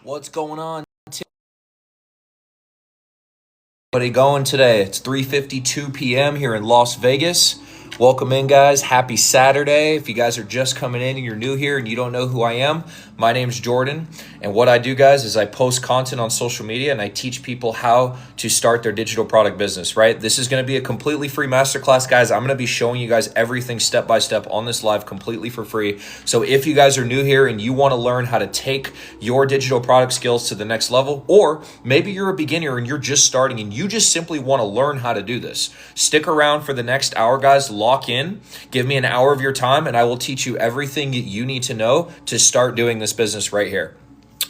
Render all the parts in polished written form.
What's going on? Everybody going today? It's 3:52 p.m. here in Las Vegas. Welcome in, guys. Happy Saturday. If you guys are just coming in and you're new here and you don't know who I am, my name's Jordan. And what I do, guys, is I post content on social media and I teach people how to start their digital product business, right? This is going to be a completely free masterclass, guys. I'm going to be showing you guys everything step by step on this live completely for free. So if you guys are new here and you want to learn how to take your digital product skills to the next level, or maybe you're a beginner and you're just starting and you just simply want to learn how to do this, stick around for the next hour, guys. Lock in, give me an hour of your time, and I will teach you everything that you need to know to start doing this business right here.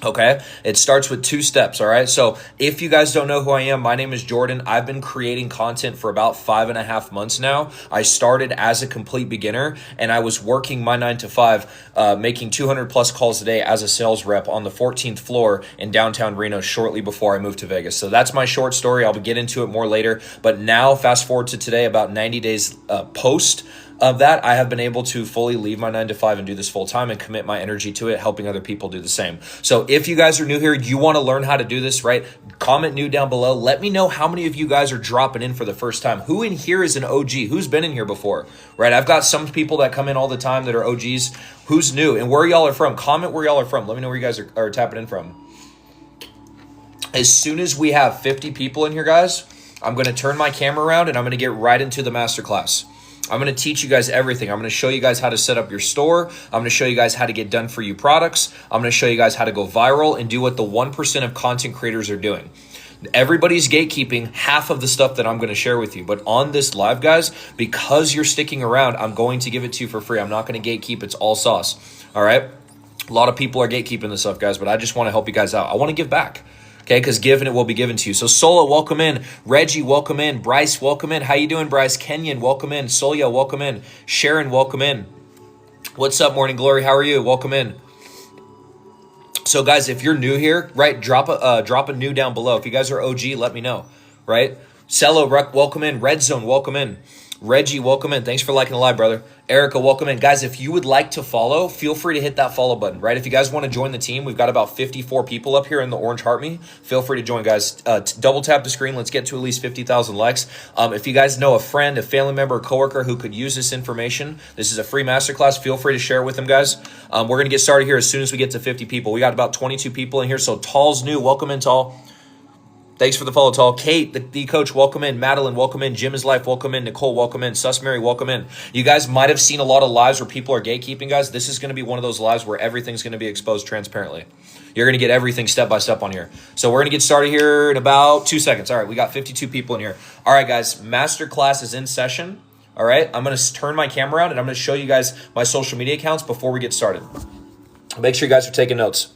Okay, it starts with 2 steps. All right. So if you guys don't know who I am, my name is Jordan. I've been creating content for about 5.5 months now. I started as a complete beginner and I was working my 9 to 5, making 200 plus calls a day as a sales rep on the 14th floor in downtown Reno shortly before I moved to Vegas. So that's my short story. I'll get into it more later. But now fast forward to today, about 90 days post of that, I have been able to fully leave my 9 to 5 and do this full time and commit my energy to it, helping other people do the same. So if you guys are new here, you want to learn how to do this, right? Comment new down below. Let me know how many of you guys are dropping in for the first time. Who in here is an OG? Who's been in here before, right? I've got some people that come in all the time that are OGs. Who's new and where y'all are from? Comment where y'all are from. Let me know where you guys are tapping in from. As soon as we have 50 people in here, guys, I'm going to turn my camera around and I'm going to get right into the masterclass. I'm going to teach you guys everything. I'm going to show you guys how to set up your store. I'm going to show you guys how to get done for you products. I'm going to show you guys how to go viral and do what the 1% of content creators are doing. Everybody's gatekeeping half of the stuff that I'm going to share with you. But on this live, guys, because you're sticking around, I'm going to give it to you for free. I'm not going to gatekeep. It's all sauce. All right. A lot of people are gatekeeping this stuff, guys, but I just want to help you guys out. I want to give back. Okay, because given it will be given to you. So Sola, welcome in. Reggie, welcome in. Bryce, welcome in. How you doing, Bryce? Kenyon, welcome in. Solia, welcome in. Sharon, welcome in. What's up, Morning Glory? How are you? Welcome in. So guys, if you're new here, right, drop a new down below. If you guys are OG, let me know, right? Cello, welcome in. Red Zone, welcome in. Reggie, welcome in. Thanks for liking the live, brother. Erica, welcome in. Guys, if you would like to follow, feel free to hit that follow button, right? If you guys want to join the team, we've got about 54 people up here in the orange heart me. Feel free to join, guys. Double tap the screen. Let's get to at least 50,000 likes. If you guys know a friend, a family member, a coworker who could use this information, this is a free masterclass. Feel free to share with them, guys. We're going to get started here as soon as we get to 50 people. We got about 22 people in here. So Tall's new. Welcome in, Tall. Thanks for the follow, Tall. Kate, the coach, welcome in. Madeline, welcome in. Jim is Life, welcome in. Nicole, welcome in. Sus Mary, welcome in. You guys might have seen a lot of lives where people are gatekeeping, guys. This is going to be one of those lives where everything's going to be exposed transparently. You're going to get everything step by step on here. So we're going to get started here in about 2 seconds. All right, we got 52 people in here. All right, guys, masterclass is in session. All right, I'm going to turn my camera around and I'm going to show you guys my social media accounts before we get started. Make sure you guys are taking notes.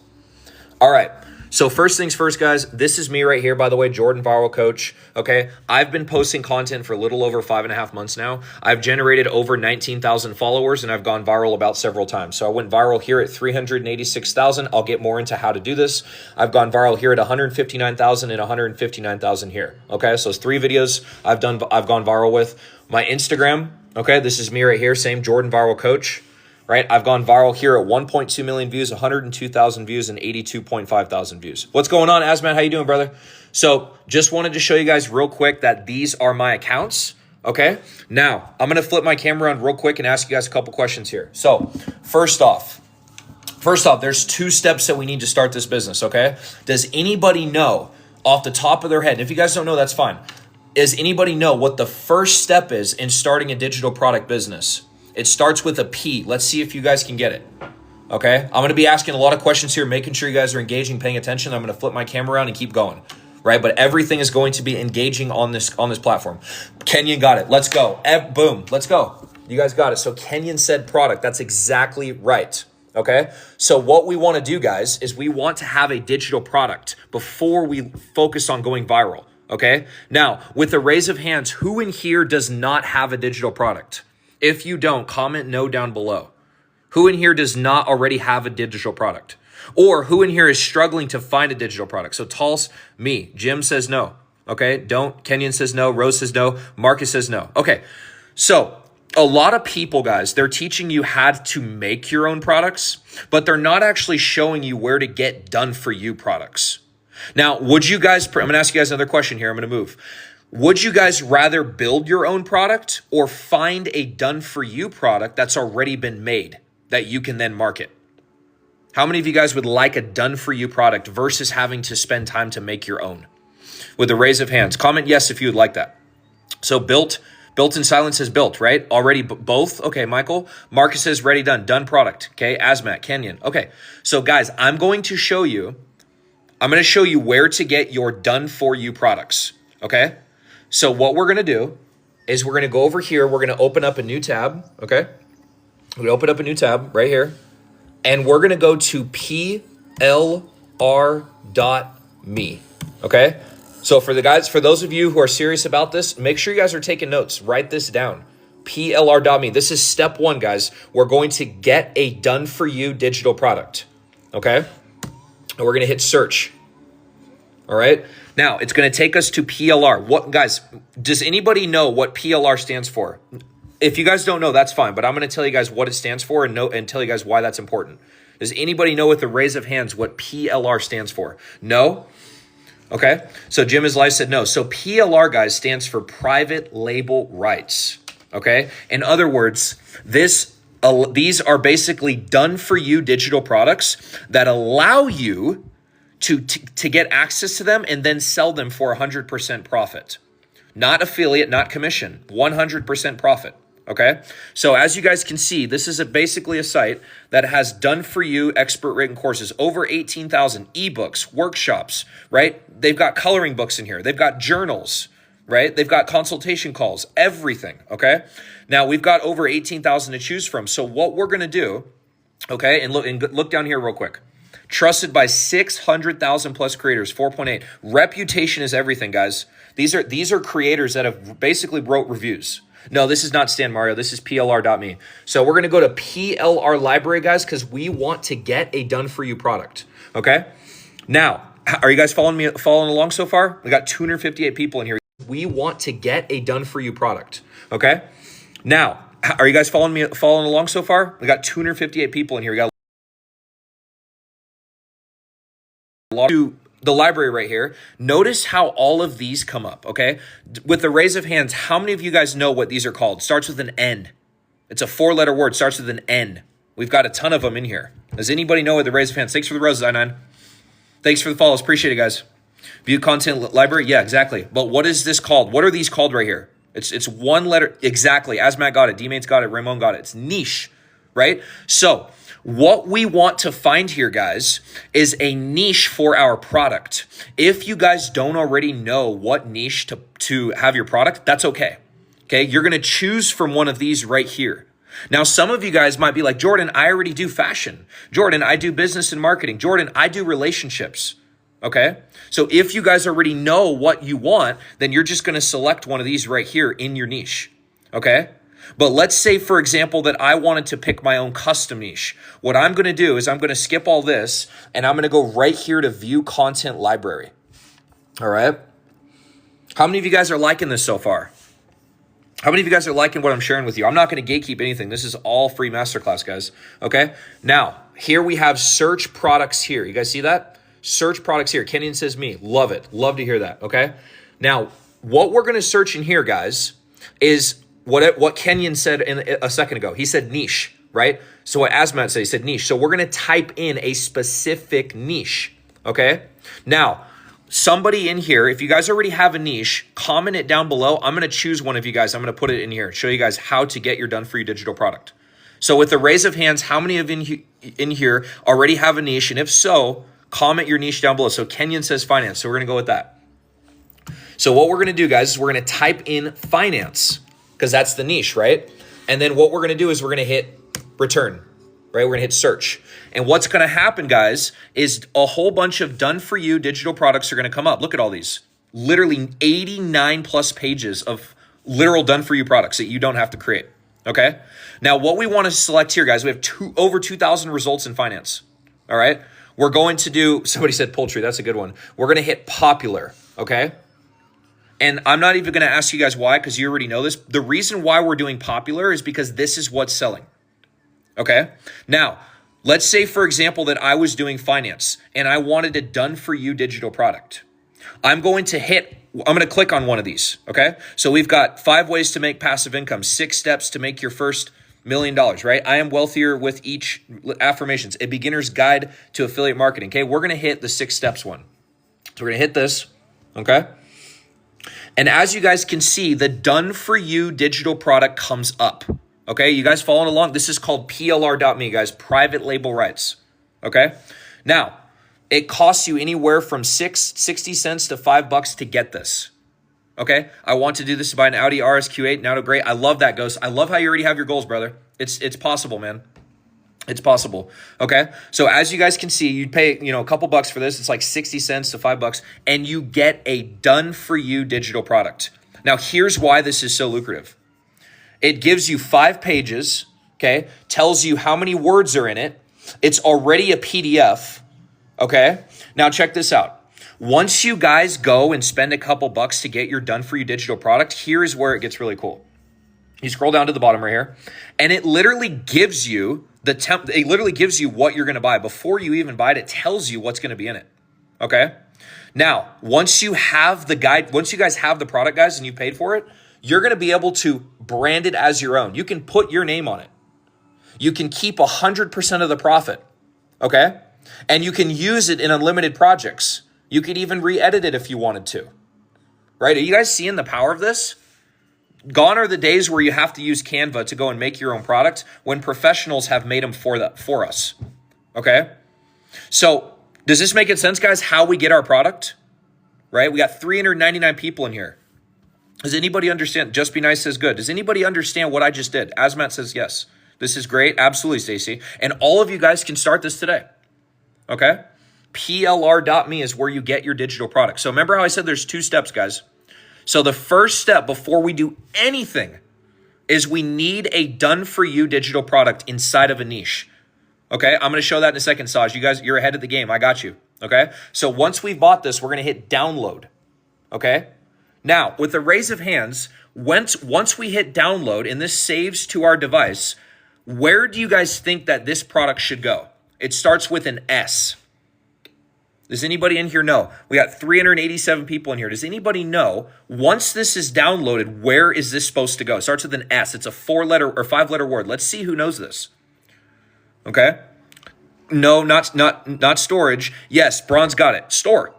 All right. So first things first, guys, this is me right here, by the way, Jordan Viral Coach, okay? I've been posting content for a little over 5.5 months now. I've generated over 19,000 followers, and I've gone viral about several times. So I went viral here at 386,000. I'll get more into how to do this. I've gone viral here at 159,000 and 159,000 here, okay? So it's 3 videos I've gone viral with. My Instagram, okay, this is me right here, same Jordan Viral Coach. Right, I've gone viral here at 1.2 million views, 102,000 views, and 82.5 thousand views. What's going on, Asmat? How you doing, brother? So just wanted to show you guys real quick that these are my accounts, okay? Now, I'm going to flip my camera on real quick and ask you guys a couple questions here. So first off, there's 2 steps that we need to start this business, okay? Does anybody know off the top of their head, if you guys don't know, that's fine. Does anybody know what the first step is in starting a digital product business? It starts with a P. Let's see if you guys can get it. Okay? I'm going to be asking a lot of questions here, making sure you guys are engaging, paying attention. I'm going to flip my camera around and keep going. Right? But everything is going to be engaging on this platform. Kenyon got it. Let's go. Boom. Let's go. You guys got it. So Kenyon said product. That's exactly right. Okay? So what we want to do, guys, is we want to have a digital product before we focus on going viral. Okay? Now, with a raise of hands, who in here does not have a digital product? If you don't, comment no down below. Who in here does not already have a digital product? Or who in here is struggling to find a digital product? So Tulse, me. Jim says no. Okay, don't. Kenyon says no. Rose says no. Marcus says no. Okay, so A lot of people, guys, they're teaching you how to make your own products, but they're not actually showing you where to get done for you products. Now, would you guys, I'm going to ask you guys another question here. I'm going to move. Would you guys rather build your own product or find a done for you product that's already been made that you can then market? How many of you guys would like a done for you product versus having to spend time to make your own? With a raise of hands, comment yes if you would like that. So built in silence is built, right? Already both. Okay, Michael. Marcus says ready, done product. Okay, Asmat, Kenyon. Okay, so guys, I'm going to show you where to get your done for you products. Okay, so what we're going to do is we're going to go over here. We're going to open up a new tab. Okay, we open up a new tab right here, and we're going to go to plr.me. Okay. So for those of you who are serious about this, make sure you guys are taking notes. Write this down. plr.me. This is step one, guys. We're going to get a done for you digital product. Okay. And we're going to hit search. All right. Now it's going to take us to PLR. What, guys, does anybody know what PLR stands for? If you guys don't know, that's fine. But I'm going to tell you guys what it stands for and tell you guys why that's important. Does anybody know with a raise of hands what PLR stands for? No? Okay, so Jim is live said no. So PLR, guys, stands for private label rights. Okay, in other words, these are basically done for you digital products that allow you to get access to them and then sell them for 100% profit. Not affiliate, not commission, 100% profit. Okay, so as you guys can see, this is basically a site that has done for you expert written courses, over 18,000 ebooks, workshops, right? They've got coloring books in here. They've got journals, right? They've got consultation calls, everything. Okay, now we've got over 18,000 to choose from. So what we're going to do, okay, and look down here real quick. Trusted by 600,000 plus creators, 4.8. Reputation is everything, guys. These are creators that have basically wrote reviews. No, this is not Stan Mario. This is plr.me. So we're going to go to PLR library, guys, because we want to get a done for you product. Okay. Now, are you guys following along so far? We got 258 people in here. We want to get a done for you product. Okay. Now, are you guys following along so far? We got 258 people in here. We got to the library right here. Notice how all of these come up, okay? With the raise of hands, how many of you guys know what these are called? Starts with an N. It's a 4-letter word, starts with an N. We've got a ton of them in here. Does anybody know what the raise of hands? Thanks for the roses, I9. Thanks for the follows. Appreciate it, guys. View content library. Yeah, exactly. But what is this called? What are these called right here? It's one letter. Exactly. Asmat got it. D-Mates got it. Ramon got it. It's niche, right? So what we want to find here, guys, is a niche for our product. If you guys don't already know what niche to have your product, that's okay. Okay, you're going to choose from one of these right here. Now, some of you guys might be like, Jordan, I already do fashion. Jordan, I do business and marketing. Jordan, I do relationships. Okay, so if you guys already know what you want, then you're just going to select one of these right here in your niche. Okay. But let's say, for example, that I wanted to pick my own custom niche. What I'm going to do is I'm going to skip all this and I'm going to go right here to view content library. All right. How many of you guys are liking this so far? How many of you guys are liking what I'm sharing with you? I'm not going to gatekeep anything. This is all free masterclass, guys. Okay. Now, here we have search products here. You guys see that? Search products here. Kenyon says me. Love it. Love to hear that. Okay. Now, what we're going to search in here, guys, is what Kenyon said a second ago. He said niche, right? So what Asmat said, he said niche. So we're going to type in a specific niche, okay? Now, somebody in here, if you guys already have a niche, comment it down below. I'm going to choose one of you guys. I'm going to put it in here, show you guys how to get your done for you digital product. So with the raise of hands, how many of in here already have a niche? And if so, comment your niche down below. So Kenyon says finance. So we're going to go with that. So what we're going to do, guys, is we're going to type in finance, because that's the niche, right? And then what we're going to do is we're going to hit return, right? We're going to hit search. And what's going to happen, guys, is a whole bunch of done for you digital products are going to come up. Look at all these. Literally 89 plus pages of literal done for you products that you don't have to create, okay? Now, what we want to select here, guys, we have over 2,000 results in finance, all right? We're going to do, somebody said poultry. That's a good one. We're going to hit popular, okay? And I'm not even going to ask you guys why, because you already know this. The reason why we're doing popular is because this is what's selling. Okay. Now, let's say, for example, that I was doing finance and I wanted a done for you digital product. I'm going to click on one of these. Okay. So we've got 5 ways to make passive income, 6 steps to make your first $1 million, right? I am wealthier with each affirmations, a beginner's guide to affiliate marketing. Okay. We're going to hit the 6 steps one. So we're going to hit this. Okay. And as you guys can see, the done for you digital product comes up. Okay. You guys following along? This is called PLR.me, guys, private label rights. Okay. Now, it costs you anywhere from 60 cents to $5 to get this. Okay. I want to do this to buy an Audi RSQ8. Now to great. I love that, Ghost. I love how you already have your goals, brother. It's possible, man. It's possible. Okay. So as you guys can see, you'd pay, a couple bucks for this. It's like 60 cents to $5 and you get a done for you digital product. Now here's why this is so lucrative. It gives you 5 pages. Okay. Tells you how many words are in it. It's already a PDF. Okay. Now check this out. Once you guys go and spend a couple bucks to get your done for you digital product, here is where it gets really cool. You scroll down to the bottom right here and it literally gives you it literally gives you what you're going to buy. Before you even buy it, it tells you what's going to be in it. Okay. Now, once you have the guide, once you guys have the product, guys, and you paid for it, you're going to be able to brand it as your own. You can put your name on it. You can keep 100% of the profit. Okay. And you can use it in unlimited projects. You could even re-edit it if you wanted to. Right. Are you guys seeing the power of this? Gone are the days where you have to use Canva to go and make your own product when professionals have made them for us. Okay. So does this make sense, guys? How we get our product, right? We got 399 people in here. Does anybody understand? Just Be Nice says good. Does anybody understand what I just did? Asmat says yes. This is great. Absolutely, Stacy. And all of you guys can start this today. Okay. PLR.me is where you get your digital product. So remember how I said there's 2 steps, guys. So the first step before we do anything is we need a done for you digital product inside of a niche. Okay. I'm going to show that in a second, Saj. You guys, you're ahead of the game. I got you. Okay. So once we've bought this, we're going to hit download. Okay. Now with a raise of hands, once we hit download and this saves to our device, where do you guys think that this product should go? It starts with an S. Does anybody in here know? We got 387 people in here. Does anybody know, once this is downloaded, where is this supposed to go? It starts with an S. It's a 4-letter or 5-letter word. Let's see who knows this. Okay. No, not storage. Yes, Bronze got it. Store.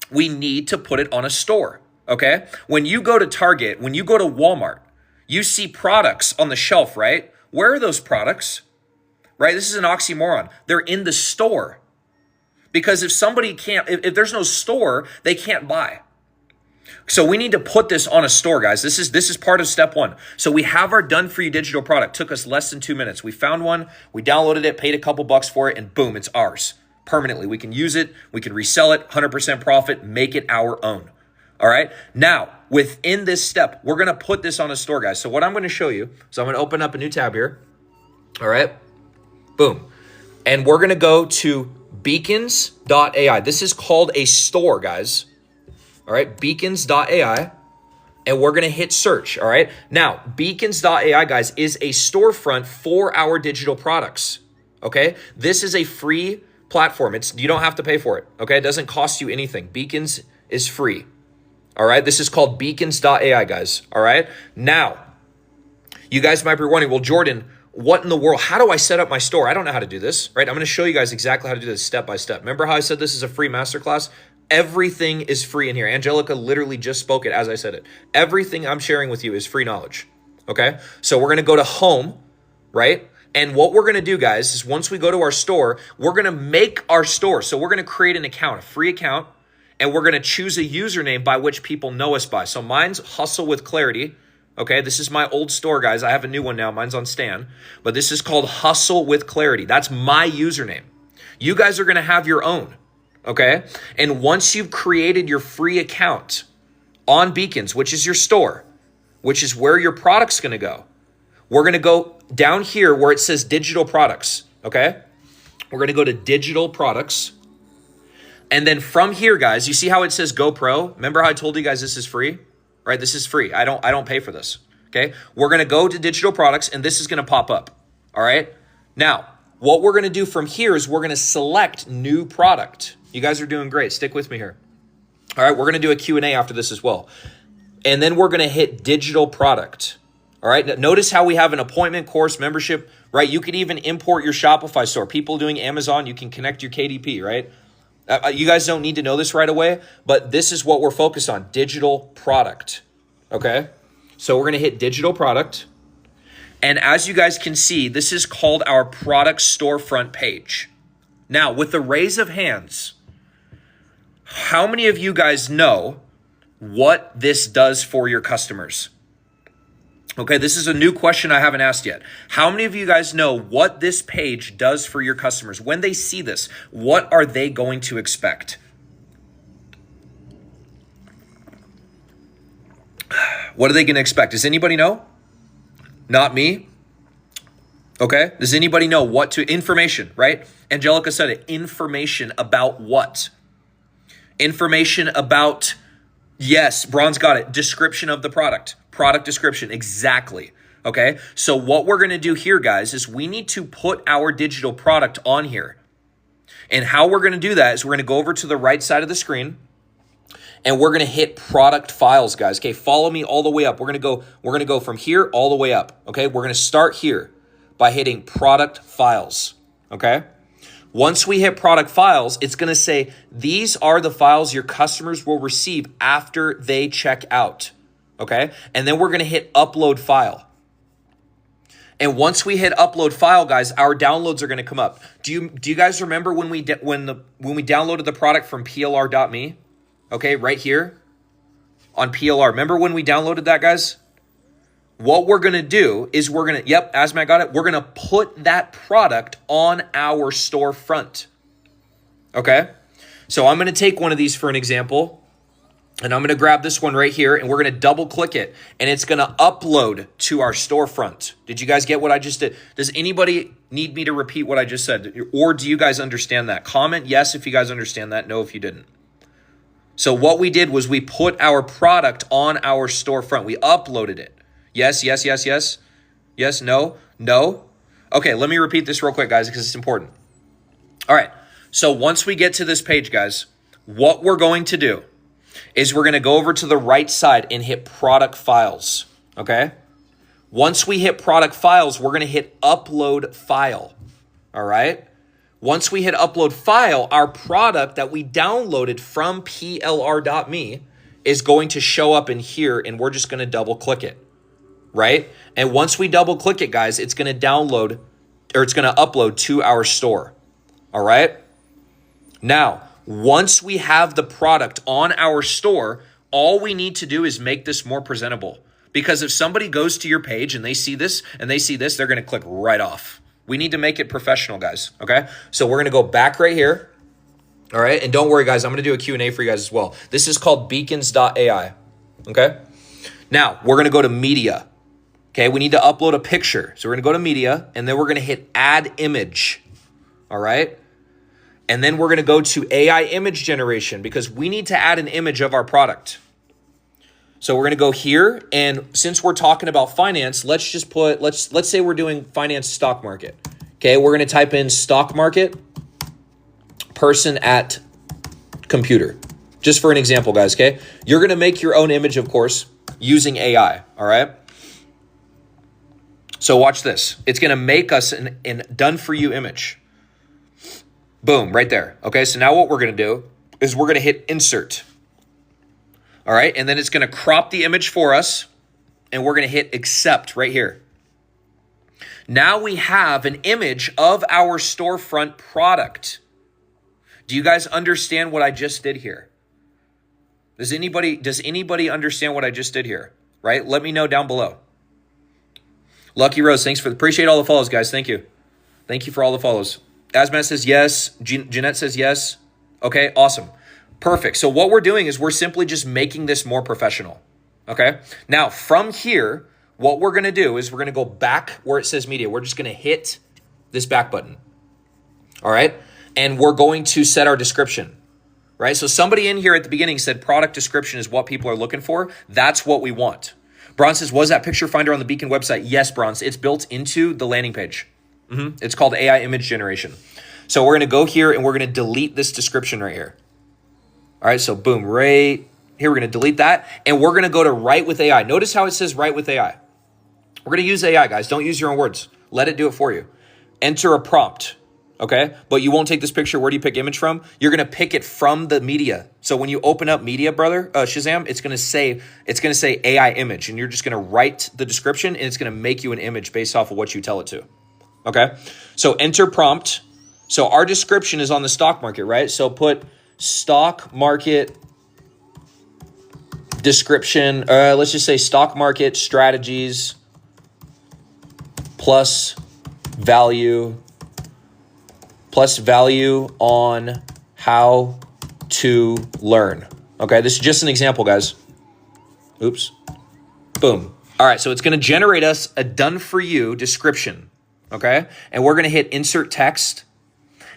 We need to put it on a store. Okay. When you go to Target, when you go to Walmart, you see products on the shelf, right? Where are those products? Right? This is an oxymoron. They're in the store. Because if there's no store, they can't buy. So we need to put this on a store, guys. This is part of step 1. So we have our done for you digital product. Took us less than 2 minutes. We found one, we downloaded it, paid a couple bucks for it, and boom, it's ours permanently. We can use it. We can resell it, 100% profit, make it our own. All right. Now, within this step, we're going to put this on a store, guys. So what I'm going to show you, so I'm going to open up a new tab here. All right. Boom. And we're going to go to beacons.ai. This is called a store, guys. All right, beacons.ai. And we're going to hit search. All right. Now, beacons.ai, guys, is a storefront for our digital products. Okay. This is a free platform. You don't have to pay for it. Okay. It doesn't cost you anything. Beacons is free. All right. This is called beacons.ai, guys. All right. Now, you guys might be wondering, well, Jordan, what in the world? How do I set up my store? I don't know how to do this, right? I'm going to show you guys exactly how to do this step by step. Remember how I said this is a free masterclass? Everything is free in here. Angelica literally just spoke it as I said it. Everything I'm sharing with you is free knowledge. Okay. So we're going to go to home, right? And what we're going to do, guys, is once we go to our store, we're going to make our store. So we're going to create an account, a free account, and we're going to choose a username by which people know us by. So mine's Hustle with Clarity. Okay, this is my old store, guys. I have a new one now. Mine's on Stan. But this is called Hustle with Clarity. That's my username. You guys are going to have your own. Okay? And once you've created your free account on Beacons, which is your store, which is where your product's going to go, we're going to go down here where it says digital products. Okay? We're going to go to digital products. And then from here, guys, you see how it says GoPro? Remember how I told you guys this is free? right? This is free. I don't pay for this, okay? We're gonna go to digital products and this is gonna pop up, all right? Now, what we're gonna do from here is we're gonna select new product. You guys are doing great, stick with me here. All right, we're gonna do a Q&A after this as well. And then we're gonna hit digital product. All right, notice how we have an appointment, course, membership, right? You could even import your Shopify store. People doing Amazon, you can connect your KDP, right? You guys don't need to know this right away, but this is what we're focused on, digital product, okay? So we're gonna hit digital product. And as you guys can see, this is called our product storefront page. Now, with the raise of hands, how many of you guys know what this does for your customers? Okay, this is a new question I haven't asked yet. How many of you guys know what this page does for your customers? When they see this, what are they going to expect? What are they going to expect? Does anybody know? Not me? Okay, does anybody know what to, information, right? Angelica said it, information about what? Information about, yes, Bronze got it, description of the product. Product description, exactly. Okay, so what we're gonna do here, guys, is we need to put our digital product on here. And how we're gonna do that is we're gonna go over to the right side of the screen and we're gonna hit product files, guys. Okay, follow me all the way up. We're gonna go from here all the way up. Okay, we're gonna start here by hitting product files. Okay. Once we hit product files, it's gonna say, these are the files your customers will receive after they check out. Okay, and then we're gonna hit upload file. And once we hit upload file, guys, our downloads are gonna come up. Do you guys remember when we downloaded the product from plr.me? Okay, right here on PLR. Remember when we downloaded that, guys? What we're gonna do is yep, Asmat got it. We're gonna put that product on our storefront. Okay, so I'm gonna take one of these for an example. And I'm gonna grab this one right here and we're gonna double click it and it's gonna upload to our storefront. Did you guys get what I just did? Does anybody need me to repeat what I just said? Or do you guys understand that? Comment yes if you guys understand that, no if you didn't. So what we did was we put our product on our storefront. We uploaded it. Yes, yes, yes, yes. Yes, no, no. Okay, let me repeat this real quick, guys, because it's important. All right, so once we get to this page, guys, what we're going to do is we're gonna go over to the right side and hit product files, okay? Once we hit product files, we're gonna hit upload file, all right? Once we hit upload file, our product that we downloaded from plr.me is going to show up in here and we're just gonna double click it, right? And once we double click it, guys, it's gonna download, or it's gonna upload to our store, all right? Now, once we have the product on our store, all we need to do is make this more presentable. Because if somebody goes to your page and they see this, they're gonna click right off. We need to make it professional, guys, okay? So we're gonna go back right here, all right? And don't worry, guys, I'm gonna do a Q&A for you guys as well. This is called beacons.ai, okay? Now, we're gonna go to media, okay? We need to upload a picture. So we're gonna go to media, and then we're gonna hit add image, all right? And then we're gonna go to AI image generation because we need to add an image of our product. So we're gonna go here, and since we're talking about finance, let's just put, let's say we're doing finance stock market. Okay, we're gonna type in stock market, person at computer. Just for an example, guys, okay? You're gonna make your own image, of course, using AI, all right? So watch this. It's gonna make us an done for you image. Boom, right there. Okay, so now what we're gonna do is we're gonna hit insert. All right, and then it's gonna crop the image for us and we're gonna hit accept right here. Now we have an image of our storefront product. Do you guys understand what I just did here? Does anybody understand what I just did here? Right? Let me know down below. Lucky Rose, appreciate all the follows, guys. Thank you. Thank you for all the follows. Asmat says yes. Jeanette says yes. Okay, awesome. Perfect. So what we're doing is we're simply just making this more professional. Okay. Now from here, what we're going to do is we're going to go back where it says media. We're just going to hit this back button. All right. And we're going to set our description, right? So somebody in here at the beginning said product description is what people are looking for. That's what we want. Bron says, was that picture finder on the Beacon website? Yes, Bron. It's built into the landing page. It's called AI image generation. So we're going to go here and we're going to delete this description right here. All right, so boom, right here, we're going to delete that. And we're going to go to write with AI. Notice how it says write with AI. We're going to use AI, guys. Don't use your own words. Let it do it for you. Enter a prompt, okay? But you won't take this picture. Where do you pick image from? You're going to pick it from the media. So when you open up media, brother, Shazam, it's going to say AI image, and you're just going to write the description, and it's going to make you an image based off of what you tell it to, okay? So enter prompt. So our description is on the stock market, right? So put stock market description. Let's just say stock market strategies plus value on how to learn. Okay, this is just an example, guys. Oops. Boom. All right, so it's going to generate us a done for you description. Okay, and we're going to hit insert text.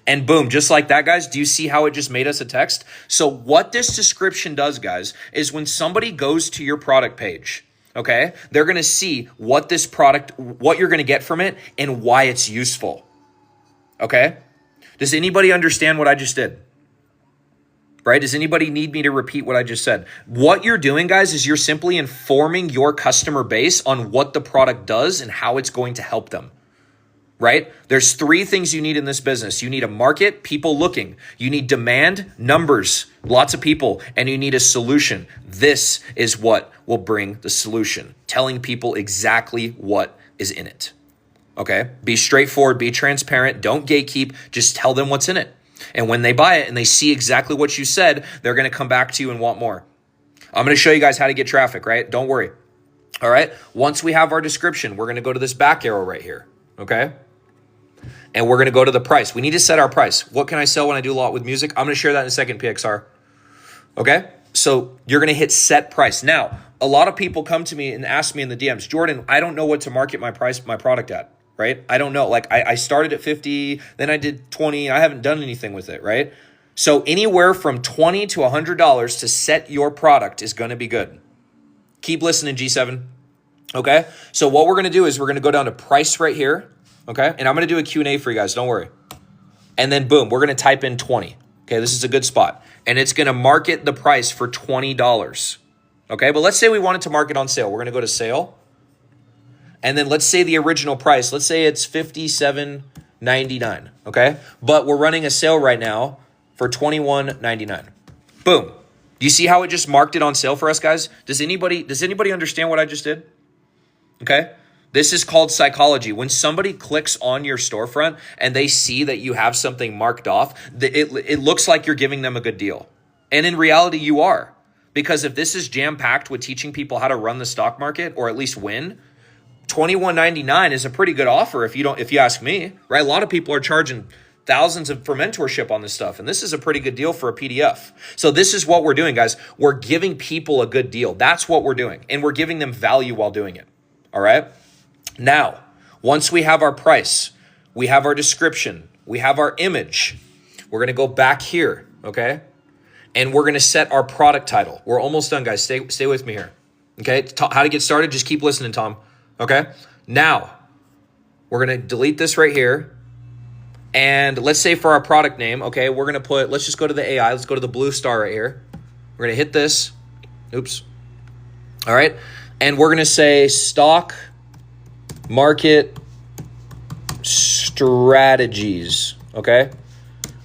And boom, just like that, guys, do you see how it just made us a text? So what this description does, guys, is when somebody goes to your product page, okay, they're going to see what this product, what you're going to get from it, and why it's useful. Okay? Does anybody understand what I just did? Right? Does anybody need me to repeat what I just said? What you're doing, guys, is you're simply informing your customer base on what the product does and how it's going to help them. Right? There's three things you need in this business. You need a market, people looking. You need demand, numbers, lots of people, and you need a solution. This is what will bring the solution, telling people exactly what is in it. Okay? Be straightforward, be transparent, don't gatekeep, just tell them what's in it. And when they buy it and they see exactly what you said, they're going to come back to you and want more. I'm going to show you guys how to get traffic, right? Don't worry. All right? Once we have our description, we're going to go to this back arrow right here. Okay? And we're going to go to the price. We need to set our price. What can I sell when I do a lot with music? I'm going to share that in a second, PXR. Okay? So you're going to hit set price. Now, a lot of people come to me and ask me in the DMs, Jordan, I don't know what to market my product at, right? I don't know. Like I started at 50, then I did 20. I haven't done anything with it, right? So anywhere from $20 to $100 to set your product is going to be good. Keep listening, G7. Okay? So what we're going to do is we're going to go down to price right here. Okay, and I'm going to do a Q&A for you guys. Don't worry. And then boom, we're going to type in 20. Okay, this is a good spot. And it's going to market the price for $20. Okay, but let's say we wanted to market on sale. We're going to go to sale. And then let's say the original price. Let's say it's $57.99. Okay, but we're running a sale right now for $21.99. Boom. Do you see how it just marked it on sale for us, guys? Does anybody understand what I just did? Okay. This is called psychology. When somebody clicks on your storefront and they see that you have something marked off, it looks like you're giving them a good deal. And in reality, you are. Because if this is jam-packed with teaching people how to run the stock market or at least win, $21.99 is a pretty good offer if you ask me, right? A lot of people are charging thousands for mentorship on this stuff, and this is a pretty good deal for a PDF. So this is what we're doing, guys. We're giving people a good deal. That's what we're doing, and we're giving them value while doing it. All right? Now, once we have our price, we have our description, we have our image, we're going to go back here, okay? And we're going to set our product title. We're almost done, guys. Stay with me here, okay? How to get started, just keep listening, Tom, okay? Now, we're going to delete this right here. And let's say for our product name, okay, we're going to let's just go to the AI. Let's go to the blue star right here. We're going to hit this. Oops. All right. And we're going to say stock market strategies, okay?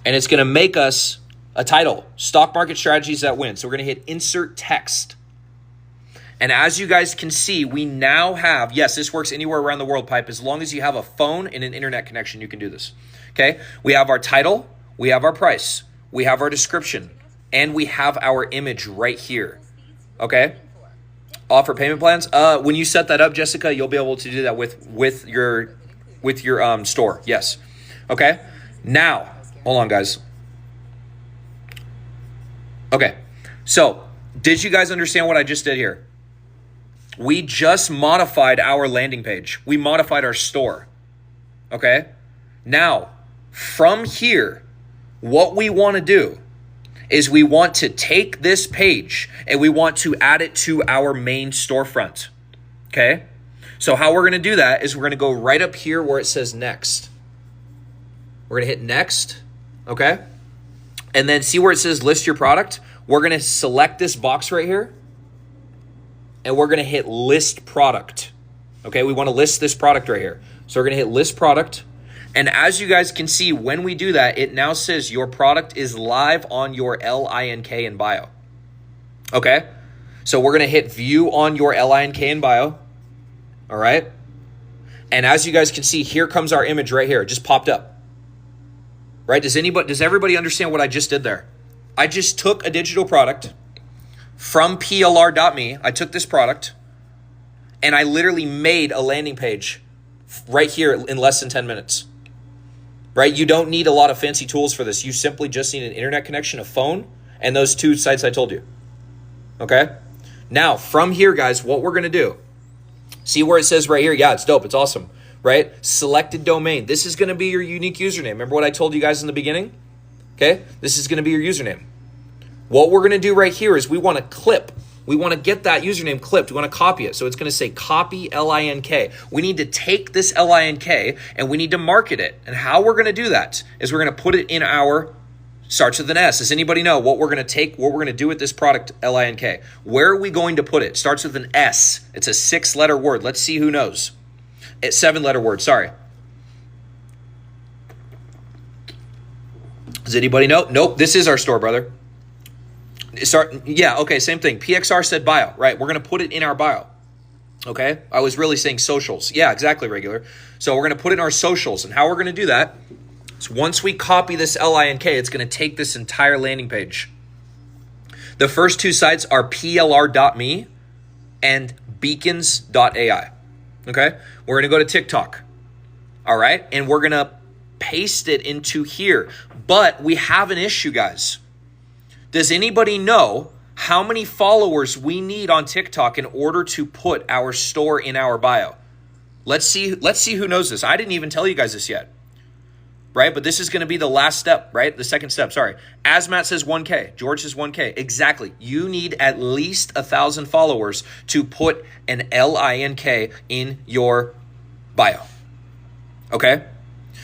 And it's going to make us a title, stock market strategies that win. So we're going to hit insert text. And as you guys can see, we now have, yes, this works anywhere around the world, Pipe. As long as you have a phone and an internet connection, you can do this, okay? We have our title, we have our price, we have our description, and we have our image right here, okay? Offer payment plans. When you set that up, Jessica, you'll be able to do that with your store. Yes. Okay. Now, hold on, guys. Okay. So, did you guys understand what I just did here? We just modified our landing page. We modified our store. Okay. Now, from here, what we want to do is we want to take this page and we want to add it to our main storefront. Okay? So how we're going to do that is we're going to go right up here where it says next. We're going to hit next. Okay? And then see where it says list your product? We're going to select this box right here. And we're going to hit list product. Okay? We want to list this product right here. So we're going to hit list product. And as you guys can see, when we do that, it now says your product is live on your LINK in bio. Okay? So we're going to hit view on your LINK in bio. All right? And as you guys can see, here comes our image right here. It just popped up. Right? Does everybody understand what I just did there? I just took a digital product from plr.me. I took this product and I literally made a landing page right here in less than 10 minutes. Right? You don't need a lot of fancy tools for this. You simply just need an internet connection, a phone, and those 2 sites I told you. Okay? Now, from here, guys, what we're going to do, see where it says right here? Yeah, it's dope. It's awesome. Right? Selected domain. This is going to be your unique username. Remember what I told you guys in the beginning? Okay? This is going to be your username. What we're going to do right here is we want to clip. We want to get that username clipped. We want to copy it. So it's going to say copy LINK. We need to take this LINK and we need to market it. And how we're going to do that is we're going to put it in our, starts with an S. Does anybody know what we're going to take, what we're going to do with this product LINK? Where are we going to put it? Starts with an S. It's a 6-letter word. Let's see who knows. It's 7-letter word, sorry. Does anybody know? Nope, this is our store, brother. Yeah, okay, same thing. PXR said bio, right? We're going to put it in our bio, okay? I was really saying socials. Yeah, exactly, regular. So we're going to put it in our socials. And how we're going to do that is once we copy this LINK, it's going to take this entire landing page. The first 2 sites are plr.me and beacons.ai, okay? We're going to go to TikTok, all right? And we're going to paste it into here. But we have an issue, guys. Does anybody know how many followers we need on TikTok in order to put our store in our bio? Let's see who knows this. I didn't even tell you guys this yet. Right? But this is going to be the last step, right? The second step, sorry. Asmat says 1K. George says 1K. Exactly. You need at least 1,000 followers to put an LINK in your bio. Okay?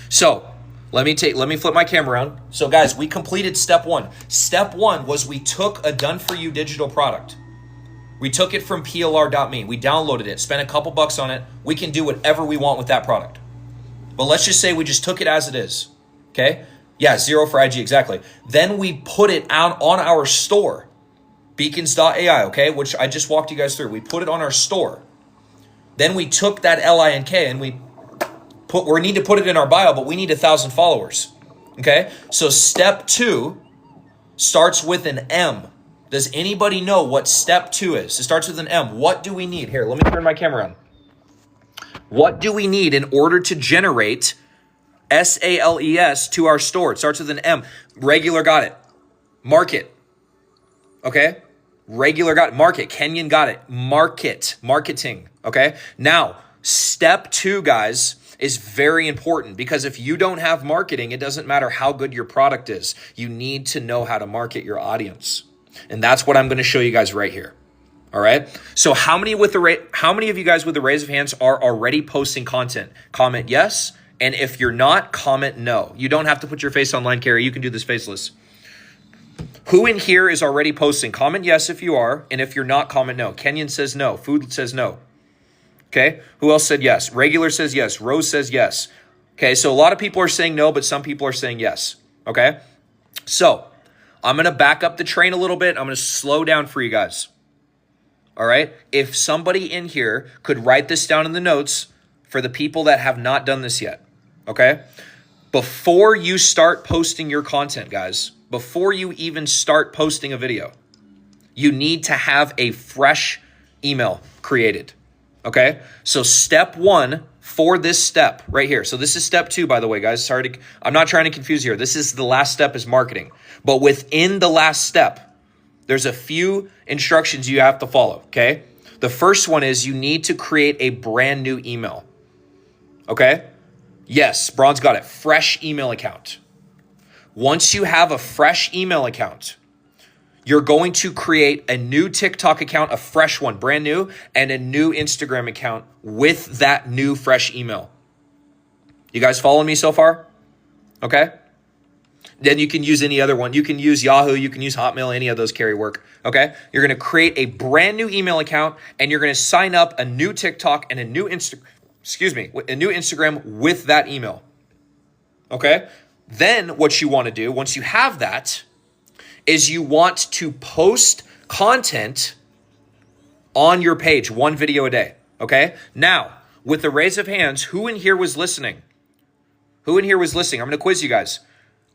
So, let me flip my camera around. So guys, we completed step 1. Step 1 was we took a done-for-you digital product. We took it from plr.me. We downloaded it, spent a couple bucks on it. We can do whatever we want with that product. But let's just say we just took it as it is. Okay? Yeah, 0 for IG, exactly. Then we put it out on our store, beacons.ai, okay, which I just walked you guys through. We put it on our store. Then we took that LINK and we need to put it in our bio, but we need 1,000 followers. Okay? So step 2 starts with an M. Does anybody know what step 2 is? It starts with an M. What do we need? Here, let me turn my camera on. What do we need in order to generate SALES to our store? It starts with an M. Regular got it. Market. Okay? Regular got it. Market. Kenyon got it. Market. Marketing. Okay? Now, step 2, guys, is very important because if you don't have marketing, it doesn't matter how good your product is. You need to know how to market your audience. And that's what I'm going to show you guys right here. All right. So how many of you guys with the raise of hands are already posting content? Comment yes. And if you're not, comment no. You don't have to put your face on line carry. You can do this faceless. Who in here is already posting? Comment yes if you are. And if you're not, comment no. Kenyon says no. Food says no. Okay, who else said yes? Regular says yes. Rose says yes. Okay, so a lot of people are saying no, but some people are saying yes. Okay, so I'm going to back up the train a little bit. I'm going to slow down for you guys. All right, if somebody in here could write this down in the notes for the people that have not done this yet. Okay, before you start posting your content, guys, before you even start posting a video, you need to have a fresh email created. Okay, so step 1 for this step right here. So this is step 2, by the way, guys. I'm not trying to confuse you here. This is the last step is marketing. But within the last step, there's a few instructions you have to follow, okay? The first one is you need to create a brand new email, okay? Yes, Bronze got it. Fresh email account. Once you have a fresh email account, you're going to create a new TikTok account, a fresh one, brand new, and a new Instagram account with that new fresh email. You guys following me so far? Okay. Then you can use any other one. You can use Yahoo, you can use Hotmail, any of those carry work, okay? You're gonna create a brand new email account and you're gonna sign up a new TikTok and a new Instagram with that email, okay? Then what you wanna do, once you have that, is you want to post content on your page, one video a day, okay? Now, with the raise of hands, who in here was listening? Who in here was listening? I'm gonna quiz you guys.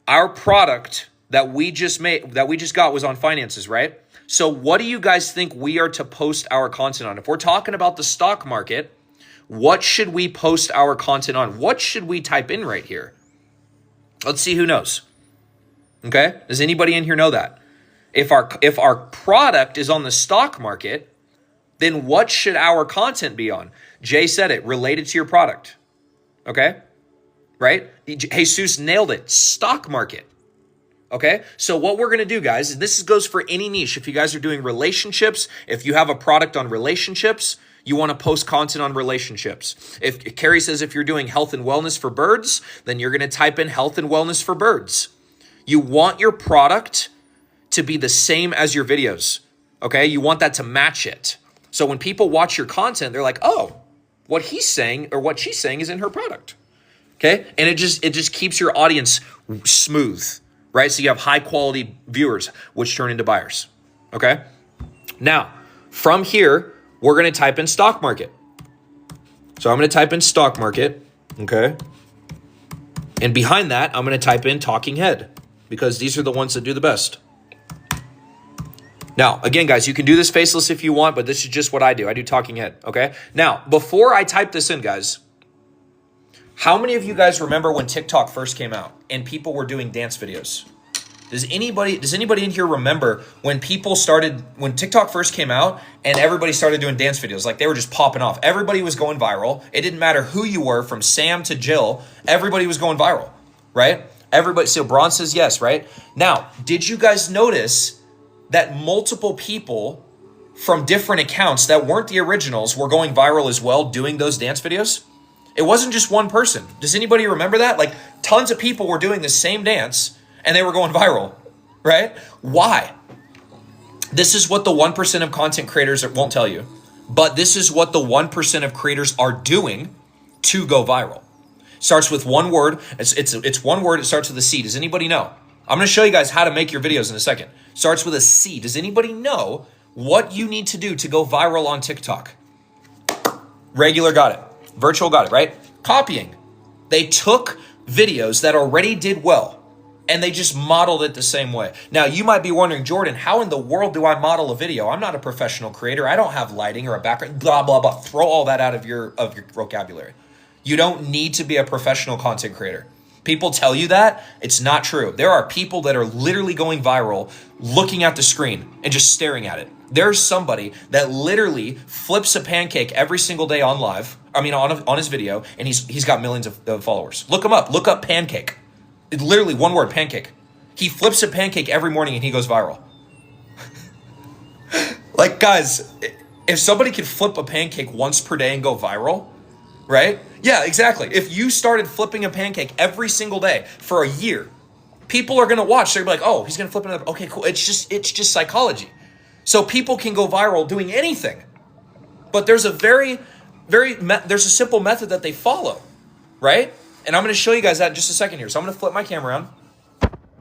Our product that we just got was on finances, right? So what do you guys think we are to post our content on? If we're talking about the stock market, what should we post our content on? What should we type in right here? Let's see who knows. Okay? Does anybody in here know that? If our product is on the stock market, then what should our content be on? Jay said it, related to your product. Okay? Right? Jesus nailed it. Stock market. Okay? So what we're going to do, guys, and this goes for any niche. If you guys are doing relationships, if you have a product on relationships, you want to post content on relationships. If Carrie says if you're doing health and wellness for birds, then you're going to type in health and wellness for birds. You want your product to be the same as your videos. Okay? You want that to match it. So when people watch your content, they're like, oh, what he's saying or what she's saying is in her product. Okay? And it just keeps your audience smooth, right? So you have high quality viewers, which turn into buyers. Okay? Now, from here, we're going to type in stock market. So I'm going to type in stock market. Okay? And behind that, I'm going to type in talking head because these are the ones that do the best. Now, again, guys, you can do this faceless if you want, but this is just what I do. I do talking head. Okay? Now, before I type this in, guys, how many of you guys remember when TikTok first came out and people were doing dance videos? Does anybody in here remember when TikTok first came out and everybody started doing dance videos? Like they were just popping off. Everybody was going viral. It didn't matter who you were, from Sam to Jill, everybody was going viral, right? Everybody, so Braun says yes, right? Now, did you guys notice that multiple people from different accounts that weren't the originals were going viral as well doing those dance videos? It wasn't just one person. Does anybody remember that? Like tons of people were doing the same dance and they were going viral, right? Why? This is what the 1% of content creators won't tell you, but this is what the 1% of creators are doing to go viral. Starts with one word. It's one word. It starts with a C. Does anybody know? I'm going to show you guys how to make your videos in a second. Starts with a C. Does anybody know what you need to do to go viral on TikTok? Regular got it. Virtual got it, right? Copying. They took videos that already did well and they just modeled it the same way. Now, you might be wondering, Jordan, how in the world do I model a video? I'm not a professional creator. I don't have lighting or a background, blah, blah, blah. Throw all that out of your vocabulary. You don't need to be a professional content creator. People tell you that. It's not true. There are people that are literally going viral looking at the screen and just staring at it. There's somebody that literally flips a pancake every single day on his video, and he's got millions of followers. Look him up. Look up pancake. It's literally one word, pancake. He flips a pancake every morning and he goes viral. Like, guys, if somebody could flip a pancake once per day and go viral, right? Yeah, exactly. If you started flipping a pancake every single day for a year, people are going to watch. They're going to be like, oh, he's going to flip another. Okay, cool. It's just psychology. So people can go viral doing anything. But there's a there's a simple method that they follow, right? And I'm going to show you guys that in just a second here. So I'm going to flip my camera around.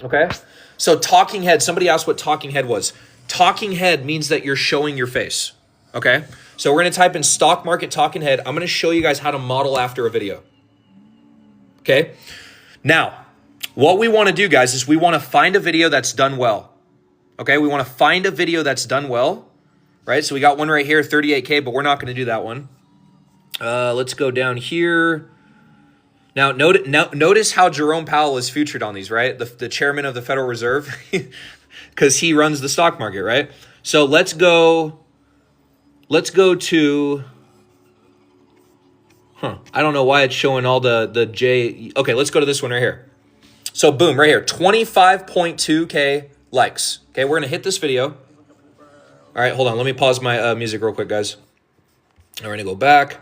Okay? So talking head, somebody asked what talking head was. Talking head means that you're showing your face. Okay? So we're going to type in stock market talking head. I'm going to show you guys how to model after a video. Okay? Now, what we want to do, guys, is we want to find a video that's done well. Okay, we want to find a video that's done well, right? So we got one right here, 38K, but we're not going to do that one. Let's go down here. Now, notice how Jerome Powell is featured on these, right? The chairman of the Federal Reserve, because he runs the stock market, right? So let's go to, I don't know why it's showing all the J. Okay, let's go to this one right here. So boom, right here, 25.2K likes. Okay, we're gonna hit this video. All right, hold on. Let me pause my music real quick, guys. We're gonna go back.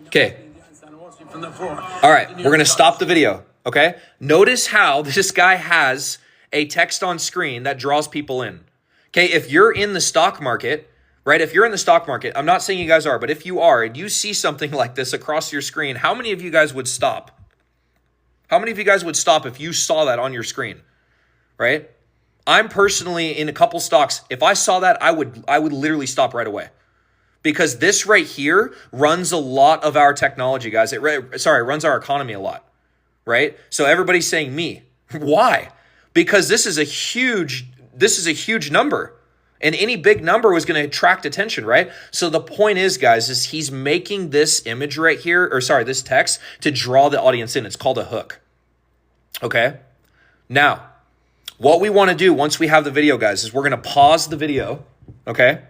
Okay. All right, we're gonna stop the video. Okay. Notice how this guy has a text on screen that draws people in. Okay, if you're in the stock market, right? If you're in the stock market, I'm not saying you guys are, but if you are and you see something like this across your screen, how many of you guys would stop? How many of you guys would stop if you saw that on your screen, right? I'm personally in a couple stocks. If I saw that, I would literally stop right away, because this right here runs a lot of our technology, guys. It runs our economy a lot, right? So everybody's saying me. Why? Because this is a huge number. And any big number was going to attract attention, right? So the point is, guys, is he's making this image right here, this text to draw the audience in. It's called a hook. Okay? Now, what we want to do once we have the video, guys, is we're going to pause the video, okay?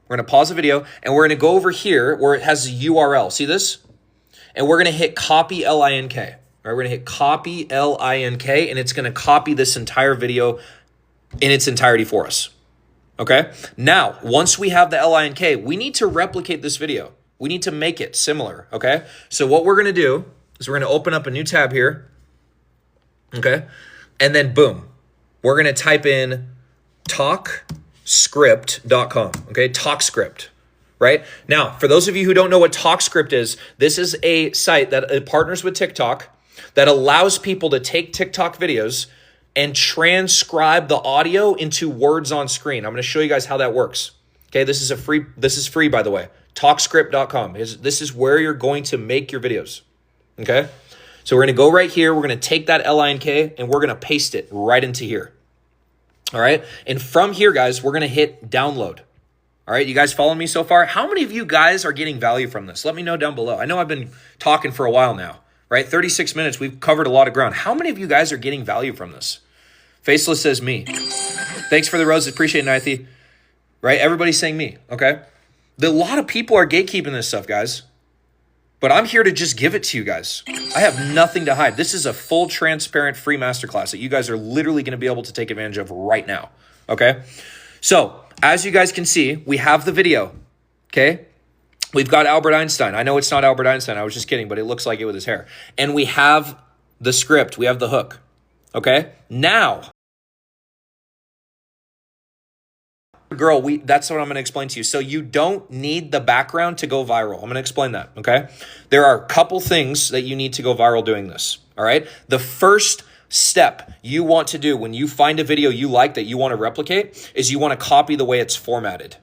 We're going to pause the video, and we're going to go over here where it has a URL. See this? And we're going to hit copy LINK. All right, we're going to hit copy LINK, and it's going to copy this entire video in its entirety for us. Okay, now, once we have the LINK, we need to replicate this video. We need to make it similar, okay? So what we're going to do is we're going to open up a new tab here, okay? And then, boom, we're going to type in talkscript.com, okay? TalkScript, right? Now, for those of you who don't know what TalkScript is, this is a site that partners with TikTok that allows people to take TikTok videos and transcribe the audio into words on screen. I'm going to show you guys how that works. Okay, this is free, by the way. Talkscript.com. This is where you're going to make your videos. Okay, so we're going to go right here. We're going to take that LINK and we're going to paste it right into here. All right, and from here, guys, we're going to hit download. All right, you guys following me so far? How many of you guys are getting value from this? Let me know down below. I know I've been talking for a while now, right? 36 minutes. We've covered a lot of ground. How many of you guys are getting value from this? Faceless says me. Thanks for the roses. Appreciate it, Nithy. Right? Everybody's saying me, okay? A lot of people are gatekeeping this stuff, guys. But I'm here to just give it to you guys. I have nothing to hide. This is a full, transparent, free masterclass that you guys are literally going to be able to take advantage of right now, okay? So, as you guys can see, we have the video, okay? We've got Albert Einstein. I know it's not Albert Einstein. I was just kidding, but it looks like it with his hair. And we have the script. We have the hook, okay? Now, girl, that's what I'm going to explain to you. So you don't need the background to go viral. I'm going to explain that, okay? There are a couple things that you need to go viral doing this, all right? The first step you want to do when you find a video you like that you want to replicate is you want to copy the way it's formatted,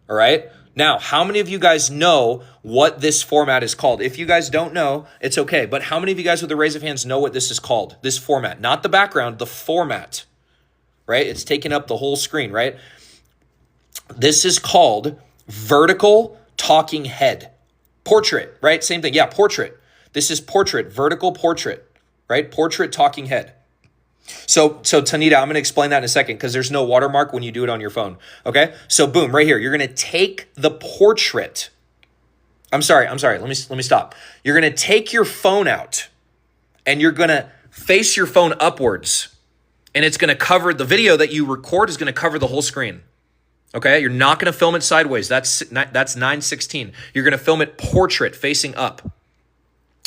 all right? Now, how many of you guys know what this format is called? If you guys don't know, it's okay. But how many of you guys with a raise of hands know what this is called? This format, not the background, the format, right? It's taking up the whole screen, right? This is called vertical talking head. Portrait, right? Same thing. Yeah, portrait. This is portrait, vertical portrait, right? Portrait talking head. So Tanita, I'm going to explain that in a second because there's no watermark when you do it on your phone. Okay? So boom, right here. You're going to take the portrait. I'm sorry. Let me stop. You're going to take your phone out and you're going to face your phone upwards. And it's going to cover the video that you record is going to cover the whole screen. Okay, you're not going to film it sideways. That's 9:16. You're going to film it portrait facing up.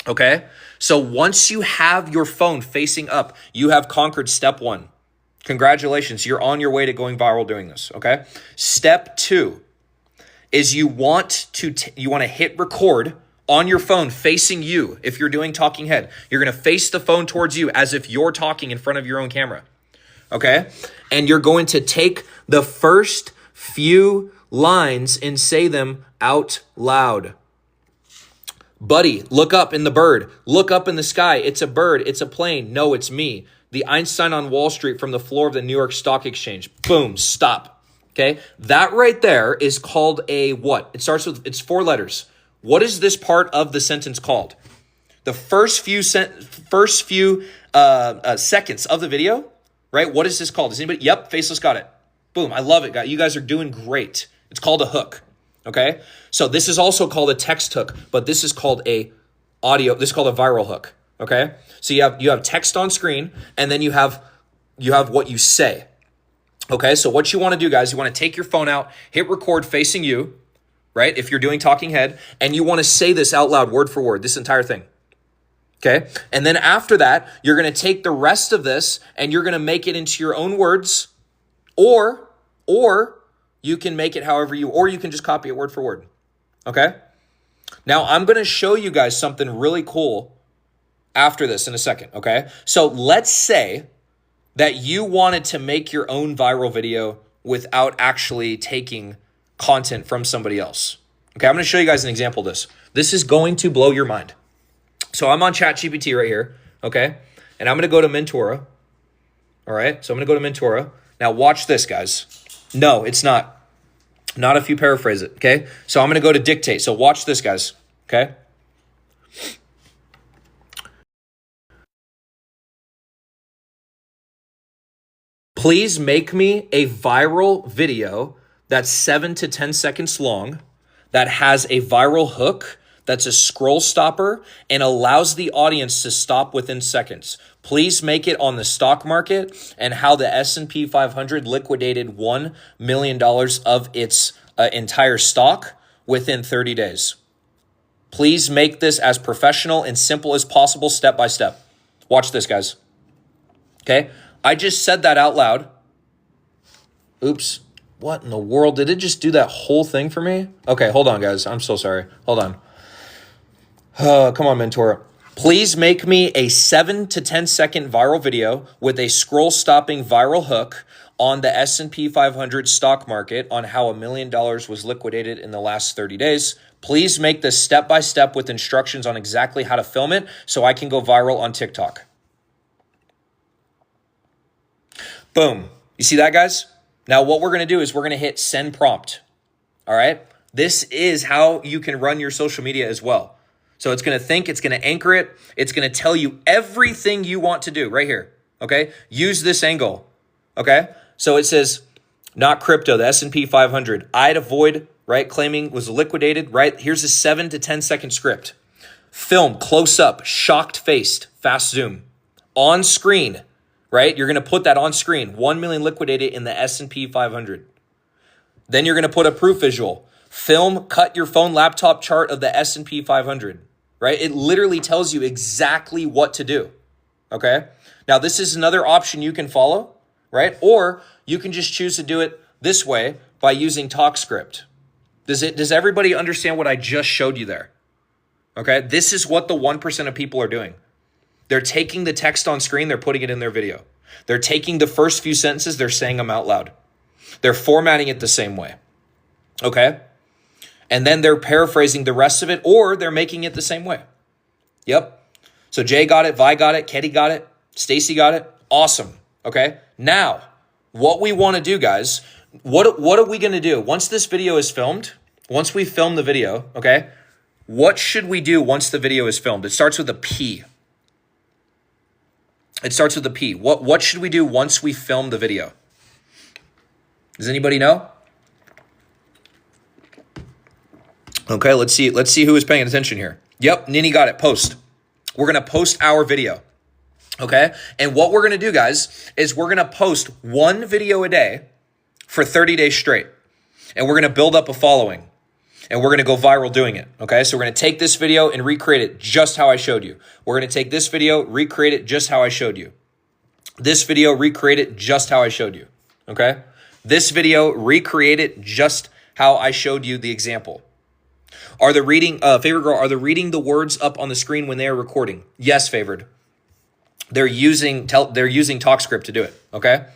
Okay, so once you have your phone facing up, you have conquered step one. Congratulations, you're on your way to going viral doing this. Okay, step two is you want to hit record on your phone facing you. If you're doing talking head, you're going to face the phone towards you as if you're talking in front of your own camera. Okay, and you're going to take the first few lines and say them out loud. Buddy, look up in the bird. Look up in the sky. It's a bird. It's a plane. No, it's me. The Einstein on Wall Street from the floor of the New York Stock Exchange. Boom, stop. Okay, that right there is called a what? It starts with, it's 4 letters. What is this part of the sentence called? The first few seconds of the video, right? What is this called? Does anybody? Yep, Faceless got it. Boom, I love it, guys. You guys are doing great. It's called a hook, okay? So this is also called a text hook, but this is called this is called a viral hook, okay? So you have text on screen, and then you have what you say, Okay, so what you want to do, guys, you want to take your phone out, hit record facing you, right? If you're doing talking head, and you want to say this out loud, word for word, this entire thing. Okay, and then after that, you're going to take the rest of this and you're going to make it into your own words, or you can make it or you can just copy it word for word. Okay, now I'm going to show you guys something really cool after this in a second. Okay, so let's say that you wanted to make your own viral video without actually taking content from somebody else. Okay, I'm going to show you guys an example of this. This is going to blow your mind. So I'm on ChatGPT right here, okay? And I'm going to go to Mentora, all right? So I'm going to go to Mentora. Now watch this, guys. No, it's not. Not if you paraphrase it, okay? So I'm going to go to Dictate. So watch this, guys, okay? Please make me a viral video that's 7 to 10 seconds long that has a viral hook that's a scroll stopper and allows the audience to stop within seconds. Please make it on the stock market and how the S&P 500 liquidated $1 million of its entire stock within 30 days. Please make this as professional and simple as possible, step by step. Watch this, guys. Okay, I just said that out loud. Oops. What in the world? Did it just do that whole thing for me? Okay, hold on, guys. I'm so sorry. Hold on. Come on, Mentora. Please make me a 7 to 10 second viral video with a scroll stopping viral hook on the S&P 500 stock market on how $1 million was liquidated in the last 30 days. Please make this step by step with instructions on exactly how to film it so I can go viral on TikTok. Boom. You see that, guys? Now what we're going to do is we're going to hit send prompt. All right. This is how you can run your social media as well. So it's going to think, it's going to anchor it. It's going to tell you everything you want to do right here. Okay. Use this angle. Okay. So it says not crypto, the S&P 500. I'd avoid, right? Claiming was liquidated, right? Here's a 7 to 10 second script. Film close up, shocked faced, fast zoom on screen, right? You're going to put that on screen. 1 million liquidated in the S&P 500. Then you're going to put a proof visual. Film, cut your phone laptop chart of the S&P 500, right? It literally tells you exactly what to do, okay? Now, this is another option you can follow, right? Or you can just choose to do it this way by using TalkScript. Does everybody understand what I just showed you there? Okay, this is what the 1% of people are doing. They're taking the text on screen, they're putting it in their video. They're taking the first few sentences, they're saying them out loud. They're formatting it the same way, okay? And then they're paraphrasing the rest of it, or they're making it the same way. Yep. So Jay got it, Vi got it, Ketty got it, Stacy got it. Awesome. Okay. Now, what we want to do, guys, what are we going to do? Once this video is filmed, once we film the video, okay, what should we do once the video is filmed? It starts with a P. It starts with a P. What should we do once we film the video? Does anybody know? Okay, let's see who is paying attention here. Yep, Nini got it. Post. We're going to post our video. Okay? And what we're going to do, guys, is we're going to post one video a day for 30 days straight. And we're going to build up a following. And we're going to go viral doing it. Okay? So we're going to take this video and recreate it just how I showed you. We're going to take this video, recreate it just how I showed you. This video, recreate it just how I showed you. Okay? This video, recreate it just how I showed you the example. Are the favorite girl, are they reading the words up on the screen when they are recording? Yes, favored. They're using TalkScript to do it, okay?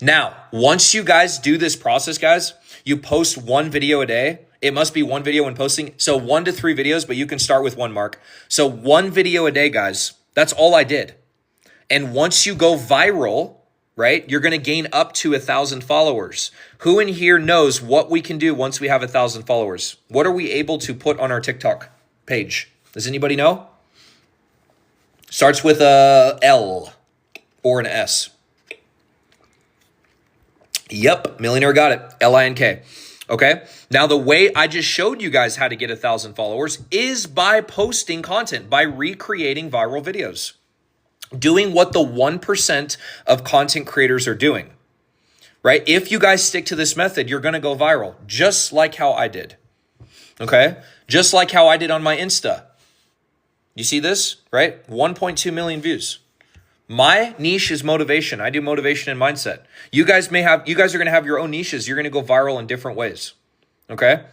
Now, once you guys do this process, guys, you post one video a day. It must be one video when posting. So 1 to 3 videos, but you can start with one, Mark. So 1 video a day, guys. That's all I did. And once you go viral, right, you're going to gain up to 1,000 followers. Who in here knows what we can do once we have 1,000 followers? What are we able to put on our TikTok page? Does anybody know? Starts with a L or an S. Yep, Millionaire got it. Link. Okay. Now, the way I just showed you guys how to get 1,000 followers is by posting content, by recreating viral videos. Doing what the 1% of content creators are doing, right? If you guys stick to this method, you're going to go viral, just like how I did, okay? Just like how I did on my Insta. You see this, right? 1.2 million views. My niche is motivation. I do motivation and mindset. You guys are going to have your own niches. You're going to go viral in different ways, okay?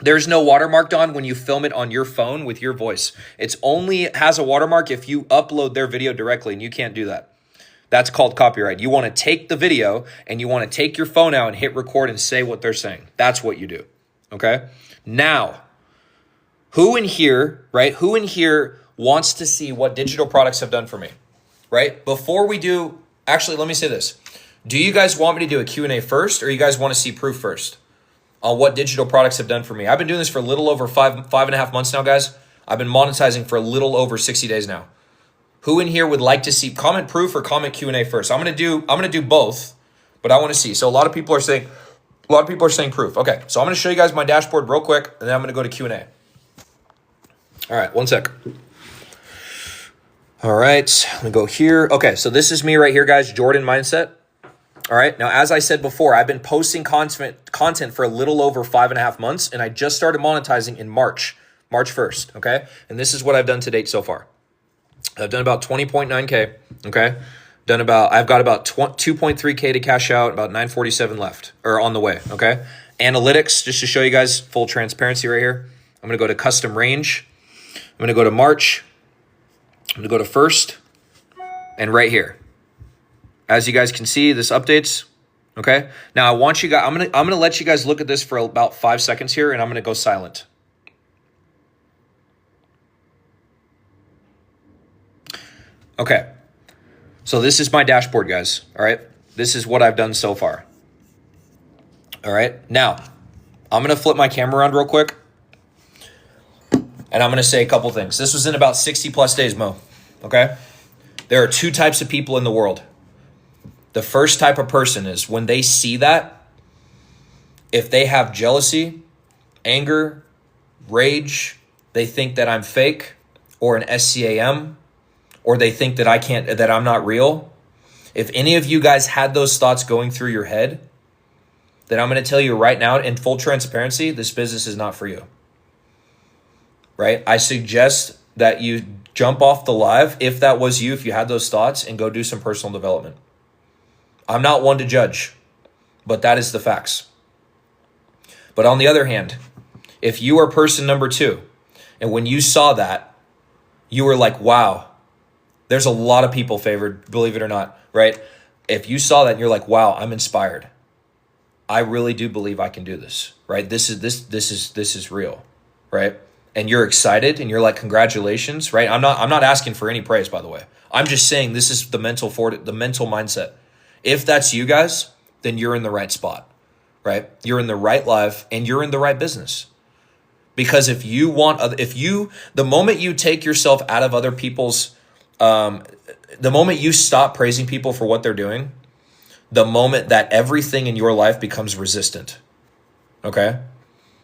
There's no watermark on when you film it on your phone with your voice. It's only has a watermark if you upload their video directly, and you can't do that. That's called copyright. You want to take the video and you want to take your phone out and hit record and say what they're saying. That's what you do, okay? Now, who in here, right? Who in here wants to see what digital products have done for me, right? Before we do, actually, let me say this. Do you guys want me to do a Q&A first, or you guys want to see proof first on what digital products have done for me? I've been doing this for a little over five and a half months now, guys. I've been monetizing for a little over 60 days now. Who in here would like to see comment proof or comment Q&A first? I'm gonna do both, but I want to see. So a lot of people are saying proof. Okay, so I'm gonna show you guys my dashboard real quick, and then I'm gonna go to Q&A. All right, one sec. All right, let me go here. Okay, so this is me right here, guys, Jordan Mindset. All right, now as I said before, I've been posting content for a little over 5.5 months, and I just started monetizing in March 1st, okay? And this is what I've done to date so far. I've done about 20.9K, okay? I've got about 2.3K to cash out, about 947 left, or on the way, okay? Analytics, just to show you guys full transparency right here. I'm gonna go to custom range. I'm gonna go to March. I'm gonna go to first, and right here. As you guys can see, this updates, okay? Now I want you guys, I'm gonna let you guys look at this for about 5 seconds here, and I'm gonna go silent. Okay, so this is my dashboard, guys, all right? This is what I've done so far. All right, now I'm gonna flip my camera around real quick, and I'm gonna say a couple things. This was in about 60 plus days, Mo, okay? There are two types of people in the world. The first type of person is when they see that, if they have jealousy, anger, rage, they think that I'm fake or an SCAM, or they think that that I'm not real. If any of you guys had those thoughts going through your head, then I'm going to tell you right now in full transparency, this business is not for you. Right? I suggest that you jump off the live if that was you, if you had those thoughts, and go do some personal development. I'm not one to judge, but that is the facts. But on the other hand, if you are person number 2, and when you saw that, you were like, wow, there's a lot of people favored, believe it or not, right? If you saw that and you're like, wow, I'm inspired. I really do believe I can do this, right? This is real, right? And you're excited and you're like, congratulations, right? I'm not asking for any praise, by the way. I'm just saying this is the mental mindset. If that's you guys, then you're in the right spot, right? You're in the right life and you're in the right business. Because the moment you take yourself out of other people's, the moment you stop praising people for what they're doing, the moment that everything in your life becomes resistant, okay?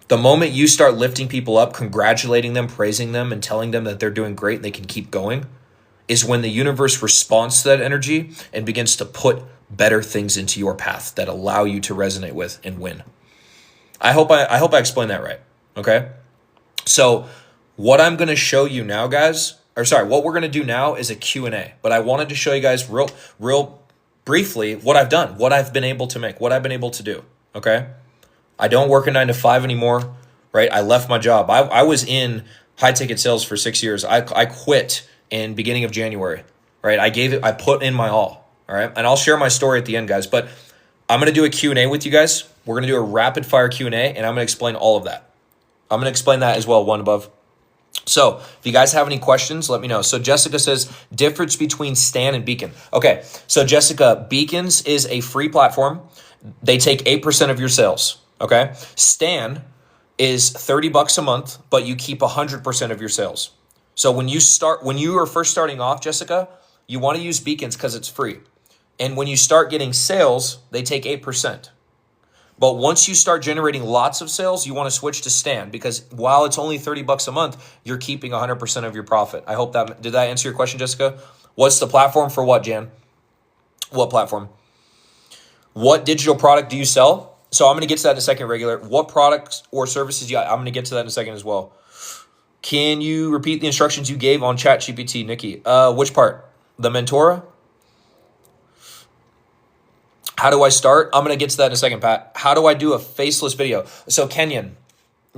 The moment you start lifting people up, congratulating them, praising them, and telling them that they're doing great and they can keep going, is when the universe responds to that energy and begins to put better things into your path that allow you to resonate with and win. I hope I explained that right, okay? So what I'm going to show you now, guys, what we're going to do now is a Q&A, but I wanted to show you guys real briefly what I've done, what I've been able to make, what I've been able to do, okay? I don't work a 9 to 5 anymore, right? I left my job. I was in high ticket sales for 6 years. I quit in beginning of January, right? I put in my all right? And I'll share my story at the end, guys, but I'm going to do a Q&A with you guys. We're going to do a rapid fire Q&A, and I'm going to explain all of that. I'm going to explain that as well, one above. So if you guys have any questions, let me know. So Jessica says, difference between Stan and Beacon. Okay, so Jessica, Beacons is a free platform. They take 8% of your sales, okay? Stan is $30 a month, but you keep 100% of your sales. So when you are first starting off, Jessica, you want to use Beacons because it's free. And when you start getting sales, they take 8%. But once you start generating lots of sales, you want to switch to Stan because while it's only $30 a month, you're keeping 100% of your profit. I hope did that answer your question, Jessica? What's the platform for what, Jan? What platform? What digital product do you sell? So I'm going to get to that in a second, regular. What products or services I'm going to get to that in a second as well. Can you repeat the instructions you gave on ChatGPT, Nikki? Which part? The Mentora? How do I start? I'm going to get to that in a second, Pat. How do I do a faceless video? So Kenyon,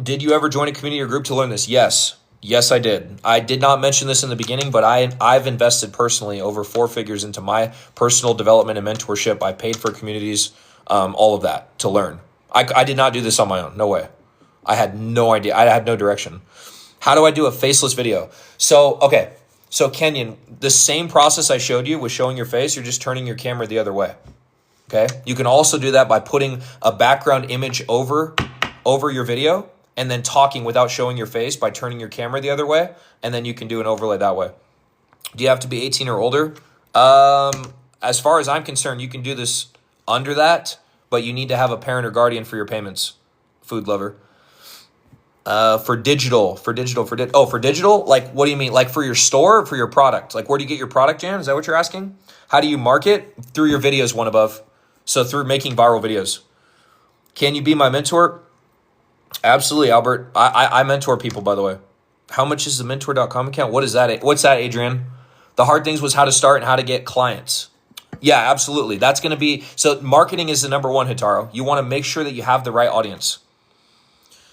did you ever join a community or group to learn this? Yes. Yes, I did. I did not mention this in the beginning, but I've invested personally over 4 figures into my personal development and mentorship. I paid for communities, all of that to learn. I did not do this on my own. No way. I had no idea. I had no direction. How do I do a faceless video? So Kenyon, the same process I showed you with showing your face, you're just turning your camera the other way. Okay. You can also do that by putting a background image over your video and then talking without showing your face by turning your camera the other way. And then you can do an overlay that way. Do you have to be 18 or older? As far as I'm concerned, you can do this under that, but you need to have a parent or guardian for your payments. Food lover. For digital, like, what do you mean? Like for your store or for your product? Like, where do you get your product, Jan? Is that what you're asking? How do you market? Through your videos, one above. So through making viral videos. Can you be my mentor? Absolutely, Albert. I mentor people, by the way. How much is the mentor.com account? What is that? What's that, Adrian? The hard things was how to start and how to get clients. Yeah, absolutely. That's going to be, so marketing is the number one, Hitaro. You want to make sure that you have the right audience.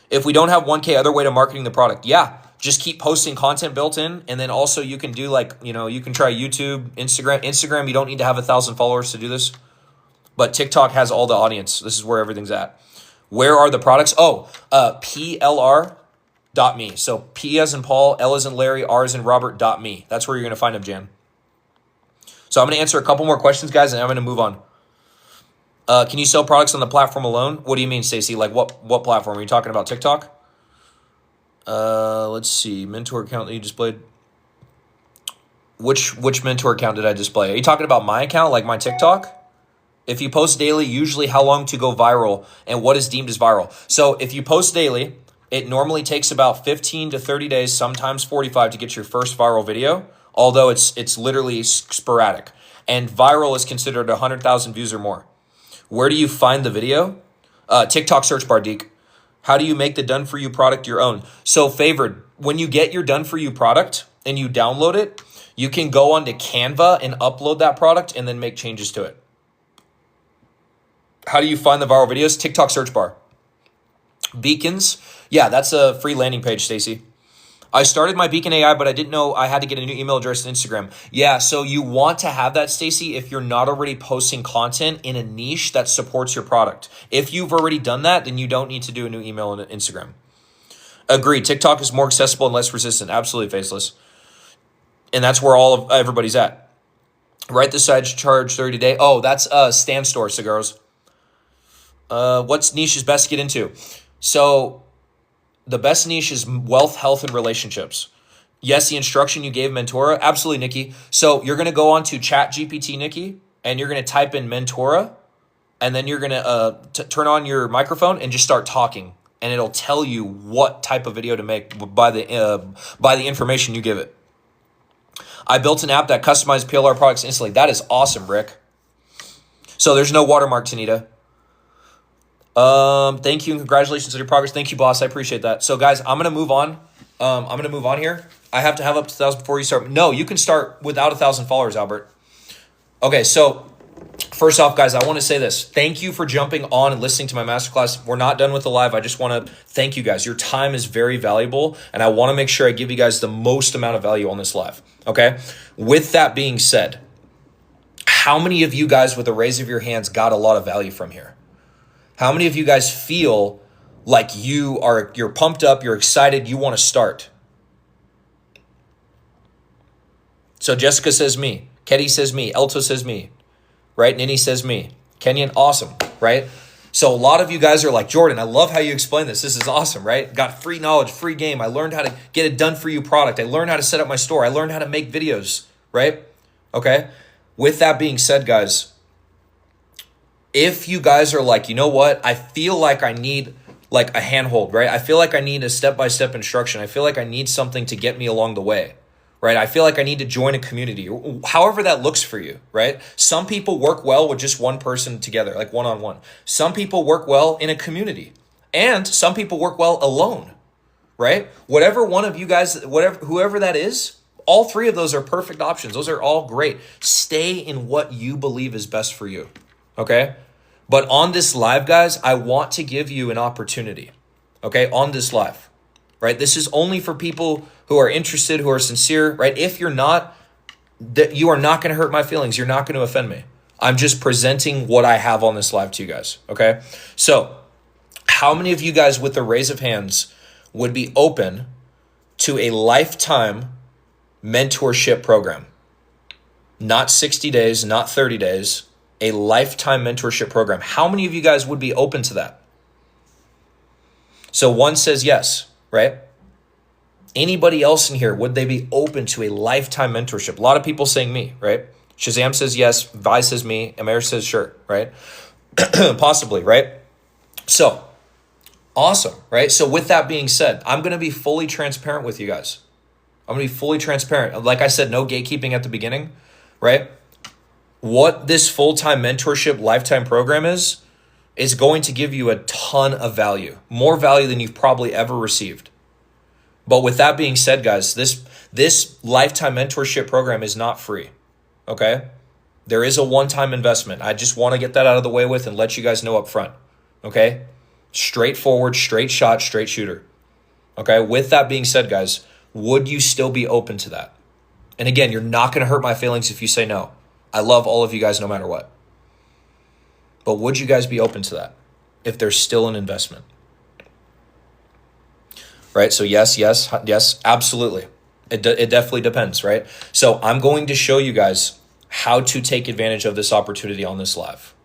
If we don't have 1K, other way to marketing the product. Yeah, just keep posting content built in. And then also you can do you can try YouTube, Instagram. Instagram, you don't need to have 1,000 followers to do this. But TikTok has all the audience. This is where everything's at. Where are the products? PLR.me. So P as in Paul, L as in Larry, R as in Robert.me. That's where you're going to find them, Jan. So I'm going to answer a couple more questions, guys, and I'm going to move on. Can you sell products on the platform alone? What do you mean, Stacey? Like what platform? Are you talking about TikTok? Let's see. Mentor account that you displayed. Which mentor account did I display? Are you talking about my account, like my TikTok? If you post daily, usually how long to go viral and what is deemed as viral? So if you post daily, it normally takes about 15 to 30 days, sometimes 45 to get your first viral video, although it's literally sporadic. And viral is considered 100,000 views or more. Where do you find the video? TikTok search bar, Deke. How do you make the done-for-you product your own? So favored, when you get your done-for-you product and you download it, you can go onto Canva and upload that product and then make changes to it. How do you find the viral videos? TikTok search bar. Beacons. Yeah, that's a free landing page, Stacy. I started my Beacon AI, but I didn't know I had to get a new email address and Instagram. Yeah, so you want to have that, Stacy, if you're not already posting content in a niche that supports your product. If you've already done that, then you don't need to do a new email and Instagram. Agreed. TikTok is more accessible and less resistant. Absolutely, faceless. And that's where everybody's at. Right this side charge 30 a day. Oh, that's Stand Store cigars. What's niche is best to get into? So the best niche is wealth, health, and relationships. Yes, the instruction you gave Mentora. Absolutely, Nikki. So you're going to go on to ChatGPT, Nikki, and you're going to type in Mentora, and then you're going to turn on your microphone and just start talking, and it'll tell you what type of video to make by the information you give it. I built an app that customized PLR products instantly. That is awesome, Rick. So there's no watermark, Tanita. Thank you and congratulations on your progress. Thank you, boss. I appreciate that. So guys, I'm going to move on. Here. I have to have up to 1,000 before you start. No, you can start without 1,000 followers, Albert. Okay. So first off, guys, I want to say this. Thank you for jumping on and listening to my masterclass. We're not done with the live. I just want to thank you guys. Your time is very valuable, and I want to make sure I give you guys the most amount of value on this live. Okay. With that being said, how many of you guys with a raise of your hands got a lot of value from here? How many of you guys feel like you're pumped up, you're excited, you want to start? So Jessica says me, Ketty says me, Elto says me, right? Nini says me, Kenyon, awesome, right? So a lot of you guys are like, Jordan, I love how you explain this. This is awesome, right? Got free knowledge, free game. I learned how to get a done for you product. I learned how to set up my store. I learned how to make videos, right? Okay. With that being said, guys, if you guys are like, you know what, I feel like I need like a handhold, right? I feel like I need a step-by-step instruction. I feel like I need something to get me along the way, right? I feel like I need to join a community, however that looks for you, right? Some people work well with just one person together, like one-on-one. Some people work well in a community, and some people work well alone, right? Whatever one of you guys, whoever that is, all three of those are perfect options. Those are all great. Stay in what you believe is best for you, okay? But on this live, guys, I want to give you an opportunity, okay, on this live, right? This is only for people who are interested, who are sincere, right? If you're not, you are not going to hurt my feelings. You're not going to offend me. I'm just presenting what I have on this live to you guys, okay? So how many of you guys with a raise of hands would be open to a lifetime mentorship program? Not 60 days, not 30 days, a lifetime mentorship program. How many of you guys would be open to that? So one says yes, right? Anybody else in here, would they be open to a lifetime mentorship? A lot of people saying me, right? Shazam says yes, Vi says me, Amer says sure, right? Possibly, right? So, awesome, right? So with that being said, I'm going to be fully transparent with you guys. I'm going to be fully transparent. Like I said, no gatekeeping at the beginning, right? What this full-time mentorship lifetime program is going to give you a ton of value, more value than you've probably ever received. But with that being said, guys, this lifetime mentorship program is not free, okay? There is a one-time investment. I just want to get that out of the way with and let you guys know up front, okay? Straightforward, straight shot, straight shooter, okay? With that being said, guys, would you still be open to that? And again, you're not going to hurt my feelings if you say no. I love all of you guys no matter what. But would you guys be open to that if there's still an investment? Right? So yes, absolutely. It definitely depends, right? So I'm going to show you guys how to take advantage of this opportunity on this live.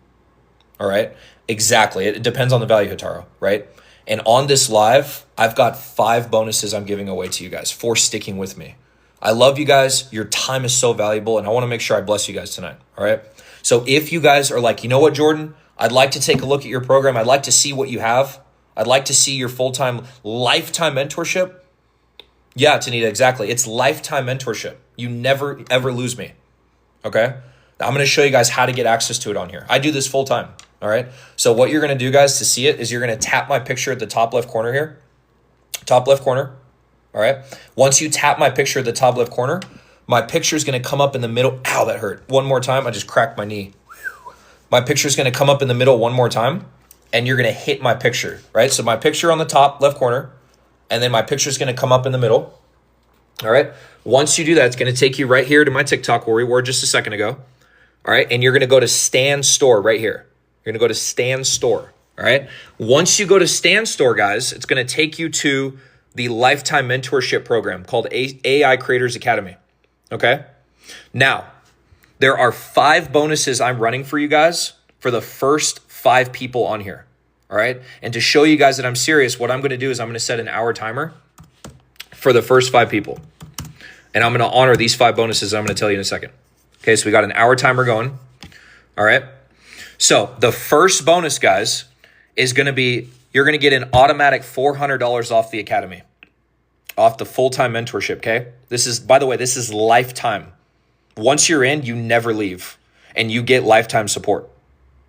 All right? Exactly. It depends on the value, Hataro, right? And on this live, I've got 5 bonuses I'm giving away to you guys for sticking with me. I love you guys. Your time is so valuable, and I want to make sure I bless you guys tonight, all right? So if you guys are like, you know what, Jordan? I'd like to take a look at your program. I'd like to see what you have. I'd like to see your full-time, lifetime mentorship. Yeah, Tanita, exactly. It's lifetime mentorship. You never, ever lose me, okay? Now, I'm going to show you guys how to get access to it on here. I do this full-time, all right? So what you're going to do, guys, to see it is you're going to tap my picture at the top left corner here. Top left corner, all right? Once you tap my picture at the top left corner, my picture is going to come up in the middle. Ow, that hurt. One more time. I just cracked my knee. My picture is going to come up in the middle one more time, and you're going to hit my picture, right? So my picture on the top left corner, and then my picture is going to come up in the middle, all right? Once you do that, it's going to take you right here to my TikTok where we were just a second ago, all right? And you're going to go to Stan Store right here. You're going to go to Stan Store, all right? Once you go to Stan Store, guys, it's going to take you to the Lifetime Mentorship Program called AI Creators Academy, okay? Now, there are 5 bonuses I'm running for you guys for the first 5 people on here, all right? And to show you guys that I'm serious, what I'm going to do is I'm going to set an hour timer for the first 5 people. And I'm going to honor these 5 bonuses I'm going to tell you in a second. Okay, so we got an hour timer going, all right? So the first bonus, guys, is going to be, you're going to get an automatic $400 off the academy, off the full-time mentorship, okay? This is, by the way, this is lifetime. Once you're in, you never leave, and you get lifetime support.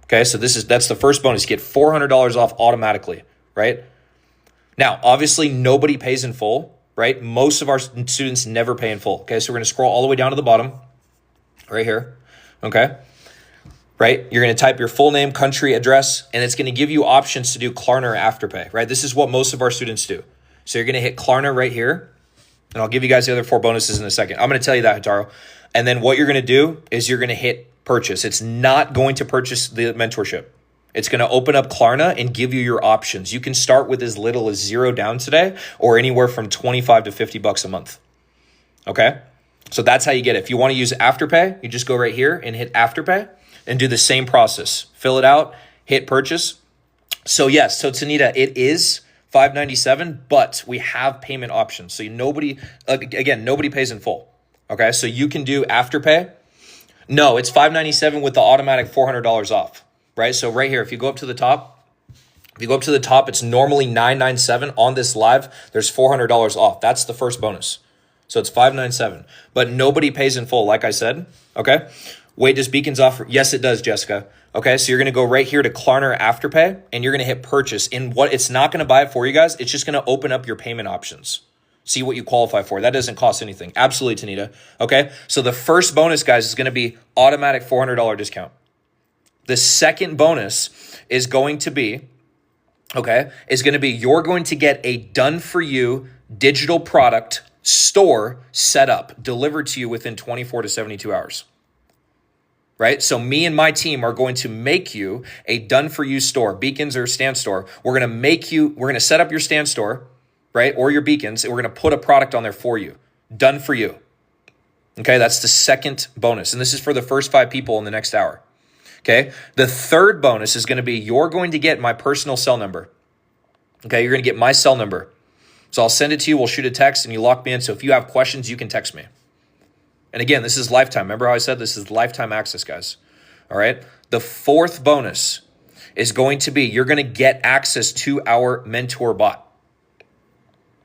Okay, so that's the first bonus. You get $400 off automatically, right? Now, obviously, nobody pays in full, right? Most of our students never pay in full. Okay, so we're going to scroll all the way down to the bottom, right here. Okay, right? You're going to type your full name, country, address, and it's going to give you options to do Klarna or Afterpay, right? This is what most of our students do. So you're going to hit Klarna right here, and I'll give you guys the other 4 bonuses in a second. I'm going to tell you that, Hataro. And then what you're going to do is you're going to hit purchase. It's not going to purchase the mentorship. It's going to open up Klarna and give you your options. You can start with as little as $0 down today or anywhere from $25 to $50 a month. Okay? So that's how you get it. If you want to use Afterpay, you just go right here and hit Afterpay and do the same process. Fill it out, hit purchase. So yes, so Tanita, it is $597, but we have payment options. So nobody pays in full. Okay, so you can do Afterpay. No, it's $597 with the automatic $400 off, right? So right here, if you go up to the top, it's normally $997 on this live. There's $400 off. That's the first bonus. So it's $597, but nobody pays in full, like I said. Okay. Wait, does Beacons offer? Yes, it does, Jessica. Okay. So you're going to go right here to Klarna Afterpay and you're going to hit purchase. In what it's not going to buy it for you guys. It's just going to open up your payment options. See what you qualify for. That doesn't cost anything. Absolutely, Tanita. Okay. So the first bonus, guys, is going to be automatic $400 discount. The second bonus is going to be, you're going to get a done for you digital product store set up, delivered to you within 24 to 72 hours. Right? So me and my team are going to make you a done for you store, Beacons or Stand store. We're going to set up your Stand store, right? Or your Beacons, and we're going to put a product on there for you, done for you. Okay. That's the second bonus. And this is for the first 5 people in the next hour. Okay. The third bonus is going to be, you're going to get my personal cell number. Okay. You're going to get my cell number. So I'll send it to you. We'll shoot a text and you lock me in. So if you have questions, you can text me. And again, this is lifetime. Remember how I said this is lifetime access, guys. All right. The fourth bonus is going to be, you're going to get access to our mentor bot.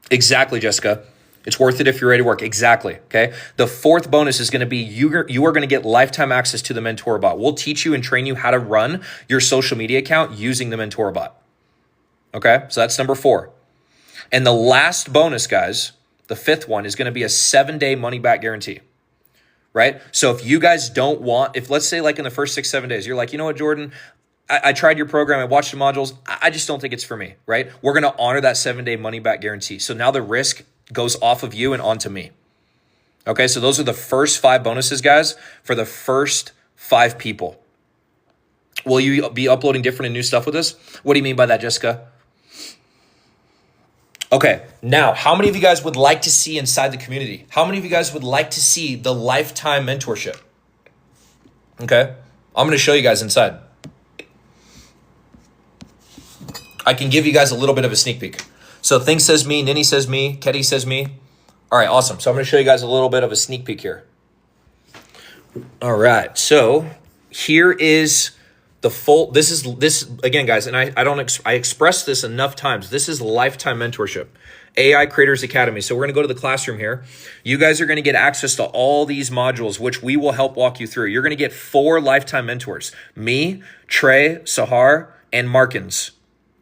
Exactly, Jessica. It's worth it if you're ready to work. Exactly. Okay. The fourth bonus is going to be, you are going to get lifetime access to the mentor bot. We'll teach you and train you how to run your social media account using the mentor bot. Okay. So that's number 4. And the last bonus, guys, the fifth one, is going to be a 7-day money back guarantee, right? So if you guys don't want, if let's say like in the first 6-7 days, you're like, you know what, Jordan, I tried your program, I watched the modules, I just don't think it's for me, right? We're going to honor that 7-day money back guarantee. So now the risk goes off of you and onto me. Okay, so those are the first 5 bonuses, guys, for the first 5 people. Will you be uploading different and new stuff with us? What do you mean by that, Jessica? Okay, now, how many of you guys would like to see inside the community? How many of you guys would like to see the lifetime mentorship? Okay, I'm going to show you guys inside. I can give you guys a little bit of a sneak peek. So Thing says me, Nini says me, Ketty says me. All right, awesome. So I'm going to show you guys a little bit of a sneak peek here. All right, so here is the full, this again, guys, and I expressed this enough times. This is lifetime mentorship, AI Creators Academy. So we're going to go to the classroom here. You guys are going to get access to all these modules, which we will help walk you through. You're going to get 4 lifetime mentors, me, Trey, Sahar, and Markins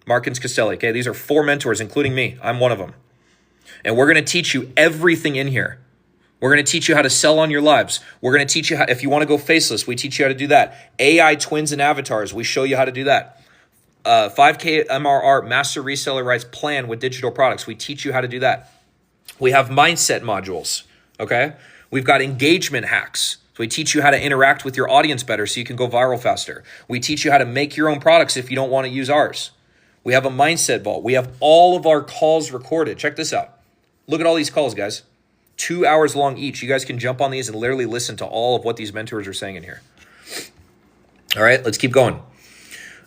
Castelli. Okay, these are 4 mentors, including me. I'm one of them. And we're going to teach you everything in here. We're going to teach you how to sell on your lives. We're going to teach you how, if you want to go faceless, we teach you how to do that. AI twins and avatars, we show you how to do that. 5K MRR master reseller rights plan with digital products. We teach you how to do that. We have mindset modules. Okay. We've got engagement hacks. So we teach you how to interact with your audience better so you can go viral faster. We teach you how to make your own products if you don't want to use ours. We have a mindset vault. We have all of our calls recorded. Check this out. Look at all these calls, guys. 2 hours long each. You guys can jump on these and literally listen to all of what these mentors are saying in here. All right, let's keep going.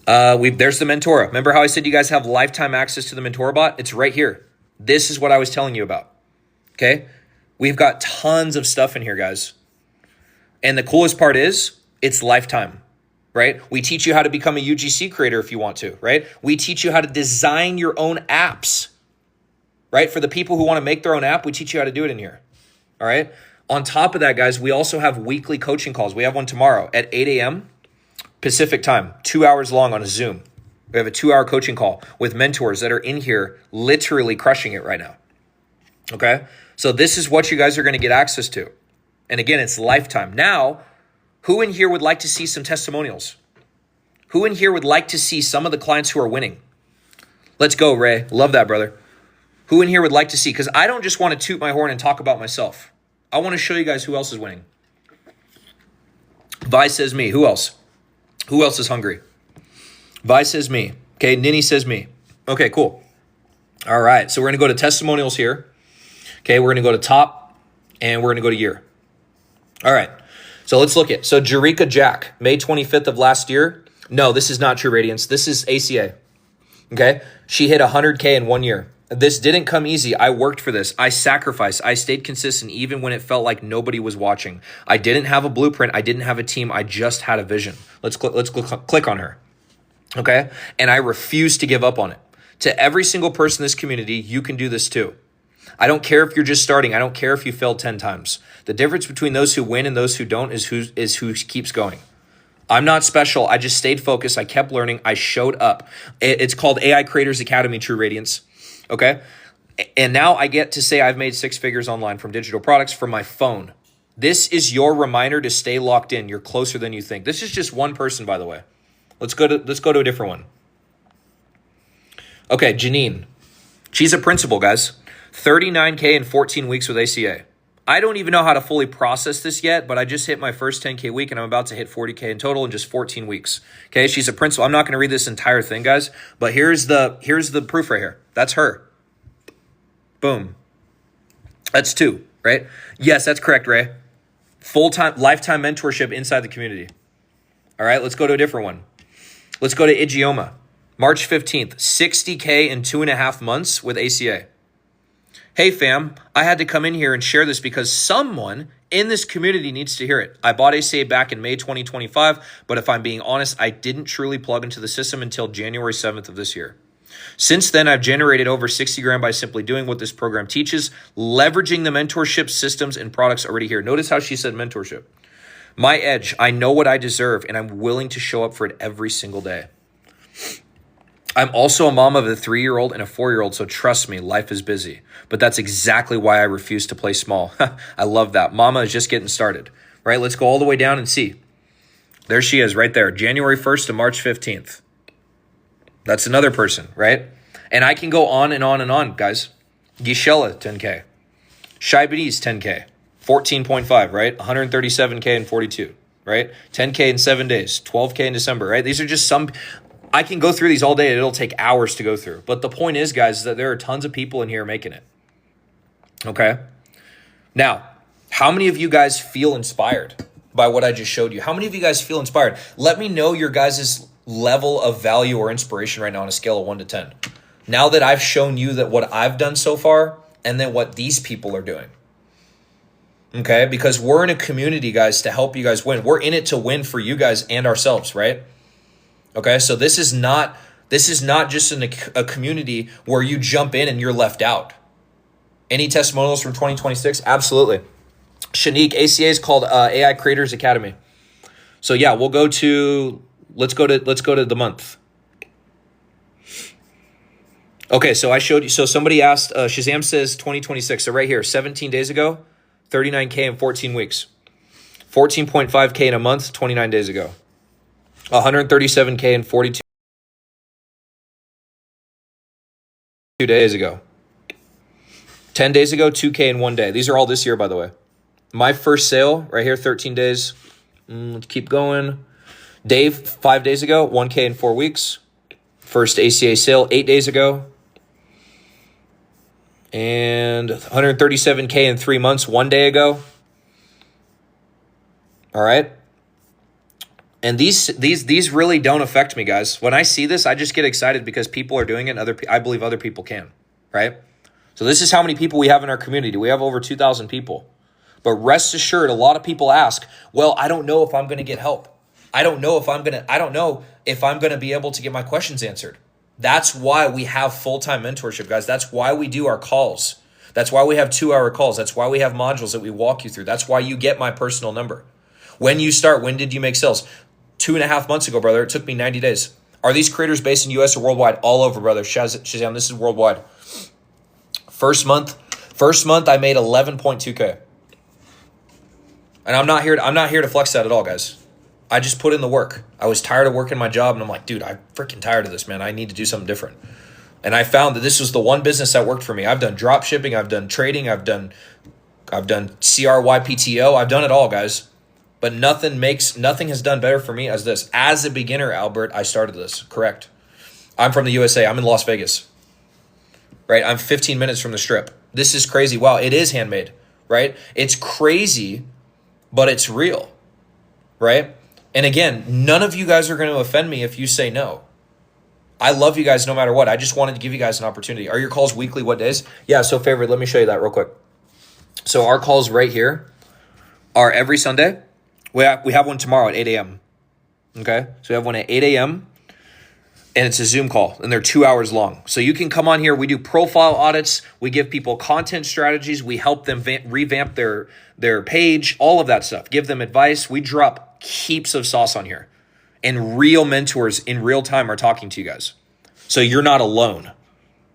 There's the Mentora. Remember how I said you guys have lifetime access to the Mentora bot? It's right here. This is what I was telling you about. Okay, we've got tons of stuff in here, guys. And the coolest part is it's lifetime, right? We teach you how to become a UGC creator if you want to, right? We teach you how to design your own apps, right? For the people who want to make their own app, we teach you how to do it in here. All right. On top of that, guys, we also have weekly coaching calls. We have one tomorrow at 8 a.m. Pacific time, 2 hours long on a Zoom. We have a 2-hour coaching call with mentors that are in here literally crushing it right now. Okay. So this is what you guys are going to get access to. And again, it's lifetime. Now, who in here would like to see some testimonials? Who in here would like to see some of the clients who are winning? Let's go, Ray. Love that, brother. Who in here would like to see? Because I don't just want to toot my horn and talk about myself. I want to show you guys who else is winning. Vi says me. Who else? Who else is hungry? Vi says me. Okay, Nini says me. Okay, cool. All right, so we're going to go to testimonials here. Okay, we're going to go to top, and we're going to go to year. All right, so let's look at. So Jerika Jack, May 25th of last year. No, this is not True Radiance. This is ACA. Okay, she hit 100K in 1 year. This didn't come easy. I worked for this. I sacrificed. I stayed consistent even when it felt like nobody was watching. I didn't have a blueprint. I didn't have a team. I just had a vision. Let's click on her. Okay? And I refused to give up on it. To every single person in this community, you can do this too. I don't care if you're just starting. I don't care if you failed 10 times. The difference between those who win and those who don't is who keeps going. I'm not special. I just stayed focused. I kept learning. I showed up. It's called AI Creators Academy, True Radiance. Okay? And now I get to say I've made 6 figures online from digital products from my phone. This is your reminder to stay locked in. You're closer than you think. This is just one person, by the way. Let's go to a different one. Okay, Janine. She's a principal, guys. 39K in 14 weeks with ACA. I don't even know how to fully process this yet, but I just hit my first 10K week and I'm about to hit 40K in total in just 14 weeks. Okay, she's a principal. I'm not going to read this entire thing, guys, but here's the proof right here. That's her. Boom. That's 2, right? Yes, that's correct, Ray. Full-time, lifetime mentorship inside the community. All right, let's go to a different one. Let's go to Ijeoma. March 15th, 60K in 2.5 months with ACA. Hey fam, I had to come in here and share this because someone in this community needs to hear it. I bought ACA back in May 2025, but if I'm being honest, I didn't truly plug into the system until January 7th of this year. Since then, I've generated over 60 grand by simply doing what this program teaches, leveraging the mentorship systems and products already here. Notice how she said mentorship. My edge, I know what I deserve, and I'm willing to show up for it every single day. I'm also a mom of a 3-year-old and a 4-year-old, so trust me, life is busy. But that's exactly why I refuse to play small. I love that. Mama is just getting started, right? Let's go all the way down and see. There she is right there, January 1st to March 15th. That's another person, right? And I can go on and on and on, guys. Gisela, 10K. Shai Beniz, 10K. 14.5, right? 137K in 42, right? 10K in 7 days. 12K in December, right? These are just some... I can go through these all day and it'll take hours to go through. But the point is, guys, is that there are tons of people in here making it. Okay? Now, how many of you guys feel inspired by what I just showed you? How many of you guys feel inspired? Let me know your guys' level of value or inspiration right now on a scale of 1 to 10. Now that I've shown you that what I've done so far and then what these people are doing. Okay? Because we're in a community, guys, to help you guys win. We're in it to win for you guys and ourselves, right? Okay, so this is not just a community where you jump in and you're left out. Any testimonials from 2026? Absolutely. Shanique, ACA is called AI Creators Academy. So yeah, let's go to the month. Okay, so I showed you. So somebody asked. Shazam says 2026. So right here, 17 days ago, 39K in 14 weeks, 14.5K in a month, 29 days ago. 137K in 42 days ago. 10 days ago, 2K in 1 day. These are all this year, by the way. My first sale right here, 13 days. Let's keep going. Dave, 5 days ago, 1K in 4 weeks. First ACA sale, 8 days ago. And 137K in 3 months, 1 day ago. All right. And these really don't affect me, guys. When I see this, I just get excited because people are doing it and I believe other people can, right? So this is how many people we have in our community. We have over 2,000 people. But rest assured, a lot of people ask, well, I don't know if I'm going to get help. I don't know if I'm going to be able to get my questions answered. That's why we have full-time mentorship, guys. That's why we do our calls. That's why we have 2-hour calls. That's why we have modules that we walk you through. That's why you get my personal number. When did you make sales? 2.5 months ago, brother. It took me 90 days. Are these creators based in US or worldwide? All over, brother. Shazam, this is worldwide. First month I made 11.2K. And I'm not here to flex that at all, guys. I just put in the work. I was tired of working my job and I'm like, dude, I'm freaking tired of this, man. I need to do something different. And I found that this was the one business that worked for me. I've done drop shipping, I've done trading, I've done CRYPTO, I've done it all, guys. But nothing has done better for me as this. As a beginner, Albert, I started this. Correct. I'm from the USA. I'm in Las Vegas. Right? I'm 15 minutes from the Strip. This is crazy. Wow, it is handmade. Right? It's crazy, but it's real. Right? And again, none of you guys are going to offend me if you say no. I love you guys no matter what. I just wanted to give you guys an opportunity. Are your calls weekly? What days? Yeah, so favorite, let me show you that real quick. So our calls right here are every Sunday. We have one tomorrow at 8 a.m. Okay, so we have one at 8 a.m. and it's a Zoom call, and they're 2 hours long. So you can come on here. We do profile audits. We give people content strategies. We help them revamp their page, all of that stuff. Give them advice. We drop heaps of sauce on here, and real mentors in real time are talking to you guys. So you're not alone.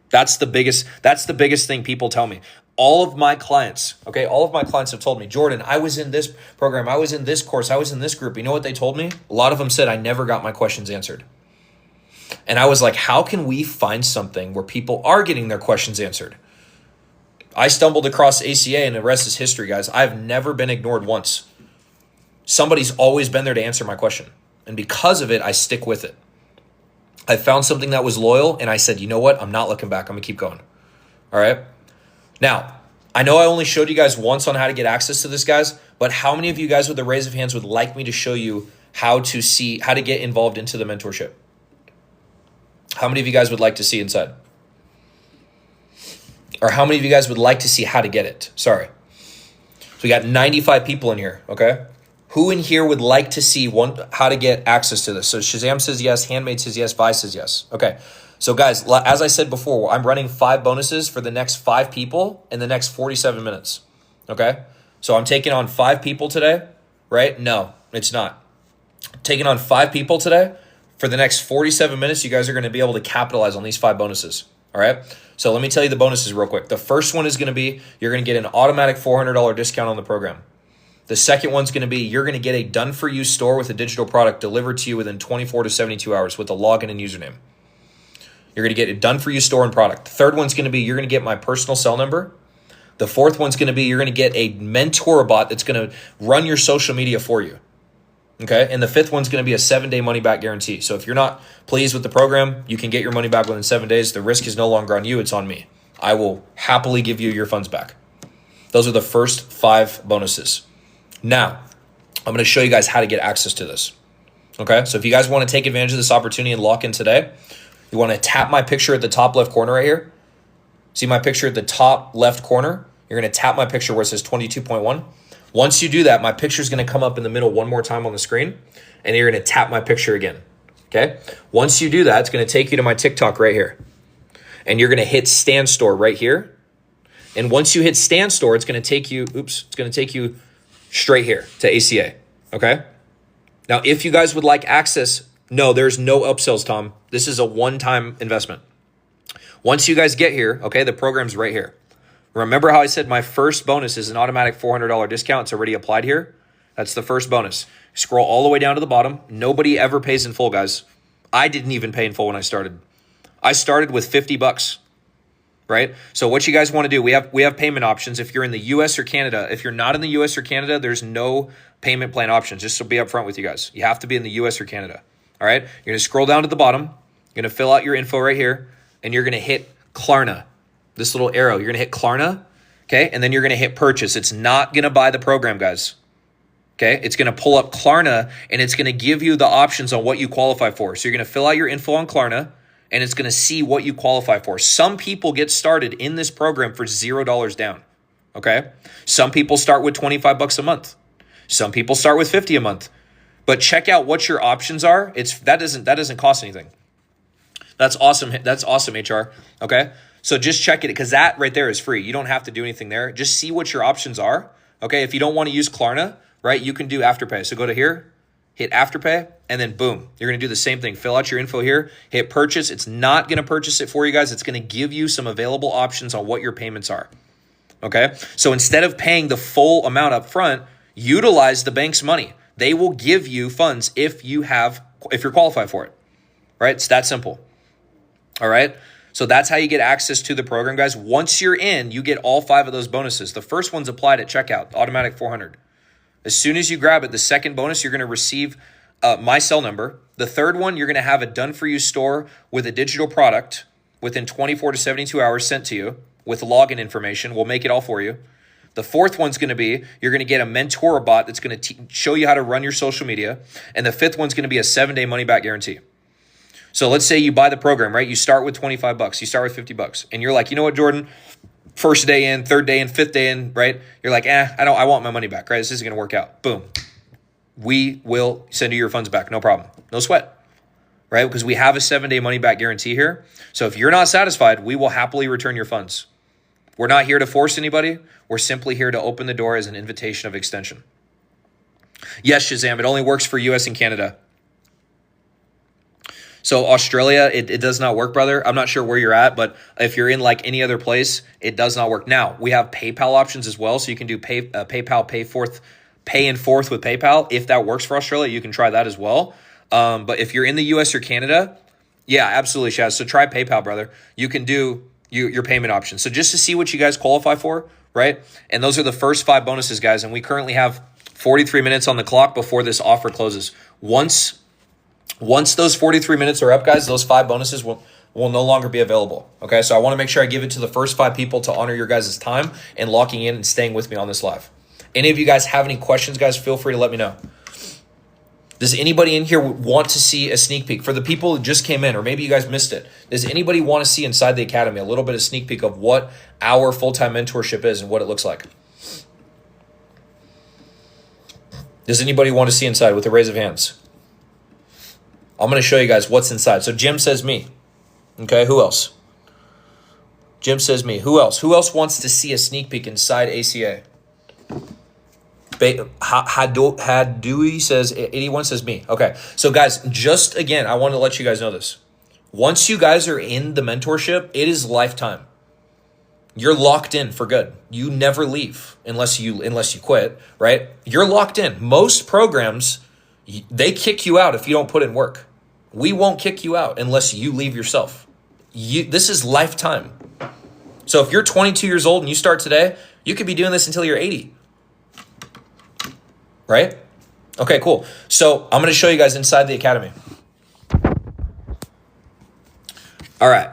That's the biggest thing people tell me. All of my clients have told me, Jordan, I was in this program, I was in this course, I was in this group. You know what they told me? A lot of them said, I never got my questions answered. And I was like, how can we find something where people are getting their questions answered? I stumbled across ACA, and the rest is history, guys. I've never been ignored once. Somebody's always been there to answer my question. And because of it, I stick with it. I found something that was loyal, and I said, you know what? I'm not looking back. I'm going to keep going. All right? Now, I know I only showed you guys once on how to get access to this, guys, but how many of you guys with a raise of hands would like me to show you how to get involved into the mentorship? How many of you guys would like to see inside? Or how many of you guys would like to see how to get it? Sorry. So we got 95 people in here, okay? Who in here would like to see how to get access to this? So Shazam says yes, Handmade says yes, Vi says yes. Okay. So guys, as I said before, I'm running 5 bonuses for the next 5 people in the next 47 minutes. Okay? So I'm taking on 5 people today, right? No, it's not. Taking on 5 people today for the next 47 minutes. You guys are going to be able to capitalize on these 5 bonuses. All right? So let me tell you the bonuses real quick. The first one is going to be, you're going to get an automatic $400 discount on the program. The second one's going to be, you're going to get a done-for-you store with a digital product delivered to you within 24 to 72 hours with a login and username. You're going to get a done-for-you store and product. The third one's going to be, you're going to get my personal cell number. The fourth one's going to be, you're going to get a mentor bot that's going to run your social media for you. Okay? And the fifth one's going to be a 7-day money-back guarantee. So if you're not pleased with the program, you can get your money back within 7 days. The risk is no longer on you. It's on me. I will happily give you your funds back. Those are the first 5 bonuses. Now, I'm going to show you guys how to get access to this. Okay? So if you guys want to take advantage of this opportunity and lock in today, you want to tap my picture at the top left corner right here. See my picture at the top left corner? You're going to tap my picture where it says 22.1. Once you do that, my picture is going to come up in the middle one more time on the screen, and you're going to tap my picture again. Okay? Once you do that, it's going to take you to my TikTok right here. And you're going to hit Stand Store right here. And once you hit Stand Store, it's going to take you straight here to ACA. Okay? Now, if you guys would like access, no, there's no upsells, Tom. This is a one-time investment. Once you guys get here, okay, the program's right here. Remember how I said my first bonus is an automatic $400 discount? It's already applied here. That's the first bonus. Scroll all the way down to the bottom. Nobody ever pays in full, guys. I didn't even pay in full when I started. I started with $50, right? So what you guys want to do, we have payment options if you're in the US or Canada. If you're not in the US or Canada, there's no payment plan options, just to be upfront with you guys. You have to be in the US or Canada. All right, you're going to scroll down to the bottom. You're going to fill out your info right here, and you're going to hit Klarna, this little arrow. You're going to hit Klarna, okay? And then you're going to hit purchase. It's not going to buy the program, guys, okay? It's going to pull up Klarna, and it's going to give you the options on what you qualify for. So you're going to fill out your info on Klarna, and it's going to see what you qualify for. Some people get started in this program for $0 down, okay? Some people start with $25 a month. Some people start with $50 a month. But check out what your options are. That doesn't cost anything. That's awesome. That's awesome, HR. Okay. So just check it, because that right there is free. You don't have to do anything there. Just see what your options are. Okay. If you don't want to use Klarna, right, you can do Afterpay. So go to here, hit Afterpay, and then boom, you're going to do the same thing. Fill out your info here, hit purchase. It's not going to purchase it for you guys. It's going to give you some available options on what your payments are. Okay. So instead of paying the full amount up front, utilize the bank's money. They will give you funds if you're qualified for it, right? It's that simple, all right? So that's how you get access to the program, guys. Once you're in, you get all 5 of those bonuses. The first one's applied at checkout, automatic 400. As soon as you grab it, the second bonus, you're going to receive my cell number. The third one, you're going to have a done-for-you store with a digital product within 24 to 72 hours sent to you with login information. We'll make it all for you. The fourth one's going to be, you're going to get a mentor bot that's going to show you how to run your social media. And the fifth one's going to be a 7-day money-back guarantee. So let's say you buy the program, right? You start with $25. You start with $50. And you're like, you know what, Jordan? First day in, third day in, fifth day in, right? You're like, I want my money back, right? This isn't going to work out. Boom. We will send you your funds back. No problem. No sweat. right? Because we have a 7-day money back guarantee here. So if you're not satisfied, we will happily return your funds. We're not here to force anybody. We're simply here to open the door as an invitation of extension. Yes, Shazam, it only works for US and Canada. So Australia, it does not work, brother. I'm not sure where you're at, but if you're in like any other place, it does not work. Now, we have PayPal options as well. So you can do PayPal, pay in forth with PayPal. If that works for Australia, you can try that as well. But if you're in the US or Canada, yeah, absolutely, Shaz. So try PayPal, brother. You can do your payment options. So just to see what you guys qualify for, right? And those are the first 5 bonuses, guys. And we currently have 43 minutes on the clock before this offer closes. Once those 43 minutes are up, guys, those 5 bonuses will no longer be available. Okay, so I want to make sure I give it to the first 5 people to honor your guys' time and locking in and staying with me on this live. Any of you guys have any questions, guys, feel free to let me know. Does anybody in here want to see a sneak peek? For the people who just came in, or maybe you guys missed it, does anybody want to see inside the academy a little bit of sneak peek of what our full-time mentorship is and what it looks like? Does anybody want to see inside with a raise of hands? I'm going to show you guys what's inside. So Jim says me. Okay, who else? Jim says me. Who else? Who else wants to see a sneak peek inside ACA? Hadui says, 81 says me. Okay, so guys, just again, I want to let you guys know this. Once you guys are in the mentorship, it is lifetime. You're locked in for good. You never leave unless you quit, right? You're locked in. Most programs, they kick you out if you don't put in work. We won't kick you out unless you leave yourself. This is lifetime. So if you're 22 years old and you start today, you could be doing this until you're 80. Right? Okay, cool. So I'm going to show you guys inside the academy. All right.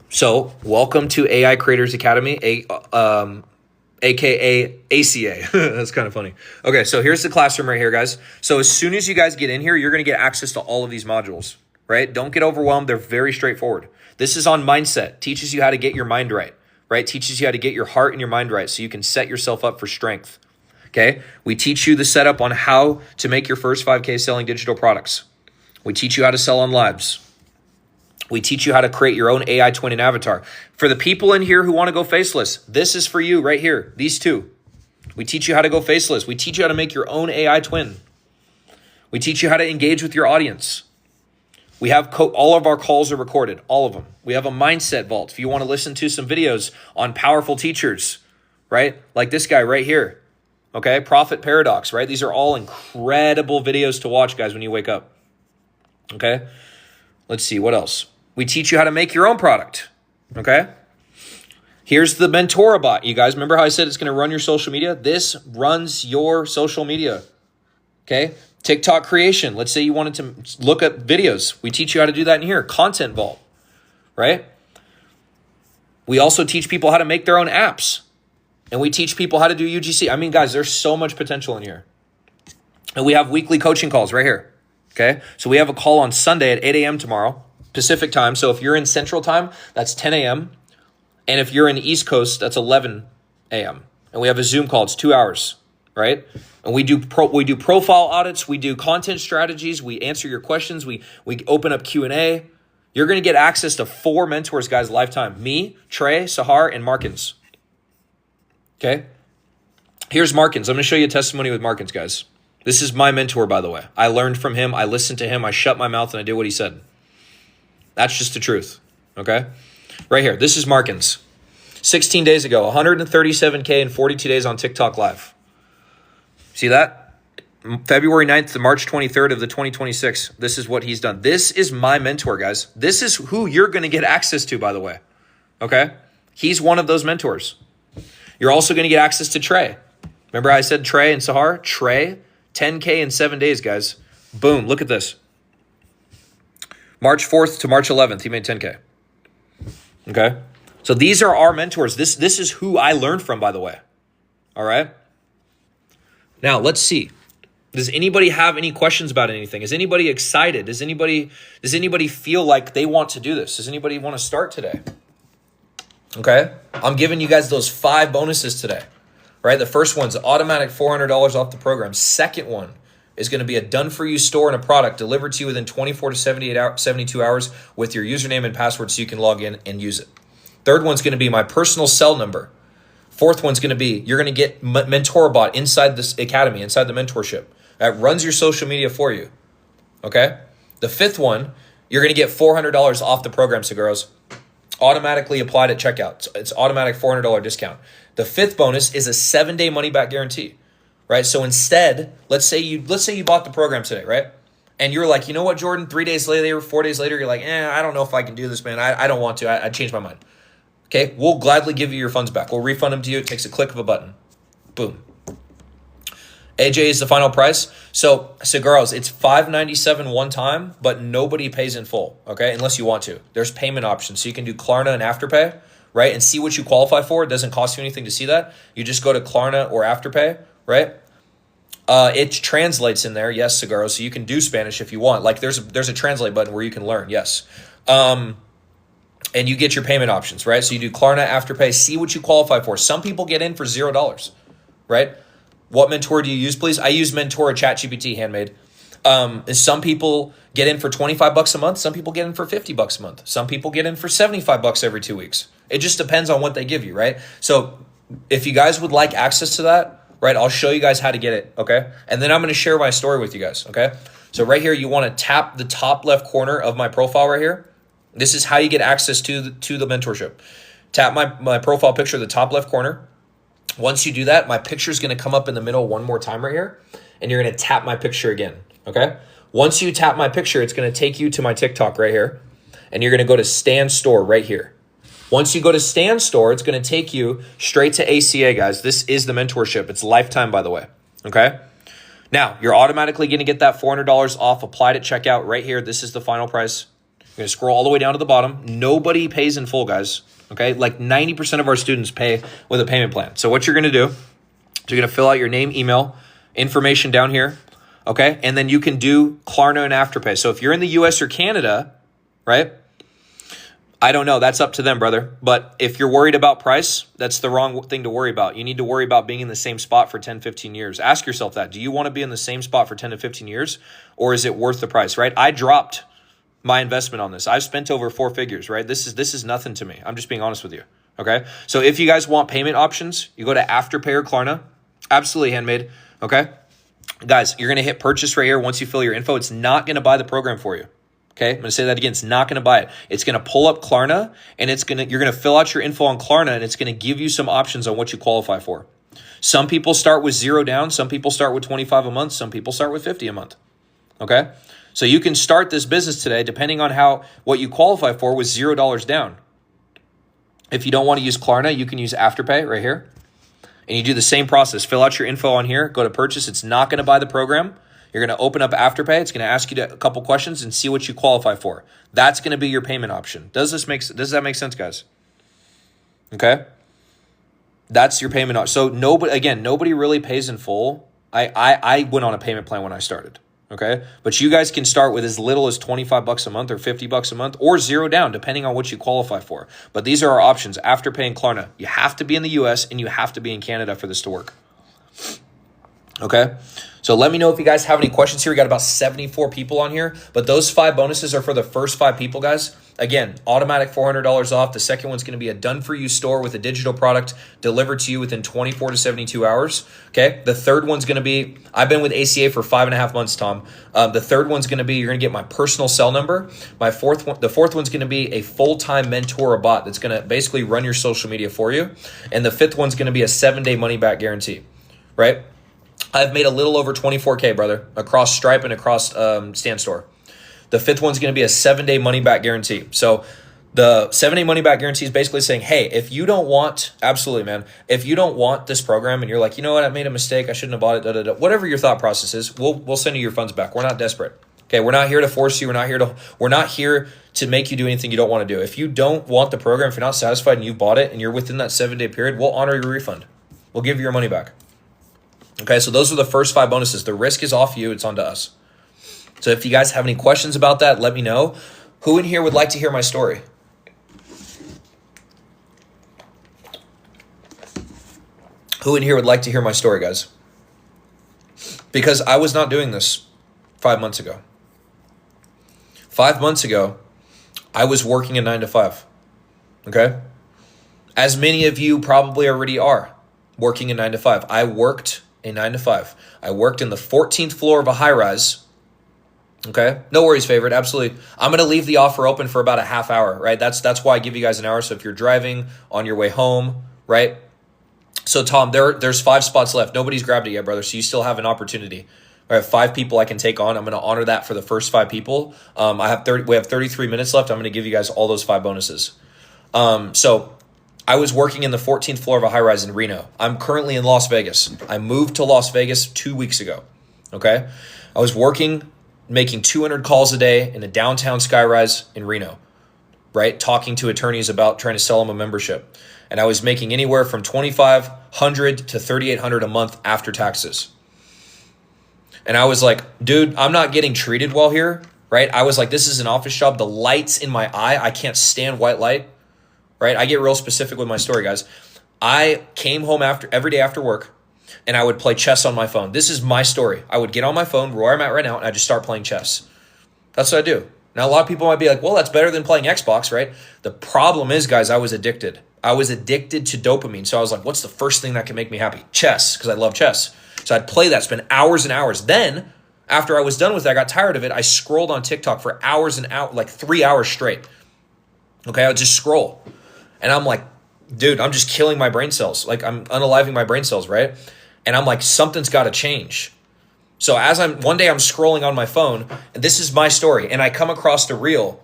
So welcome to AI Creators Academy, aka ACA. That's kind of funny. Okay, so here's the classroom right here, guys. So as soon as you guys get in here, you're going to get access to all of these modules, right? Don't get overwhelmed. They're very straightforward. This is on mindset. Teaches you how to get your mind right? Teaches you how to get your heart and your mind right so you can set yourself up for strength. Okay, we teach you the setup on how to make your first 5K selling digital products. We teach you how to sell on lives. We teach you how to create your own AI twin and avatar. For the people in here who want to go faceless, this is for you right here, these 2. We teach you how to go faceless. We teach you how to make your own AI twin. We teach you how to engage with your audience. We have all of our calls are recorded, all of them. We have a mindset vault. If you want to listen to some videos on powerful teachers, right? Like this guy right here. Okay, Profit Paradox, right? These are all incredible videos to watch, guys, when you wake up. Okay, let's see, what else? We teach you how to make your own product, okay? Here's the Mentora bot, you guys. Remember how I said it's going to run your social media? This runs your social media, okay? TikTok creation. Let's say you wanted to look at videos. We teach you how to do that in here. Content Vault, right? We also teach people how to make their own apps. And we teach people how to do UGC. I mean, guys, there's so much potential in here. And we have weekly coaching calls right here. Okay. So we have a call on Sunday at 8 a.m. tomorrow, Pacific time. So if you're in Central time, that's 10 a.m. And if you're in the East Coast, that's 11 a.m. And we have a Zoom call. It's 2 hours, right? And we do profile audits. We do content strategies. We answer your questions. We open up Q&A. You're going to get access to 4 mentors, guys, lifetime. Me, Trey, Sahar, and Markins. Okay, here's Markins. I'm going to show you a testimony with Markins, guys. This is my mentor, by the way. I learned from him. I listened to him. I shut my mouth and I did what he said. That's just the truth, okay? Right here, this is Markins. 16 days ago, 137K in 42 days on TikTok Live. See that? February 9th to March 23rd of the 2026. This is what he's done. This is my mentor, guys. This is who you're going to get access to, by the way, okay? He's one of those mentors. You're also going to get access to Trey. Remember I said Trey and Sahar? Trey, 10K in 7 days, guys. Boom, look at this. March 4th to March 11th, he made 10K. Okay? So these are our mentors. This is who I learned from, by the way. All right? Now, let's see. Does anybody have any questions about anything? Is anybody excited? Does anybody feel like they want to do this? Does anybody want to start today? Okay, I'm giving you guys those 5 bonuses today, right? The first one's automatic $400 off the program. Second one is going to be a done-for-you store and a product delivered to you within 24 to 72 hours with your username and password so you can log in and use it. Third one's going to be my personal cell number. Fourth one's going to be you're going to get MentorBot inside this academy, inside the mentorship. That runs your social media for you, okay? The fifth one, you're going to get $400 off the program, Seguros. Automatically applied at checkout. It's automatic $400 discount. The fifth bonus is a 7-day money-back guarantee, right? So instead, let's say you bought the program today, right? And you're like, you know what, Jordan? 3 days later, 4 days later, you're like, I don't know if I can do this, man. I don't want to. I changed my mind. Okay, we'll gladly give you your funds back. We'll refund them to you. It takes a click of a button. Boom. AJ is the final price. So, girls, it's $597 one time, but nobody pays in full, okay, unless you want to. There's payment options. So you can do Klarna and Afterpay, right, and see what you qualify for. It doesn't cost you anything to see that. You just go to Klarna or Afterpay, right? It translates in there, yes, Seguros, so you can do Spanish if you want. Like there's a translate button where you can learn, yes. And you get your payment options, right? So you do Klarna, Afterpay, see what you qualify for. Some people get in for $0, right? What mentor do you use, please? I use Mentora ChatGPT Handmade. Some people get in for $25 a month. Some people get in for $50 a month. Some people get in for $75 every 2 weeks. It just depends on what they give you, right? So if you guys would like access to that, right, I'll show you guys how to get it, okay? And then I'm going to share my story with you guys, okay? So right here, you want to tap the top left corner of my profile right here. This is how you get access to the mentorship. Tap my profile picture, the top left corner. Once you do that, my picture is going to come up in the middle one more time right here, and you're going to tap my picture again, okay? Once you tap my picture, it's going to take you to my TikTok right here, and you're going to go to Stan Store right here. Once you go to Stan Store, it's going to take you straight to ACA, guys. This is the mentorship. It's lifetime, by the way, okay? Now, you're automatically going to get that $400 off applied at checkout right here. This is the final price. You're going to scroll all the way down to the bottom. Nobody pays in full, guys. Okay, like 90% of our students pay with a payment plan. So what you're going to do is you're going to fill out your name, email, information down here, okay? And then you can do Klarna and Afterpay. So if you're in the US or Canada, right? I don't know. That's up to them, brother. But if you're worried about price, that's the wrong thing to worry about. You need to worry about being in the same spot for 10, 15 years. Ask yourself that. Do you want to be in the same spot for 10 to 15 years, or is it worth the price, right? I dropped my investment on this. I've spent over 4 figures, right? This is nothing to me. I'm just being honest with you, okay? So if you guys want payment options, you go to Afterpay or Klarna. Absolutely handmade, okay? Guys, you're going to hit purchase right here. Once you fill your info, it's not going to buy the program for you, okay? I'm going to say that again. It's not going to buy it. It's going to pull up Klarna, and you're going to fill out your info on Klarna, and it's going to give you some options on what you qualify for. Some people start with 0 down. Some people start with 25 a month. Some people start with 50 a month, okay? So you can start this business today depending on what you qualify for with $0 down. If you don't want to use Klarna, you can use Afterpay right here. And you do the same process. Fill out your info on here. Go to purchase. It's not going to buy the program. You're going to open up Afterpay. It's going to ask you a couple questions and see what you qualify for. That's going to be your payment option. Does that make sense, guys? Okay? That's your payment option. So nobody really pays in full. I went on a payment plan when I started. Okay, but you guys can start with as little as $25 a month or $50 a month or 0 down, depending on what you qualify for. But these are our options. Afterpay and Klarna. You have to be in the US and you have to be in Canada for this to work. Okay, so let me know if you guys have any questions here. We got about 74 people on here, but those 5 bonuses are for the first 5 people, guys. Again, automatic $400 off. The second one's going to be a done-for-you store with a digital product delivered to you within 24 to 72 hours. Okay. The third one's going to be, I've been with ACA for 5.5 months, Tom. The third one's going to be, you're going to get my personal cell number. The fourth one's going to be a full-time mentor or bot that's going to basically run your social media for you. And the fifth one's going to be a 7-day money-back guarantee, right? I've made a little over 24K, brother, across Stripe and across Stan Store. The fifth one's going to be a 7-day money-back guarantee. So the 7-day money-back guarantee is basically saying, hey, if you don't want, absolutely, man, if you don't want this program and you're like, you know what, I made a mistake, I shouldn't have bought it, whatever your thought process is, we'll send you your funds back. We're not desperate. Okay, we're not here to force you. We're not here to make you do anything you don't want to do. If you don't want the program, if you're not satisfied and you bought it and you're within that 7-day period, we'll honor your refund. We'll give you your money back. Okay, so those are the first 5 bonuses. The risk is off you. It's onto us. So if you guys have any questions about that, let me know. Who in here would like to hear my story? Who in here would like to hear my story, guys? Because I was not doing this 5 months ago. 5 months ago, I was working a 9 to 5. Okay? As many of you probably already are working a 9 to 5. I worked a 9 to 5. I worked in the 14th floor of a high rise. Okay? No worries, favorite. Absolutely. I'm going to leave the offer open for about a half hour, right? That's why I give you guys an hour. So if you're driving on your way home, right? So Tom, there's 5 spots left. Nobody's grabbed it yet, brother. So you still have an opportunity. I have 5 people I can take on. I'm going to honor that for the first 5 people. We have 33 minutes left. I'm going to give you guys all those 5 bonuses. So I was working in the 14th floor of a high rise in Reno. I'm currently in Las Vegas. I moved to Las Vegas 2 weeks ago. Okay. I was working, making 200 calls a day in a downtown skyrise in Reno, right? Talking to attorneys about trying to sell them a membership. And I was making anywhere from $2,500 to $3,800 a month after taxes. And I was like, dude, I'm not getting treated well here, right? I was like, this is an office job. The light's in my eye. I can't stand white light, right? I get real specific with my story, guys. I came home every day after work, and I would play chess on my phone. This is my story. I would get on my phone, where I'm at right now, and I just start playing chess. That's what I do. Now, a lot of people might be like, well, that's better than playing Xbox, right? The problem is, guys, I was addicted. I was addicted to dopamine. So I was like, what's the first thing that can make me happy? Chess, because I love chess. So I'd play that, spend hours and hours. Then, after I was done with it, I got tired of it. I scrolled on TikTok for hours and hours, like 3 hours straight. Okay, I would just scroll. And I'm like, dude, I'm just killing my brain cells. Like, I'm unaliving my brain cells, right? And I'm like, something's got to change. So one day I'm scrolling on my phone, and this is my story, and I come across a reel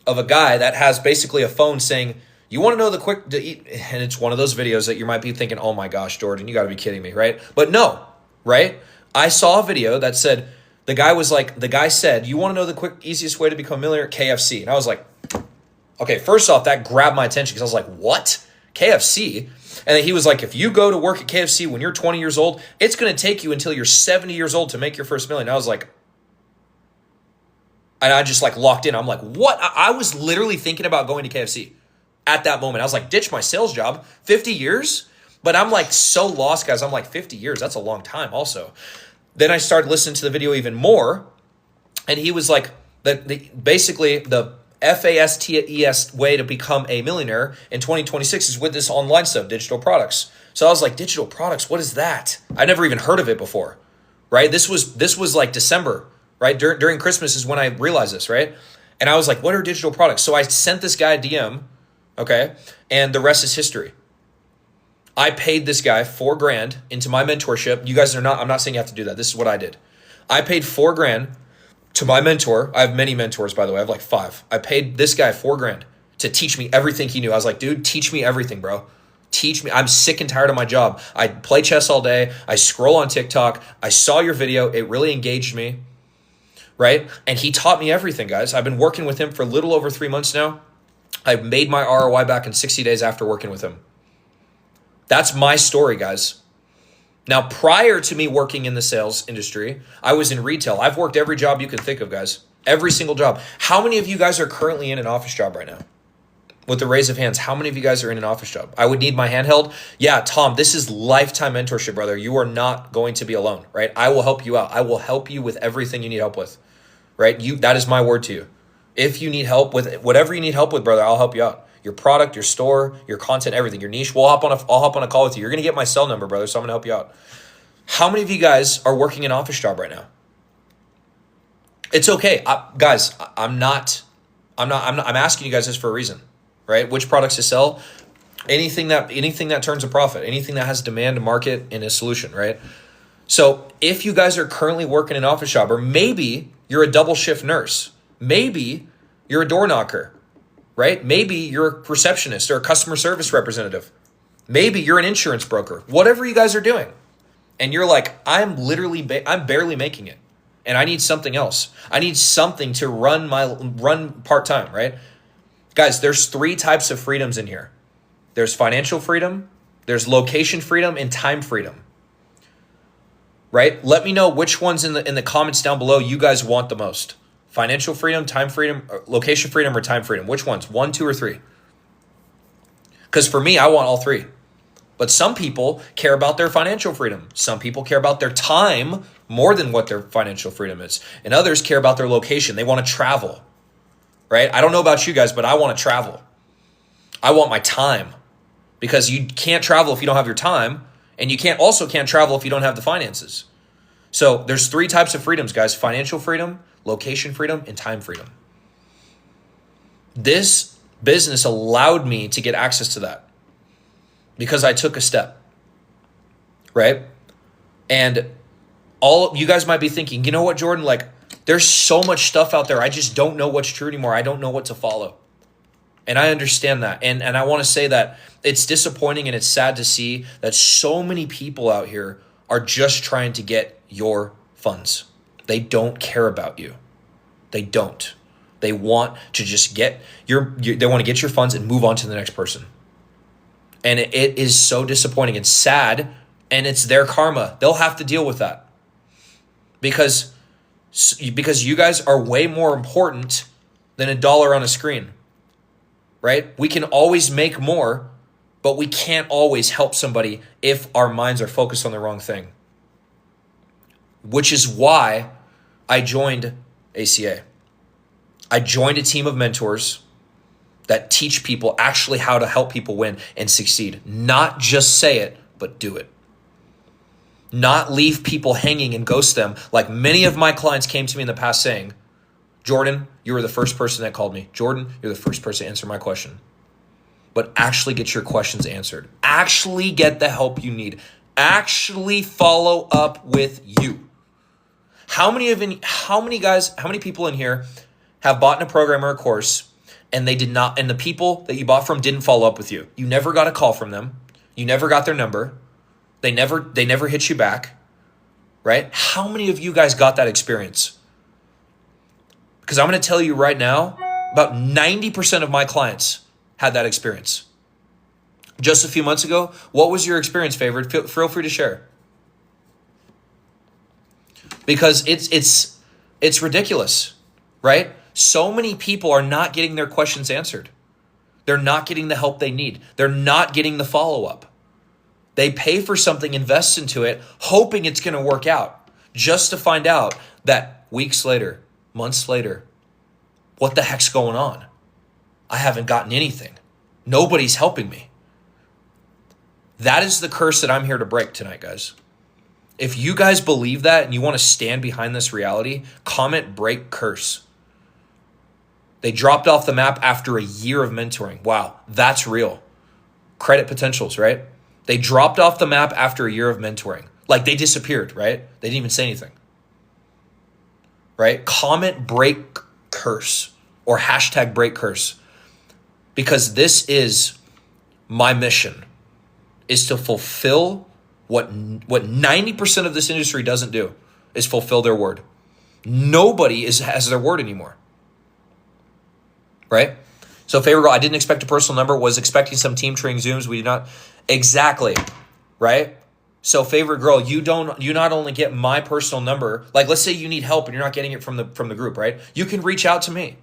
of a guy that has basically a phone saying, you want to know and it's one of those videos that you might be thinking, oh my gosh, Jordan, you got to be kidding me, right? But no, right? I saw a video that said, the guy said, you want to know the easiest way to become a millionaire? KFC. And I was like, okay, first off, that grabbed my attention because I was like, what? KFC? And then he was like, if you go to work at KFC when you're 20 years old, it's going to take you until you're 70 years old to make your first million. And I was like, and I just like locked in. I'm like, what? I was literally thinking about going to KFC at that moment. I was like, ditch my sales job, 50 years? But I'm like so lost, guys. I'm like, 50 years, that's a long time also. Then I started listening to the video even more. And he was like, basically the FASTES way to become a millionaire in 2026 is with this online stuff, digital products. So I was like, digital products, what is that? I never even heard of it before, right? This was like December, right? During Christmas is when I realized this, right? And I was like, what are digital products? So I sent this guy a DM, okay? And the rest is history. I paid this guy $4,000 into my mentorship. You guys I'm not saying you have to do that. This is what I did. I paid $4,000 to my mentor. I have many mentors, by the way. I have like 5. I paid this guy $4,000 to teach me everything he knew. I was like, dude, teach me everything, bro. Teach me. I'm sick and tired of my job. I play chess all day. I scroll on TikTok. I saw your video. It really engaged me, right? And he taught me everything, guys. I've been working with him for a little over 3 months now. I've made my ROI back in 60 days after working with him. That's my story, guys. Now, prior to me working in the sales industry, I was in retail. I've worked every job you can think of, guys. Every single job. How many of you guys are currently in an office job right now? With the raise of hands, how many of you guys are in an office job? I would need my hand held. Yeah, Tom, this is lifetime mentorship, brother. You are not going to be alone, right? I will help you out. I will help you with everything you need help with, right? That is my word to you. If you need help with whatever you need help with, brother, I'll help you out. Your product, your store, your content, everything, your niche. I'll hop on a call with you. You're going to get my cell number, brother, so I'm going to help you out. How many of you guys are working an office job right now? It's okay. Guys, I'm asking you guys this for a reason, right? Which products to sell? Anything that turns a profit, anything that has demand, a market, and a solution, right? So if you guys are currently working an office job, or maybe you're a double shift nurse, maybe you're a door knocker, right? Maybe you're a receptionist or a customer service representative. Maybe you're an insurance broker. Whatever you guys are doing. And you're like, I'm barely making it. And I need something else. I need something to run part-time, right? Guys, there's 3 types of freedoms in here. There's financial freedom, there's location freedom, and time freedom. Right? Let me know which ones in the comments down below you guys want the most. Financial freedom, time freedom, location freedom, or time freedom. Which ones? 1, 2, or 3? Because for me, I want all 3. But some people care about their financial freedom. Some people care about their time more than what their financial freedom is. And others care about their location. They want to travel, right? I don't know about you guys, but I want to travel. I want my time, because you can't travel if you don't have your time, and you can't travel if you don't have the finances. So there's 3 types of freedoms, guys: financial freedom, location freedom, and time freedom. This business allowed me to get access to that because I took a step, right? And all you guys might be thinking, you know what, Jordan, like there's so much stuff out there. I just don't know what's true anymore. I don't know what to follow. And I understand that. And I want to say that it's disappointing and it's sad to see that so many people out here are just trying to get your funds. They don't care about you. They don't. They want to just get they want to get your funds and move on to the next person. And it is so disappointing and sad, and it's their karma. They'll have to deal with that. Because you guys are way more important than a dollar on a screen, right? We can always make more, but we can't always help somebody if our minds are focused on the wrong thing. Which is why I joined ACA. I joined a team of mentors that teach people actually how to help people win and succeed. Not just say it, but do it. Not leave people hanging and ghost them like many of my clients came to me in the past saying, Jordan, you were the first person that called me. Jordan, you're the first person to answer my question. But actually get your questions answered. Actually get the help you need. Actually follow up with you. How many people in here have bought in a program or a course and they did not, and the people that you bought from didn't follow up with you? You never got a call from them. You never got their number. They never hit you back, right? How many of you guys got that experience? Because I'm going to tell you right now, about 90% of my clients had that experience. Just a few months ago, what was your experience, favorite? Feel free to share. Because it's ridiculous, right? So many people are not getting their questions answered. They're not getting the help they need. They're not getting the follow-up. They pay for something, invest into it, hoping it's going to work out, just to find out that weeks later, months later, what the heck's going on? I haven't gotten anything. Nobody's helping me. That is the curse that I'm here to break tonight, guys. If you guys believe that and you want to stand behind this reality, comment break curse. They dropped off the map after a year of mentoring. Wow, that's real. Credit potentials, right? They dropped off the map after a year of mentoring. Like they disappeared, right? They didn't even say anything. Right? Comment break curse or hashtag break curse. Because this is my mission, is to fulfill what 90% of this industry doesn't do, is fulfill their word. Nobody has their word anymore. Right? So favorite girl, I didn't expect a personal number, was expecting some team training Zooms. We did not. Exactly. Right? So favorite girl, you not only get my personal number, like let's say you need help and you're not getting it from the group, right? You can reach out to me.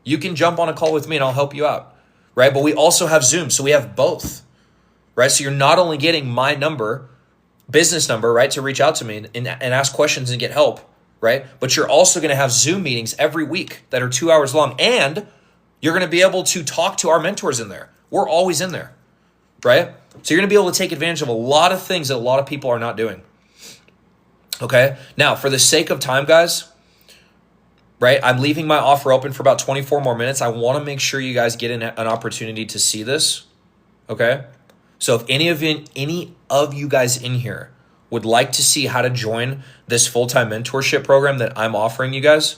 You can jump on a call with me and I'll help you out. Right? But we also have Zoom. So we have both. Right? So you're not only getting my number, business number, right, to reach out to me and ask questions and get help, right? But you're also going to have Zoom meetings every week that are 2 hours long, and you're going to be able to talk to our mentors in there. We're always in there, right? So you're going to be able to take advantage of a lot of things that a lot of people are not doing. Okay? Now, for the sake of time, guys, right, I'm leaving my offer open for about 24 more minutes. I want to make sure you guys get an opportunity to see this, okay? So if any of you guys in here would like to see how to join this full-time mentorship program that I'm offering you guys,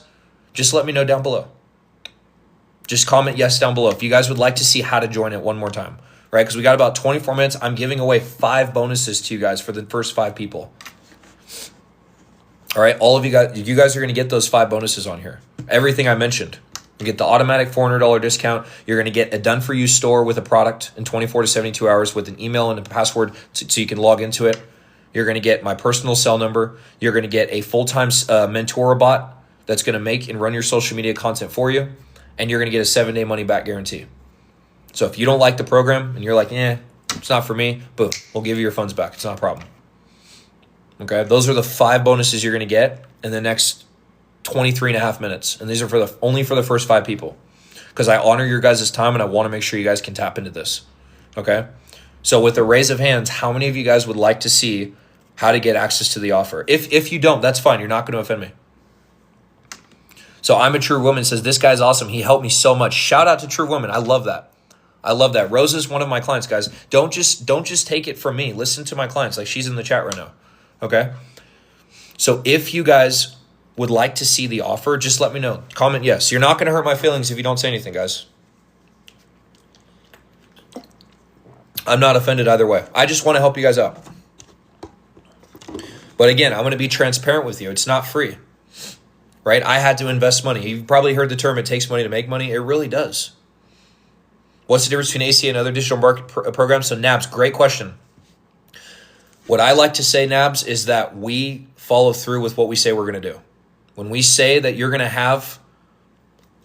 just let me know down below. Just comment yes down below if you guys would like to see how to join it one more time, right? Because we got about 24 minutes. I'm giving away 5 bonuses to you guys for the first 5 people. All right, all of you guys are going to get those 5 bonuses on here. Everything I mentioned. You get the automatic $400 discount. You're going to get a done-for-you store with a product in 24 to 72 hours with an email and a password so you can log into it. You're going to get my personal cell number. You're going to get a full-time mentor bot that's going to make and run your social media content for you. And you're going to get a 7-day money-back guarantee. So if you don't like the program and you're like, it's not for me, boom, we'll give you your funds back. It's not a problem. Okay, those are the 5 bonuses you're going to get in the next 23 and a half minutes. And these are only for the first 5 people, because I honor your guys' time and I want to make sure you guys can tap into this. Okay, so with a raise of hands, how many of you guys would like to see how to get access to the offer? If you don't, that's fine. You're not going to offend me. So I'm a True Woman says, this guy's awesome. He helped me so much. Shout out to True Woman. I love that. I love that. Rose is one of my clients, guys. Don't just take it from me. Listen to my clients. Like, she's in the chat right now. Okay. So if you guys would like to see the offer, just let me know. Comment yes. You're not going to hurt my feelings if you don't say anything, guys. I'm not offended either way. I just want to help you guys out. But again, I'm going to be transparent with you. It's not free, right? I had to invest money. You've probably heard the term, it takes money to make money. It really does. What's the difference between ACA and other digital market programs? So Nabs, great question. What I like to say, Nabs, is that we follow through with what we say we're going to do. When we say that you're going to have,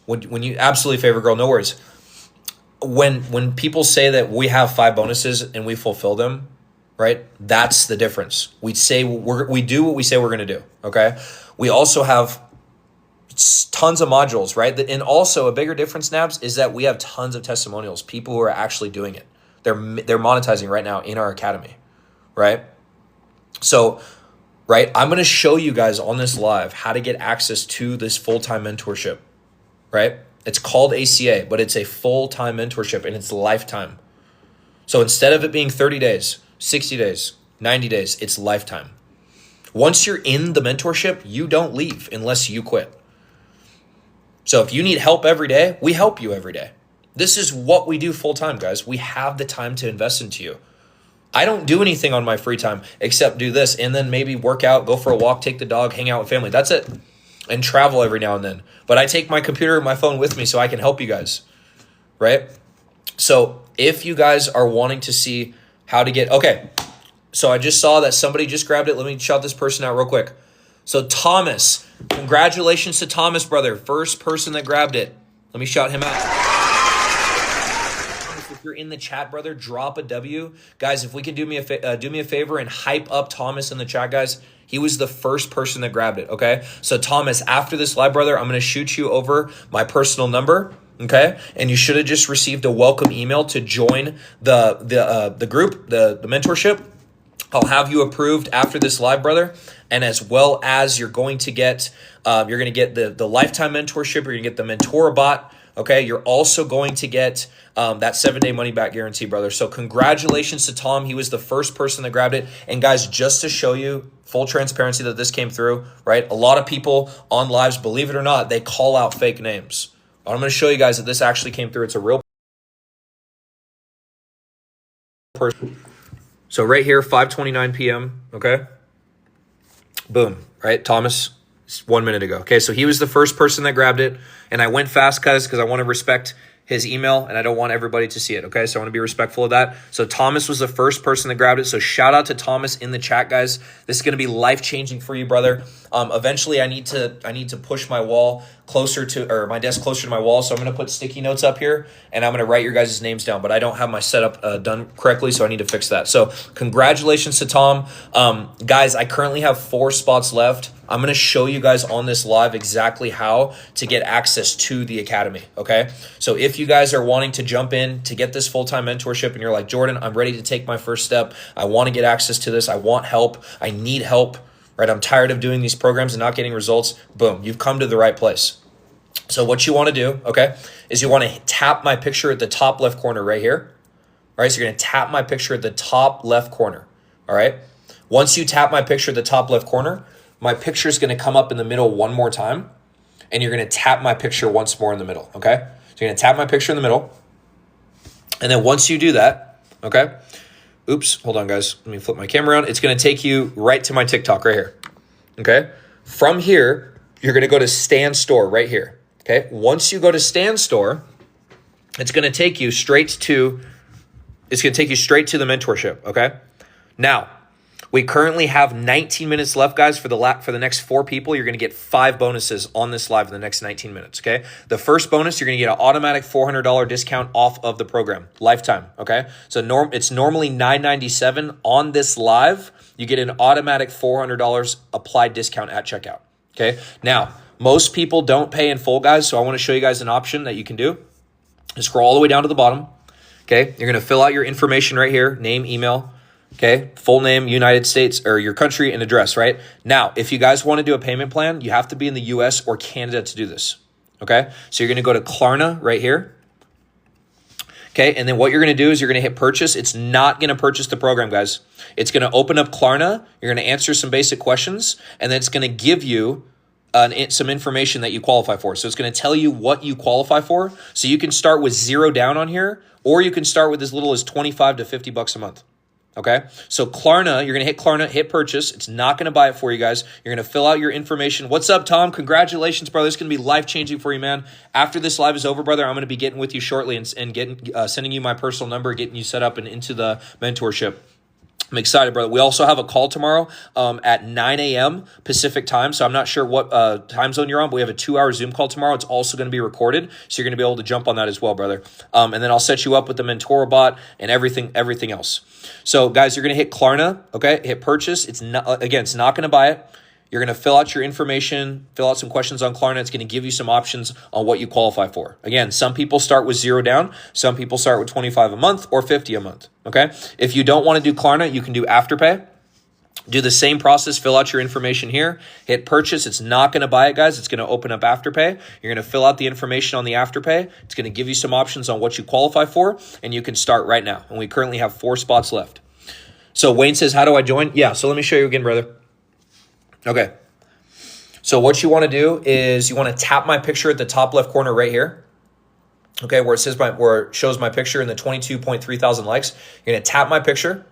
when you absolutely favor girl, no worries. When people say that we have 5 bonuses and we fulfill them, right? That's the difference. We say we do what we say we're going to do. Okay. We also have tons of modules, right? And also a bigger difference, Nabs, is that we have tons of testimonials, people who are actually doing it. They're monetizing right now in our academy, right? So, right, I'm going to show you guys on this live how to get access to this full-time mentorship, right? It's called ACA, but it's a full-time mentorship and it's lifetime. So instead of it being 30 days, 60 days, 90 days, it's lifetime. Once you're in the mentorship, you don't leave unless you quit. So if you need help every day, we help you every day. This is what we do full-time, guys. We have the time to invest into you. I don't do anything on my free time except do this and then maybe work out, go for a walk, take the dog, hang out with family. That's it. And travel every now and then. But I take my computer and my phone with me so I can help you guys, right? So if you guys are wanting to see how to get, okay, so I just saw that somebody just grabbed it. Let me shout this person out real quick. So Thomas, congratulations to Thomas, brother. First person that grabbed it. Let me shout him out. If you're in the chat, brother, drop a W. Guys, if we can do me a favor and hype up Thomas in the chat, guys. He was the first person that grabbed it, okay? So Thomas, after this live, brother, I'm going to shoot you over my personal number, okay? And you should have just received a welcome email to join the group, the mentorship. I'll have you approved after this live, brother. And as well as you're going to get the lifetime mentorship, you're going to get the Mentora bot. Okay, you're also going to get that 7-day money back guarantee, brother. So congratulations to Tom. He was the first person that grabbed it. And guys, just to show you full transparency that this came through, right? A lot of people on lives, believe it or not, they call out fake names. I'm going to show you guys that this actually came through. It's a real person. So right here, 5:29 p.m., okay? Boom, right? Thomas, 1 minute ago. Okay, so he was the first person that grabbed it, and I went fast, guys, because I want to respect his email, and I don't want everybody to see it, okay? So I want to be respectful of that. So Thomas was the first person that grabbed it, so shout out to Thomas in the chat, guys. This is going to be life-changing for you, brother. Eventually, I need to push my wall closer to, or my desk closer to my wall, so I'm going to put sticky notes up here, and I'm going to write your guys' names down, but I don't have my setup done correctly, so I need to fix that. So congratulations to Tom. Guys, I currently have 4 spots left. I'm going to show you guys on this live exactly how to get access to the academy, okay? So if you guys are wanting to jump in to get this full-time mentorship and you're like, Jordan, I'm ready to take my first step. I want to get access to this. I want help. I need help, right? I'm tired of doing these programs and not getting results. Boom, you've come to the right place. So what you want to do, okay, is you want to tap my picture at the top left corner right here, all right? So you're going to tap my picture at the top left corner, all right? Once you tap my picture at the top left corner, my picture is going to come up in the middle one more time, and you're going to tap my picture once more in the middle, okay? So you're going to tap my picture in the middle, and then once you do that, okay? Oops, hold on, guys. Let me flip my camera around. It's going to take you right to my TikTok right here, okay? From here, you're going to go to Stan Store right here, okay? Once you go to Stan Store, it's going to take you straight to the mentorship, okay? Now, We currently have 19 minutes left, guys. For the next 4 people, you're going to get 5 bonuses on this live in the next 19 minutes, okay? The first bonus, you're going to get an automatic $400 discount off of the program, lifetime, okay? So it's normally $997 on this live. You get an automatic $400 applied discount at checkout, okay? Now, most people don't pay in full, guys, so I want to show you guys an option that you can do. Just scroll all the way down to the bottom, okay? You're going to fill out your information right here, name, email, okay, full name, United States, or your country and address, right? Now, if you guys want to do a payment plan, you have to be in the US or Canada to do this, okay? So you're going to go to Klarna right here, okay? And then what you're going to do is you're going to hit purchase. It's not going to purchase the program, guys. It's going to open up Klarna. You're going to answer some basic questions, and then it's going to give you some information that you qualify for. So it's going to tell you what you qualify for. So you can start with $0 down on here, or you can start with as little as 25 to 50 bucks a month. Okay, so Klarna, you're going to hit Klarna, hit purchase. It's not going to buy it for you guys. You're going to fill out your information. What's up, Tom? Congratulations, brother. It's going to be life-changing for you, man. After this live is over, brother, I'm going to be getting with you shortly and sending you my personal number, getting you set up and into the mentorship. I'm excited, brother. We also have a call tomorrow at 9 a.m. Pacific time. So I'm not sure what time zone you're on, but we have a 2-hour Zoom call tomorrow. It's also going to be recorded. So you're going to be able to jump on that as well, brother. And then I'll set you up with the Mentora bot and everything else. So guys, you're going to hit Klarna, okay? Hit purchase. It's not, again, it's not going to buy it. You're going to fill out your information, fill out some questions on Klarna. It's going to give you some options on what you qualify for. Again, some people start with $0 down. Some people start with 25 a month or 50 a month, okay? If you don't want to do Klarna, you can do Afterpay. Do the same process, fill out your information here, hit purchase. It's not going to buy it, guys. It's going to open up Afterpay. You're going to fill out the information on the Afterpay. It's going to give you some options on what you qualify for, and you can start right now. And we currently have 4 spots left. So Wayne says, how do I join? Yeah, so let me show you again, brother. Okay, so what you want to do is you want to tap my picture at the top left corner right here. Okay, where it shows my picture in the 22.3 thousand likes. You're going to tap my picture.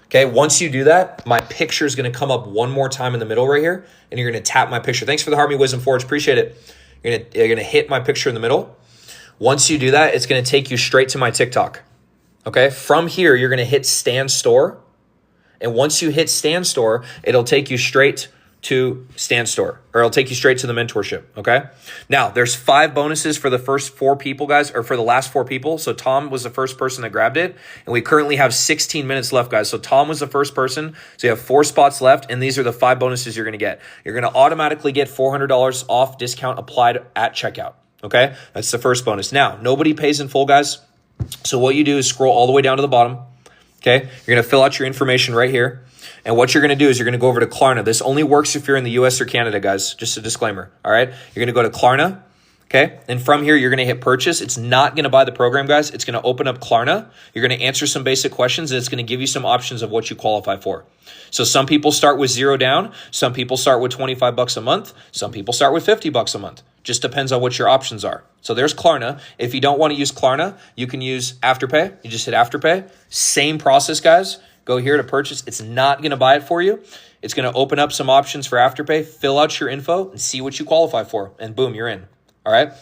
Okay, once you do that, my picture is going to come up one more time in the middle right here, and you're going to tap my picture. Thanks for the Harmony Wisdom Forge, appreciate it. You're going to hit my picture in the middle. Once you do that, it's going to take you straight to my TikTok. Okay, from here, you're going to hit Stan Store, and once you hit Stan Store, it'll take you straight to Stan Store, or it'll take you straight to the mentorship, okay? Now, there's 5 bonuses for the first 4 people, guys, or for the last 4 people. So Tom was the first person that grabbed it, and we currently have 16 minutes left, guys. So Tom was the first person, so you have 4 spots left, and these are the 5 bonuses you're going to get. You're going to automatically get $400 off discount applied at checkout, okay? That's the first bonus. Now, nobody pays in full, guys, so what you do is scroll all the way down to the bottom, okay? You're going to fill out your information right here. And what you're going to do is you're going to go over to Klarna. This only works if you're in the US or Canada, guys. Just a disclaimer, all right? You're going to go to Klarna, okay? And from here, you're going to hit purchase. It's not going to buy the program, guys. It's going to open up Klarna. You're going to answer some basic questions, and it's going to give you some options of what you qualify for. So some people start with $0 down. Some people start with 25 bucks a month. Some people start with 50 bucks a month. Just depends on what your options are. So there's Klarna. If you don't want to use Klarna, you can use Afterpay. You just hit Afterpay. Same process, guys. Go here to purchase. It's not going to buy it for you. It's going to open up some options for Afterpay. Fill out your info and see what you qualify for. And boom, you're in. All right.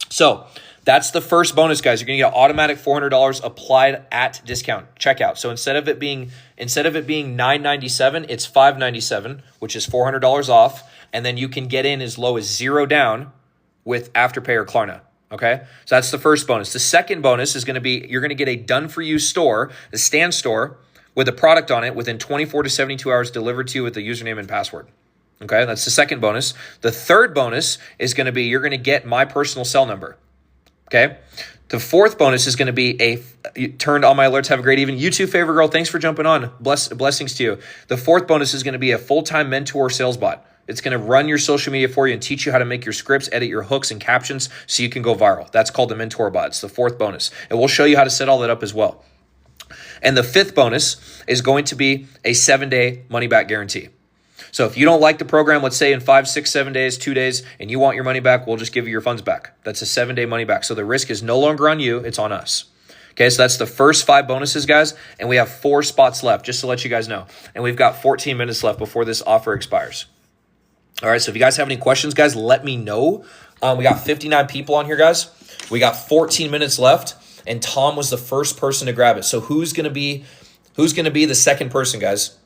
So that's the first bonus, guys. You're going to get automatic $400 applied at discount checkout. So instead of it being $997, it's $597, which is $400 off. And then you can get in as low as $0 down with Afterpay or Klarna. Okay, so that's the first bonus. The second bonus is going to be you're going to get a done-for-you store, a Stan Store, with a product on it within 24 to 72 hours delivered to you with the username and password. Okay, that's the second bonus. The third bonus is going to be you're going to get my personal cell number. Okay, the fourth bonus is going to be turned on my alerts. Have a great evening. You too, favorite girl. Thanks for jumping on. Blessings to you. The fourth bonus is going to be a full-time mentor sales bot. It's going to run your social media for you and teach you how to make your scripts, edit your hooks and captions so you can go viral. That's called the Mentor Bot. It's the fourth bonus. And we'll show you how to set all that up as well. And the fifth bonus is going to be a 7-day money-back guarantee. So if you don't like the program, let's say in 5, 6, 7 days, 2 days, and you want your money back, we'll just give you your funds back. That's a 7-day money back. So the risk is no longer on you. It's on us. Okay, so that's the first 5 bonuses, guys. And we have 4 spots left, just to let you guys know. And we've got 14 minutes left before this offer expires. All right, so if you guys have any questions, guys, let me know. We got 59 people on here, guys. We got 14 minutes left, and Tom was the first person to grab it. So who's gonna be the second person, guys?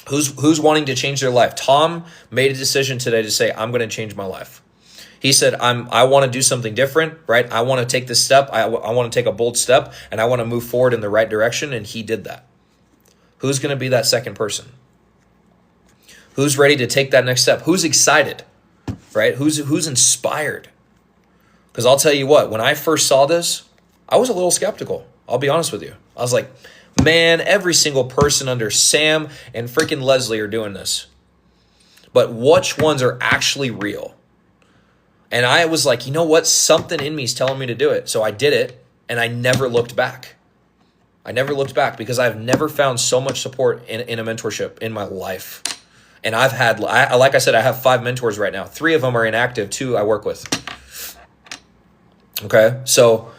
Who's wanting to change their life? Tom made a decision today to say, I'm going to change my life. He said, I want to do something different, right? I want to take this step. I want to take a bold step, and I want to move forward in the right direction, and he did that. Who's going to be that second person? Who's ready to take that next step? Who's excited, right? Who's inspired? Because I'll tell you what, when I first saw this, I was a little skeptical. I'll be honest with you. I was like, man, every single person under Sam and freaking Leslie are doing this. But which ones are actually real? And I was like, you know what? Something in me is telling me to do it. So I did it, and I never looked back. I never looked back because I've never found so much support in a mentorship in my life. And I've had, like I said, I have 5 mentors right now. 3 of them are inactive. 2 I work with. Okay, so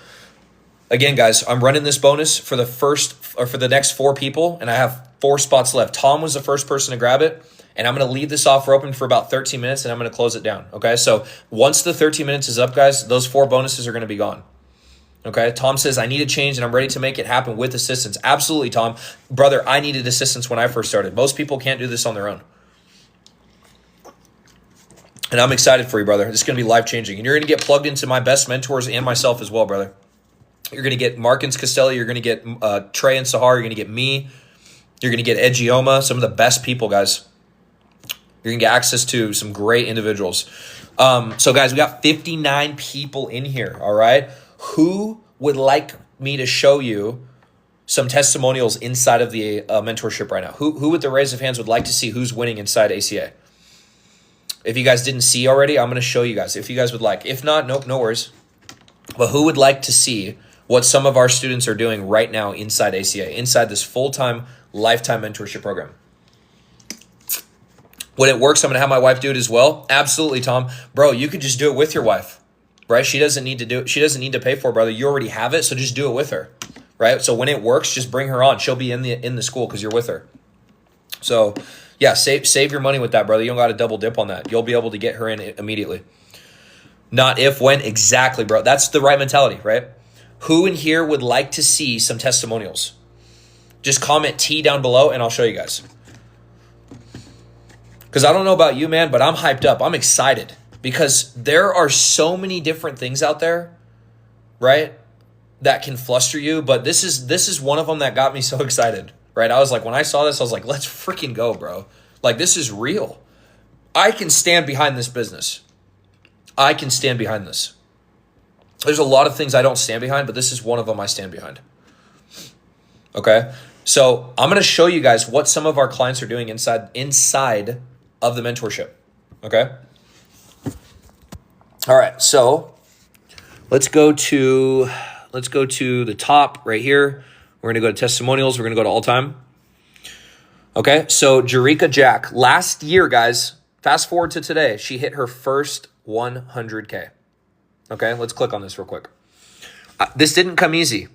again, guys, I'm running this bonus for the next 4 people, and I have 4 spots left. Tom was the first person to grab it. And I'm going to leave this offer open for about 13 minutes, and I'm going to close it down, okay? So once the 13 minutes is up, guys, those 4 bonuses are going to be gone, okay? Tom says, I need a change, and I'm ready to make it happen with assistance. Absolutely, Tom. Brother, I needed assistance when I first started. Most people can't do this on their own. And I'm excited for you, brother. This is going to be life-changing. And you're going to get plugged into my best mentors and myself as well, brother. You're going to get Markins Castelli. You're going to get Trey and Sahar. You're going to get me. You're going to get Egioma, some of the best people, guys. You're going to get access to some great individuals. So, guys, we got 59 people in here, all right? Who would like me to show you some testimonials inside of the mentorship right now? Who with the raise of hands would like to see who's winning inside ACA? If you guys didn't see already, I'm going to show you guys if you guys would like. If not, nope, no worries. But who would like to see what some of our students are doing right now inside ACA, inside this full-time, lifetime mentorship program? When it works, I'm going to have my wife do it as well. Absolutely, Tom. Bro, you could just do it with your wife, right? She doesn't need to do it. She doesn't need to pay for it, brother. You already have it, so just do it with her, right? So when it works, just bring her on. She'll be in the school because you're with her. So, yeah, save your money with that, brother. You don't got to double dip on that. You'll be able to get her in immediately. Not if, when. Exactly, bro. That's the right mentality, right? Who in here would like to see some testimonials? Just comment T down below, and I'll show you guys. Because I don't know about you, man, but I'm hyped up. I'm excited because there are so many different things out there, right, that can fluster you. But this is one of them that got me so excited, right? I was like, when I saw this, I was like, let's freaking go, bro. Like, this is real. I can stand behind this business. I can stand behind this. There's a lot of things I don't stand behind, but this is one of them I stand behind. Okay? So I'm going to show you guys what some of our clients are doing inside of the mentorship. Okay? All right. So let's go to the top right here. We're going to go to testimonials. We're going to go to all time. Okay? So Jerika Jack, last year, guys, fast forward to today, she hit her first 100K. Okay? Let's click on this real quick. This didn't come easy.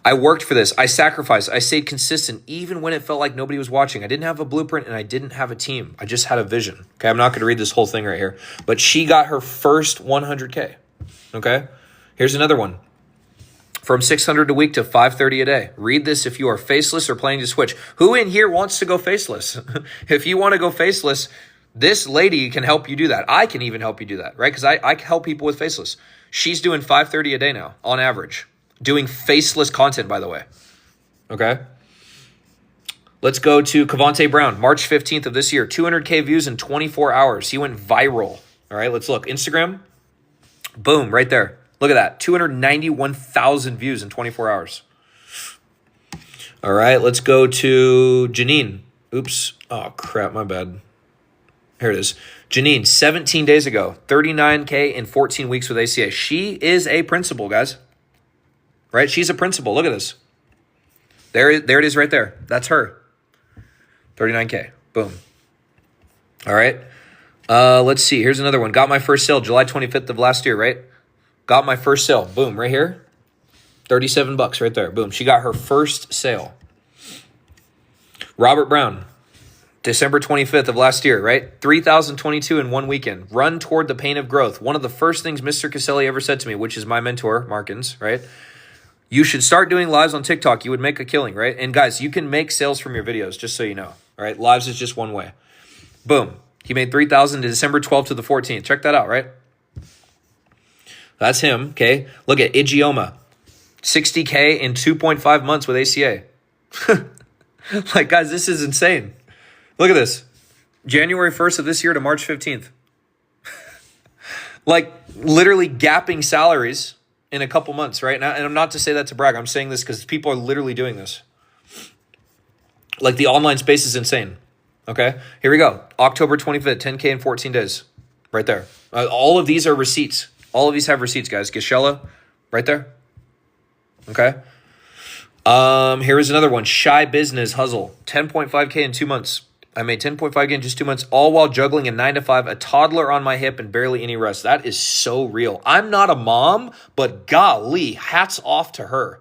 I worked for this. I sacrificed. I stayed consistent even when it felt like nobody was watching. I didn't have a blueprint and I didn't have a team. I just had a vision. Okay, I'm not going to read this whole thing right here. But she got her first 100K. Okay, here's another one. From 600 a week to 530 a day. Read this if you are faceless or planning to switch. Who in here wants to go faceless? If you want to go faceless, this lady can help you do that. I can even help you do that, right? Because I help people with faceless. She's doing 530 a day now on average. Doing faceless content, by the way. Okay. Let's go to Cavante Brown, March 15th of this year. 200K views in 24 hours. He went viral. All right, let's look. Instagram. Boom, right there. Look at that. 291,000 views in 24 hours. All right, let's go to Janine. Oops. Oh, crap, my bad. Here it is. Janine, 17 days ago, 39K in 14 weeks with ACA. She is a principal, guys. Right? She's a principal. Look at this. There it is right there. That's her. 39K. Boom. All right. Let's see. Here's another one. Got my first sale July 25th of last year, right? Got my first sale. Boom. Right here. $37 right there. Boom. She got her first sale. Robert Brown. December 25th of last year, right? 3,022 in one weekend. Run toward the pain of growth. One of the first things Mr. Caselli ever said to me, which is my mentor, Markins, right? You should start doing lives on TikTok. You would make a killing, right? And guys, you can make sales from your videos, just so you know. All right, lives is just one way. Boom. He made 3,000 to December 12th to the 14th. Check that out, right? That's him, okay? Look at Ijeoma. 60K in 2.5 months with ACA. Like, guys, this is insane. Look at this. January 1st of this year to March 15th. Like, literally gapping salaries in a couple months, right? Now, and I'm not to say that to brag. I'm saying this because people are literally doing this. Like, the online space is insane. Okay? Here we go. October 25th, 10K in 14 days. Right there. All of these are receipts. All of these have receipts, guys. Gisela, right there. Okay? Here is another one. Shy Business Hustle. 10.5K in 2 months. I made 10.5K in just 2 months, all while juggling a 9 to 5, a toddler on my hip, and barely any rest. That is so real. I'm not a mom, but golly, hats off to her.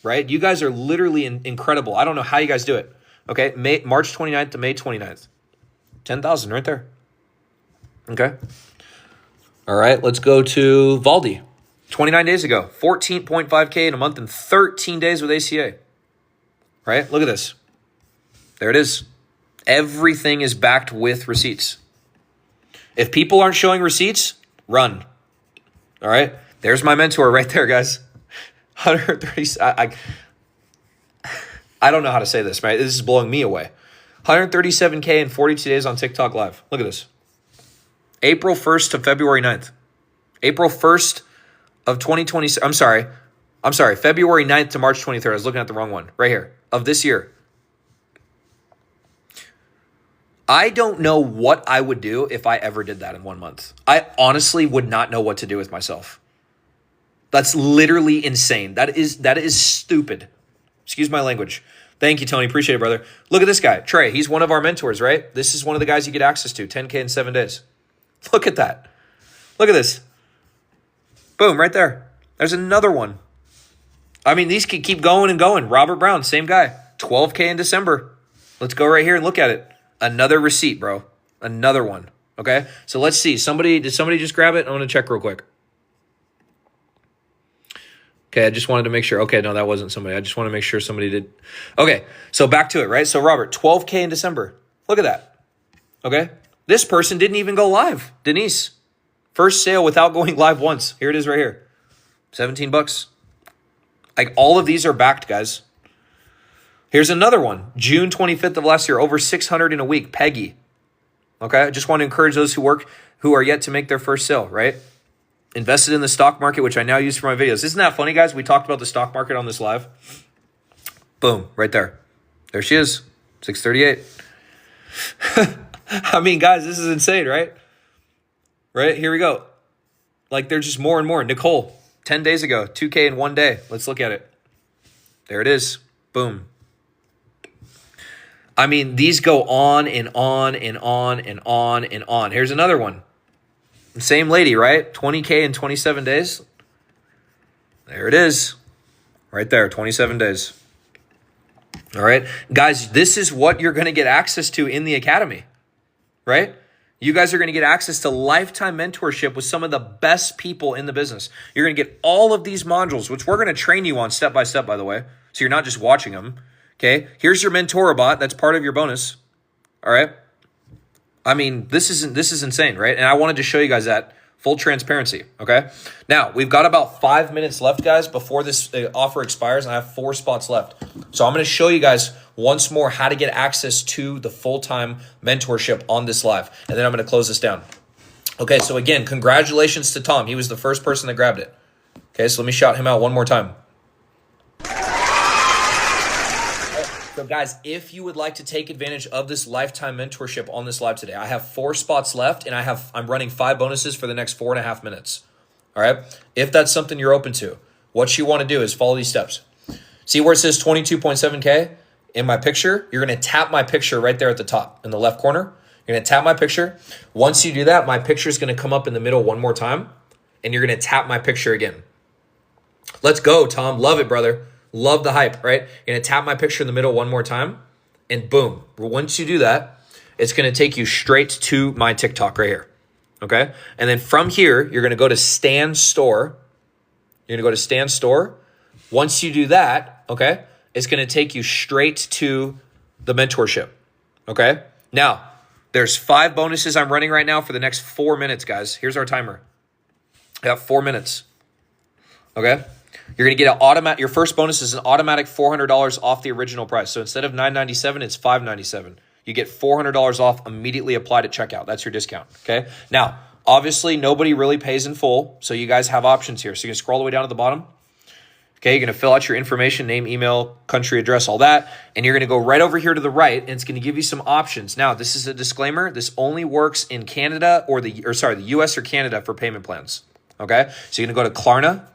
Right? You guys are literally incredible. I don't know how you guys do it. Okay? March 29th to May 29th. 10,000 right there. Okay? All right, let's go to Valdi. 29 days ago, 14.5K in a month and 13 days with ACA. Right? Look at this. There it is. Everything is backed with receipts. If people aren't showing receipts, run. All right? There's my mentor right there, guys. 130. I don't know how to say this, right? This is blowing me away. 137K in 42 days on TikTok Live. Look at this. April 1st to February 9th. April 1st of 2020. I'm sorry. February 9th to March 23rd. I was looking at the wrong one. Right here. Of this year. I don't know what I would do if I ever did that in 1 month. I honestly would not know what to do with myself. That's literally insane. That is stupid. Excuse my language. Thank you, Tony. Appreciate it, brother. Look at this guy, Trey. He's one of our mentors, right? This is one of the guys you get access to. 10K in 7 days. Look at that. Look at this. Boom, right there. There's another one. I mean, these could keep going and going. Robert Brown, same guy. 12K in December. Let's go right here and look at it. Another receipt, bro. Another one. Okay? So let's see. Did somebody just grab it? I want to check real quick. Okay, I just wanted to make sure. Okay, no, that wasn't somebody. I just want to make sure somebody did. Okay, so back to it, right? So Robert, 12K in December. Look at that. Okay? This person didn't even go live. Denise, first sale without going live once. Here it is right here. 17 bucks. Like, all of these are backed, guys. Here's another one. June 25th of last year, over 600 in a week. Peggy. Okay, I just want to encourage those who are yet to make their first sale, right? Invested in the stock market, which I now use for my videos. Isn't that funny, guys? We talked about the stock market on this live. Boom, right there. There she is, 638. I mean, guys, this is insane, right? Right, here we go. Like, there's just more and more. Nicole, 10 days ago, 2K in 1 day. Let's look at it. There it is. Boom. I mean, these go on and on and on and on and on. Here's another one. Same lady, right? 20K in 27 days. There it is. Right there, 27 days. All right. Guys, this is what you're going to get access to in the academy, right? You guys are going to get access to lifetime mentorship with some of the best people in the business. You're going to get all of these modules, which we're going to train you on step by step, by the way. So you're not just watching them. Okay. Here's your Mentorabot. That's part of your bonus. All right. I mean, this is insane, right? And I wanted to show you guys that full transparency. Okay. Now we've got about 5 minutes left, guys, before this offer expires, and I have 4 spots left. So I'm going to show you guys once more how to get access to the full-time mentorship on this live. And then I'm going to close this down. Okay. So again, congratulations to Tom. He was the first person that grabbed it. Okay. So let me shout him out one more time. So guys, if you would like to take advantage of this lifetime mentorship on this live today, I have 4 spots left, and I'm running 5 bonuses for the next 4.5 minutes. All right. If that's something you're open to, what you want to do is follow these steps. See where it says 22.7K in my picture? You're going to tap my picture right there at the top in the left corner. You're going to tap my picture. Once you do that, my picture is going to come up in the middle one more time, and you're going to tap my picture again. Let's go, Tom. Love it, brother. Love the hype, right? You're going to tap my picture in the middle one more time, and boom. Once you do that, it's going to take you straight to my TikTok right here, okay? And then from here, you're going to go to Stan Store. You're going to go to Stan Store. Once you do that, okay, it's going to take you straight to the mentorship. Okay. Now, there's 5 bonuses I'm running right now for the next 4 minutes, guys. Here's our timer. I got 4 minutes. Okay. You're going to get an automatic, your first bonus is an automatic $400 off the original price. So instead of $997, it's $597. You get $400 off immediately applied at checkout. That's your discount. Okay. Now, obviously, nobody really pays in full. So you guys have options here. So you can scroll all the way down to the bottom. Okay, you're going to fill out your information, name, email, country, address, all that. And you're going to go right over here to the right, and it's going to give you some options. Now, this is a disclaimer. This only works in Canada the US or Canada for payment plans. Okay, so you're going to go to Klarna.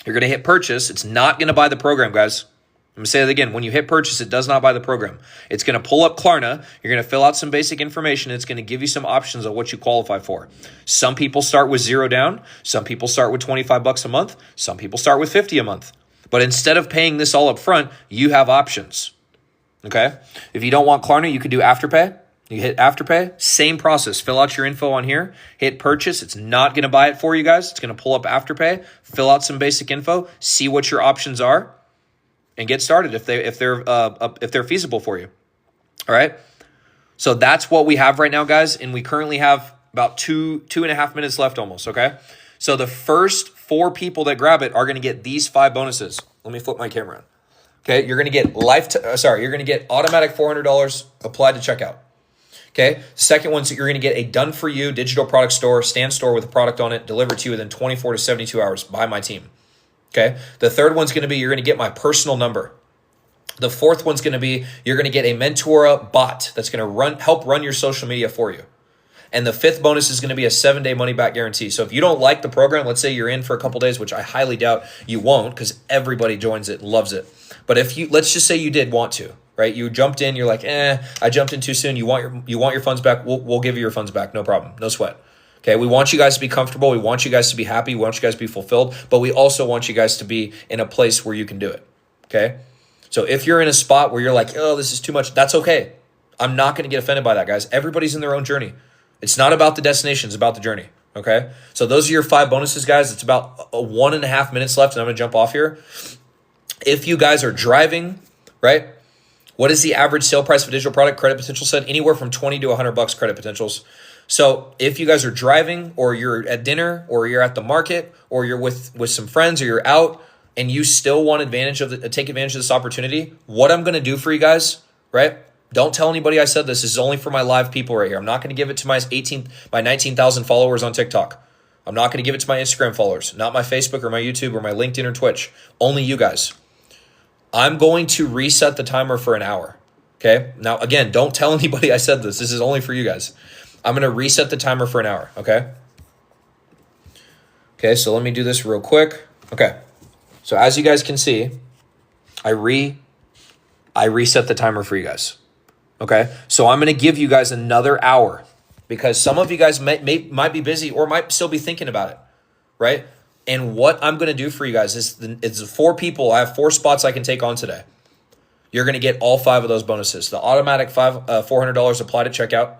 You're going to hit purchase. It's not going to buy the program, guys. I'm going to say that again. When you hit purchase, it does not buy the program. It's going to pull up Klarna. You're going to fill out some basic information. It's going to give you some options of what you qualify for. Some people start with 0 down. Some people start with $25 a month. Some people start with $50 a month. But instead of paying this all up front, you have options. Okay? If you don't want Klarna, you can do Afterpay. You hit Afterpay, same process. Fill out your info on here, hit purchase. It's not going to buy it for you guys. It's going to pull up Afterpay, fill out some basic info, see what your options are, and get started if they're feasible for you. All right. So that's what we have right now, guys, and we currently have about 2.5 minutes left almost. Okay. So the first 4 people that grab it are going to get these 5 bonuses. Let me flip my camera on. Okay. You're going to get you're going to get automatic $400 applied to checkout. Okay. Second one's you're going to get a done-for-you digital product store, stand store with a product on it, delivered to you within 24 to 72 hours by my team. Okay. The third one's going to be you're going to get my personal number. The fourth one's going to be you're going to get a Mentora bot that's going to help run your social media for you. And the 5th bonus is going to be a 7-day money-back guarantee. So if you don't like the program, let's say you're in for a couple days, which I highly doubt you won't because everybody joins it and loves it. But let's just say you did want to. Right, you jumped in. You're like, I jumped in too soon. You want your funds back? We'll give you your funds back. No problem. No sweat. Okay, we want you guys to be comfortable. We want you guys to be happy. We want you guys to be fulfilled. But we also want you guys to be in a place where you can do it. Okay, so if you're in a spot where you're like, oh, this is too much, that's okay. I'm not going to get offended by that, guys. Everybody's in their own journey. It's not about the destination. It's about the journey. Okay, so those are your 5 bonuses, guys. It's about 1.5 minutes left, and I'm going to jump off here. If you guys are driving, right? What is the average sale price of a digital product? Credit Potential said anywhere from $20 to $100 credit potentials. So if you guys are driving or you're at dinner or you're at the market or you're with some friends or you're out and you still want take advantage of this opportunity, what I'm going to do for you guys, right? Don't tell anybody I said this. This is only for my live people right here. I'm not going to give it to my 19,000 followers on TikTok. I'm not going to give it to my Instagram followers, not my Facebook or my YouTube or my LinkedIn or Twitch. Only you guys. I'm going to reset the timer for an hour. Okay. Now, again, don't tell anybody I said this. This is only for you guys. I'm going to reset the timer for an hour. Okay. Okay. So let me do this real quick. Okay. So as you guys can see, I reset the timer for you guys. Okay. So I'm going to give you guys another hour because some of you guys might be busy or might still be thinking about it. Right. And what I'm going to do for you guys is it's 4 people. I have 4 spots I can take on today. You're going to get all 5 of those bonuses. The automatic $400 applied at checkout,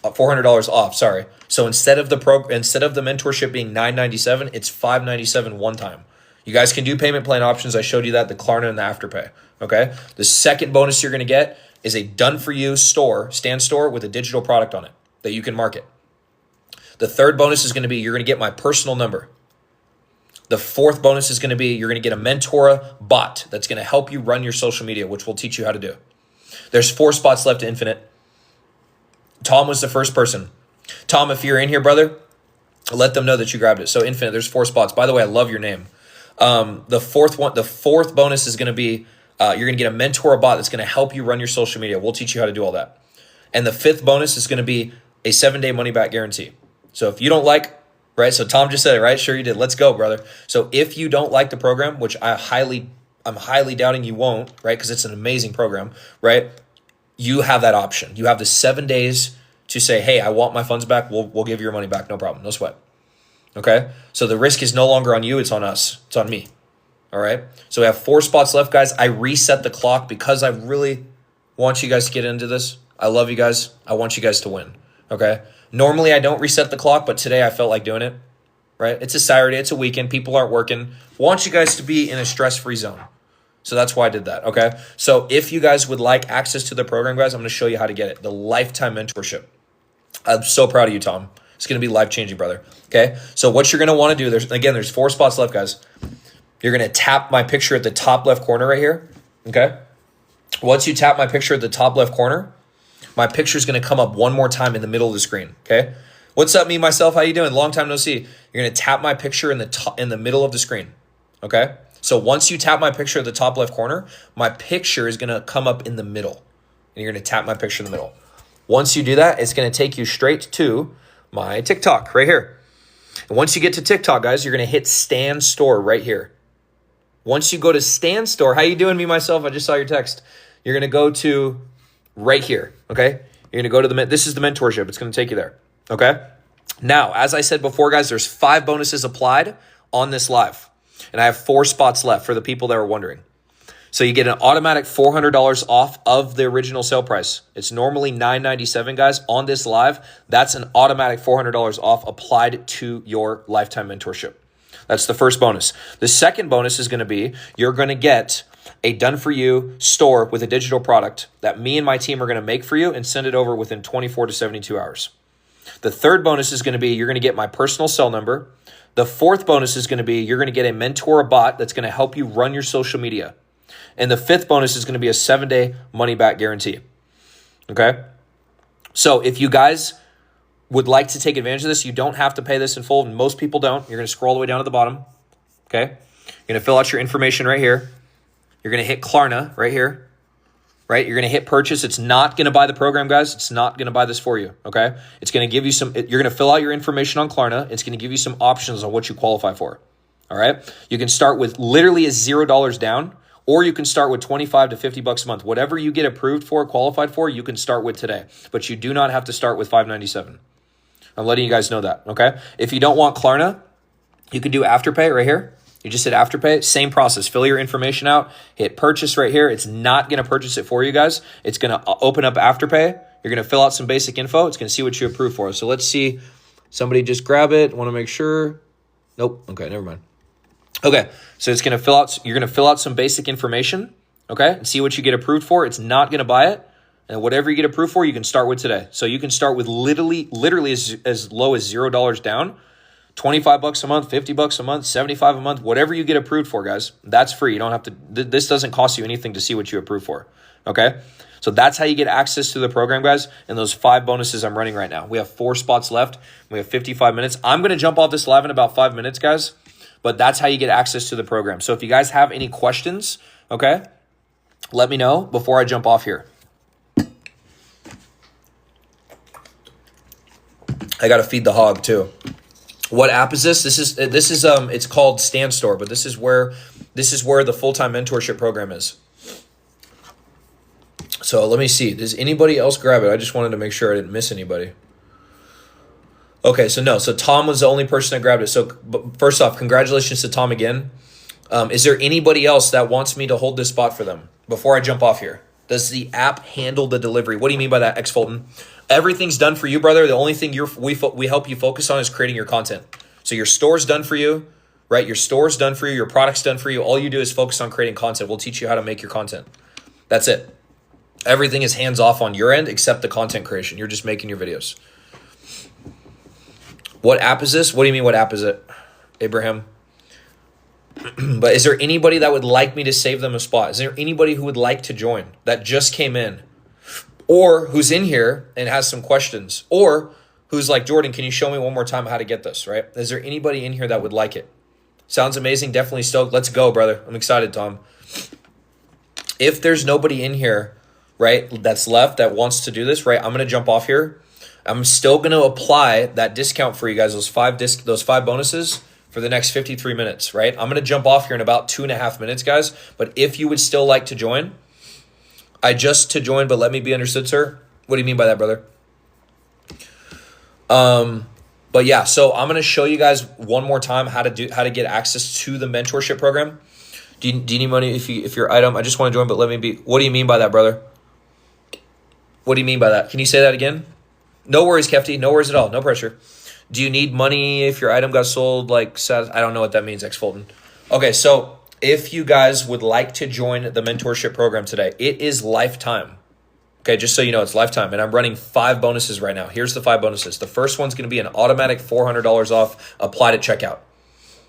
$400 off. Sorry. So instead of the mentorship being $997, it's $597 one time. You guys can do payment plan options. I showed you that, the Klarna and the Afterpay. Okay. The second bonus you're going to get is a done-for-you stand store with a digital product on it that you can market. The third bonus is going to be you're going to get my personal number. The 4th bonus is going to be you're going to get a Mentora bot that's going to help you run your social media, which we'll teach you how to do. There's 4 spots left to Infinite. Tom was the first person. Tom, if you're in here, brother, let them know that you grabbed it. So Infinite, there's 4 spots. By the way, I love your name. The 4th bonus is going to be you're going to get a Mentora bot that's going to help you run your social media. We'll teach you how to do all that. And the 5th bonus is going to be a 7-day money-back guarantee. So if you don't like, right? So Tom just said it, right? Sure you did. Let's go, brother. So if you don't like the program, which I'm highly doubting you won't, right? Because it's an amazing program, right? You have that option. You have the 7 days to say, hey, I want my funds back. We'll give you your money back. No problem. No sweat. Okay. So the risk is no longer on you. It's on us. It's on me. All right. So we have 4 spots left, guys. I reset the clock because I really want you guys to get into this. I love you guys. I want you guys to win. Okay. Normally, I don't reset the clock, but today I felt like doing it, right? It's a Saturday. It's a weekend. People aren't working. I want you guys to be in a stress-free zone. So that's why I did that, okay? So if you guys would like access to the program, guys, I'm going to show you how to get it. The lifetime mentorship. I'm so proud of you, Tom. It's going to be life-changing, brother, okay? So what you're going to want to do, there's 4 spots left, guys. You're going to tap my picture at the top left corner right here, okay? Once you tap my picture at the top left corner, my picture is going to come up one more time in the middle of the screen, okay? What's up, me, myself? How you doing? Long time no see. You're going to tap my picture in the middle of the screen, okay? So once you tap my picture at the top left corner, my picture is going to come up in the middle. And you're going to tap my picture in the middle. Once you do that, it's going to take you straight to my TikTok right here. And once you get to TikTok, guys, you're going to hit Stan Store right here. Once you go to Stan Store, how you doing, me, myself? I just saw your text. You're going to go to right here, okay? You're going to go to this is the mentorship. It's going to take you there, okay? Now, as I said before, guys, there's 5 bonuses applied on this live. And I have 4 spots left for the people that were wondering. So you get an automatic $400 off of the original sale price. It's normally $997, guys. On this live, that's an automatic $400 off applied to your lifetime mentorship. That's the first bonus. The second bonus is going to be you're going to get a done-for-you store with a digital product that me and my team are going to make for you and send it over within 24 to 72 hours. The third bonus is going to be you're going to get my personal cell number. The fourth bonus is going to be you're going to get a mentor, a bot that's going to help you run your social media. And the fifth bonus is going to be a 7-day money-back guarantee. Okay? So if you guys would like to take advantage of this, you don't have to pay this in full. Most people don't. You're going to scroll all the way down to the bottom. Okay? You're going to fill out your information right here. You're going to hit Klarna right here. Right? You're going to hit purchase. It's not going to buy the program, guys. It's not going to buy this for you. Okay? It's going to give you some, you're going to fill out your information on Klarna. It's going to give you some options on what you qualify for. All right? You can start with literally $0 down, or you can start with 25 to 50 bucks a month. Whatever you get approved for, qualified for, you can start with today. But you do not have to start with $597. I'm letting you guys know that, okay? If you don't want Klarna, you can do Afterpay right here. You just hit Afterpay, same process. Fill your information out, hit purchase right here. It's not going to purchase it for you guys. It's going to open up Afterpay. You're going to fill out some basic info. It's going to see what you approve for. So let's see. Somebody just grab it. Want to make sure. Nope. Okay, never mind. Okay, so it's going to fill out. You're going to fill out some basic information, okay, and see what you get approved for. It's not going to buy it. And whatever you get approved for, you can start with today. So you can start with literally as low as $0 down, 25 bucks a month, 50 bucks a month, 75 a month, whatever you get approved for, guys. That's free. You don't have to, this doesn't cost you anything to see what you approve for. Okay. So that's how you get access to the program, guys. And those 5 bonuses I'm running right now. We have 4 spots left. We have 55 minutes. I'm going to jump off this live in about 5 minutes, guys. But that's how you get access to the program. So if you guys have any questions, okay, let me know before I jump off here. I got to feed the hog too. What app is this? This is it's called Stan Store, but this is where the full-time mentorship program is. So let me see. Does anybody else grab it? I just wanted to make sure I didn't miss anybody. Okay, so no. So Tom was the only person that grabbed it. So first off, congratulations to Tom again. Is there anybody else that wants me to hold this spot for them before I jump off here? Does the app handle the delivery? What do you mean by that, X Fulton? Everything's done for you, brother. The only thing we help you focus on is creating your content. So your store's done for you, right? Your store's done for you. Your product's done for you. All you do is focus on creating content. We'll teach you how to make your content. That's it. Everything is hands off on your end except the content creation. You're just making your videos. What app is this? What do you mean, what app is it, Abraham? But is there anybody that would like me to save them a spot? Is there anybody who would like to join that just came in? Or who's in here and has some questions? Or who's like, Jordan, can you show me one more time how to get this, right? Is there anybody in here that would like it? Sounds amazing. Definitely stoked. Let's go, brother. I'm excited, Tom. If there's nobody in here, right, that's left that wants to do this, right, I'm going to jump off here. I'm still going to apply that discount for you guys, those five bonuses for the next 53 minutes, right? I'm going to jump off here in about 2.5 minutes, guys. But if you would still like to join, to join, but let me be understood, sir. What do you mean by that, brother? But yeah, so I'm going to show you guys one more time how to get access to the mentorship program. Do you need money if your item? I just want to join, but let me be. What do you mean by that, brother? What do you mean by that? Can you say that again? No worries, Kefty. No worries at all. No pressure. Do you need money if your item got sold? I don't know what that means, X Fulton. Okay, so if you guys would like to join the mentorship program today, it is lifetime. Okay, just so you know, it's lifetime. And I'm running 5 bonuses right now. Here's the 5 bonuses. The first one's going to be an automatic $400 off applied at checkout.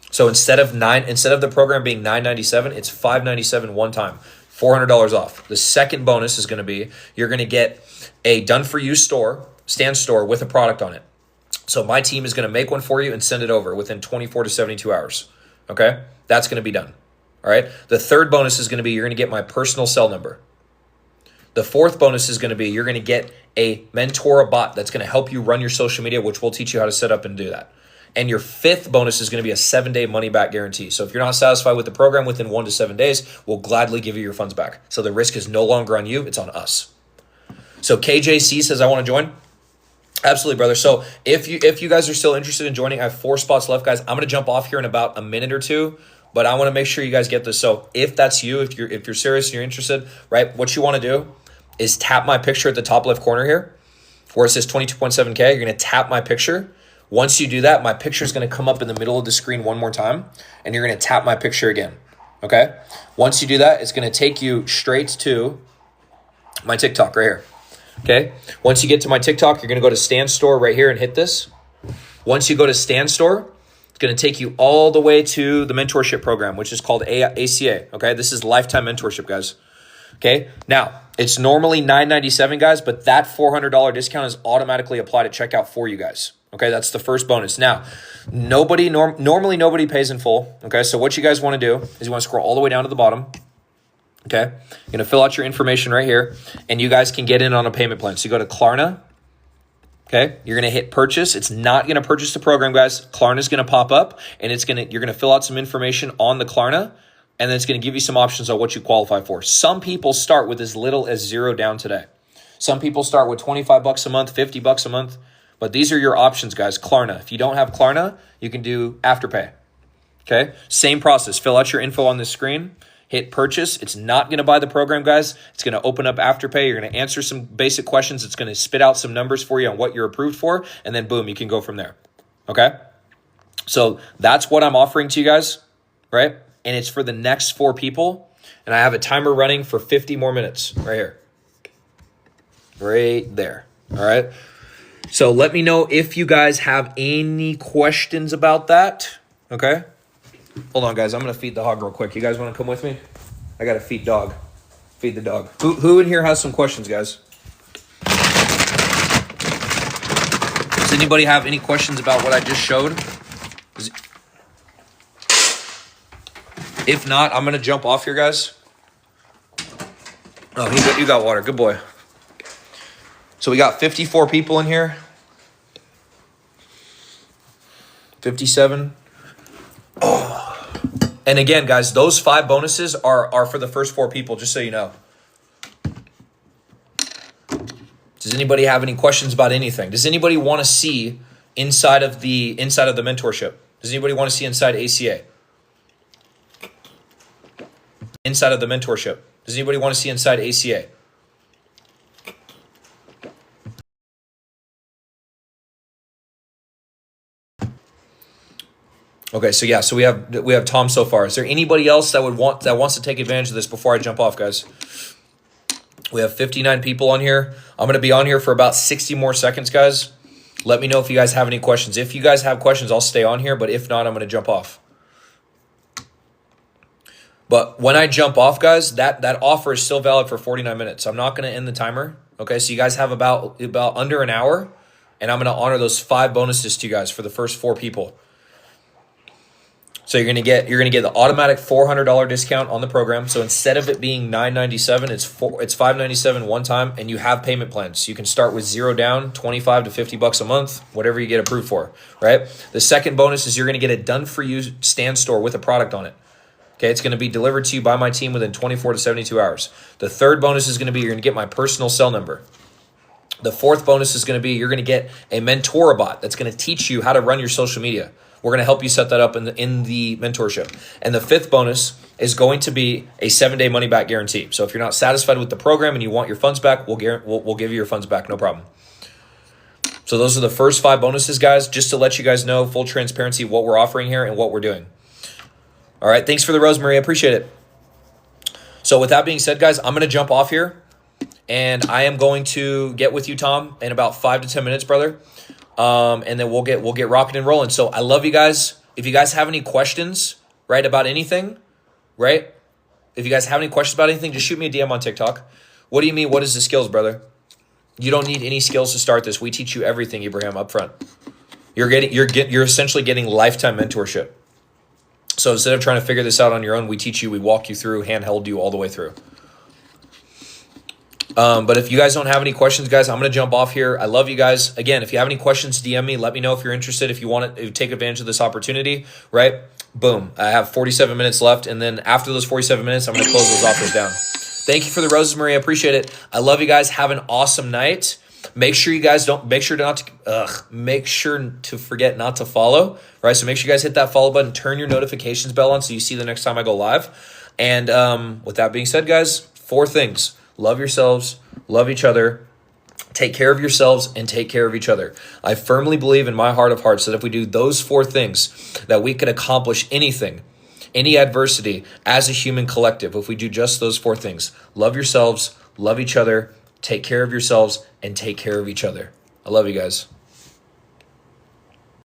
So instead of the program being $997, it's $597 one time, $400 off. The second bonus is going to be you're going to get a done-for-you stand store with a product on it. So my team is going to make one for you and send it over within 24 to 72 hours. Okay, that's going to be done. All right. The third bonus is going to be you're going to get my personal cell number. The fourth bonus is going to be you're going to get a Mentora bot that's going to help you run your social media, which we'll teach you how to set up and do that. And your fifth bonus is going to be a 7-day money-back guarantee. So if you're not satisfied with the program within 1 to 7 days, we'll gladly give you your funds back. So the risk is no longer on you, it's on us. So KJC says, I want to join. Absolutely, brother. So if you guys are still interested in joining, I have 4 spots left, guys. I'm going to jump off here in about a minute or two, but I want to make sure you guys get this. So if that's you, if you're serious and you're interested, right, what you want to do is tap my picture at the top left corner here where it says 22.7K. You're going to tap my picture. Once you do that, my picture is going to come up in the middle of the screen one more time, and you're going to tap my picture again, okay? Once you do that, it's going to take you straight to my TikTok right here, okay? Once you get to my TikTok, you're going to go to Stand Store right here and hit this. Once you go to Stand Store, it's going to take you all the way to the mentorship program, which is called ACA, okay? This is lifetime mentorship, guys. Okay, now it's normally $997, guys, but that $400 discount is automatically applied at checkout for you guys. Okay, that's the first bonus. Now, normally nobody pays in full. Okay, so what you guys want to do is you want to scroll all the way down to the bottom. Okay, you're going to fill out your information right here, and you guys can get in on a payment plan. So you go to Klarna. Okay, you're going to hit purchase. It's not going to purchase the program, guys. Klarna is going to pop up, and you're going to fill out some information on the Klarna. And then it's going to give you some options on what you qualify for. Some people start with as little as $0 down today. Some people start with $25 a month, $50 a month. But these are your options, guys. Klarna. If you don't have Klarna, you can do Afterpay. Okay? Same process. Fill out your info on the screen. Hit purchase. It's not going to buy the program, guys. It's going to open up Afterpay. You're going to answer some basic questions. It's going to spit out some numbers for you on what you're approved for. And then boom, you can go from there. Okay? So that's what I'm offering to you guys, right? And it's for the next 4 people. And I have a timer running for 50 more minutes right here. Right there. All right. So let me know if you guys have any questions about that. Okay. Hold on, guys. I'm going to feed the hog real quick. You guys want to come with me? I got to feed the dog. Who in here has some questions, guys? Does anybody have any questions about what I just showed? If not, I'm going to jump off here, guys. Oh, you got water. Good boy. So we got 54 people in here. 57. Oh. And again, guys, those 5 bonuses are for the first 4 people, just so you know. Does anybody have any questions about anything? Does anybody want to see inside of the mentorship? Does anybody want to see inside ACA? Inside of the mentorship. Does anybody want to see inside ACA? Okay, so we have Tom so far. Is there anybody else that wants to take advantage of this before I jump off, guys? We have 59 people on here. I'm going to be on here for about 60 more seconds, guys. Let me know if you guys have any questions. If you guys have questions, I'll stay on here, but if not, I'm going to jump off. But when I jump off, guys, that offer is still valid for 49 minutes. I'm not going to end the timer. Okay, so you guys have about under an hour, and I'm going to honor those 5 bonuses to you guys for the first 4 people. So you're gonna get the automatic $400 discount on the program. So instead of it being $997, it's $597 one time, and you have payment plans. You can start with $0 down, $25 to $50 a month, whatever you get approved for. Right. The second bonus is you're gonna get a done-for-you stand store with a product on it. Okay, it's going to be delivered to you by my team within 24 to 72 hours. The third bonus is going to be you're going to get my personal cell number. The fourth bonus is going to be you're going to get a Mentora bot that's going to teach you how to run your social media. We're going to help you set that up in the mentorship. And the fifth bonus is going to be a 7-day money-back guarantee. So if you're not satisfied with the program and you want your funds back, we'll give you your funds back, no problem. So those are the first 5 bonuses, guys, just to let you guys know, full transparency, what we're offering here and what we're doing. All right. Thanks for the rosemary. I appreciate it. So with that being said, guys, I'm going to jump off here, and I am going to get with you, Tom, in about 5 to 10 minutes, brother. And then we'll get rocking and rolling. So I love you guys. If you guys have any questions, right, about anything, right? If you guys have any questions about anything, just shoot me a DM on TikTok. What do you mean? What is the skills, brother? You don't need any skills to start this. We teach you everything, Ibrahim, up front. You're essentially getting lifetime mentorship. So instead of trying to figure this out on your own, we teach you, we walk you through, handheld you all the way through. But if you guys don't have any questions, guys, I'm going to jump off here. I love you guys. Again, if you have any questions, DM me. Let me know if you're interested, if you want to take advantage of this opportunity, right? Boom. I have 47 minutes left. And then after those 47 minutes, I'm going to close those offers down. Thank you for the roses, Marie. I appreciate it. I love you guys. Have an awesome night. Make sure to forget not to follow, right? So make sure you guys hit that follow button, turn your notifications bell on so you see the next time I go live. And with that being said, guys, 4 things. Love yourselves, love each other, take care of yourselves, and take care of each other. I firmly believe in my heart of hearts that if we do those 4 things, that we could accomplish anything, any adversity as a human collective. If we do just those 4 things, love yourselves, love each other, take care of yourselves, and take care of each other. I love you guys.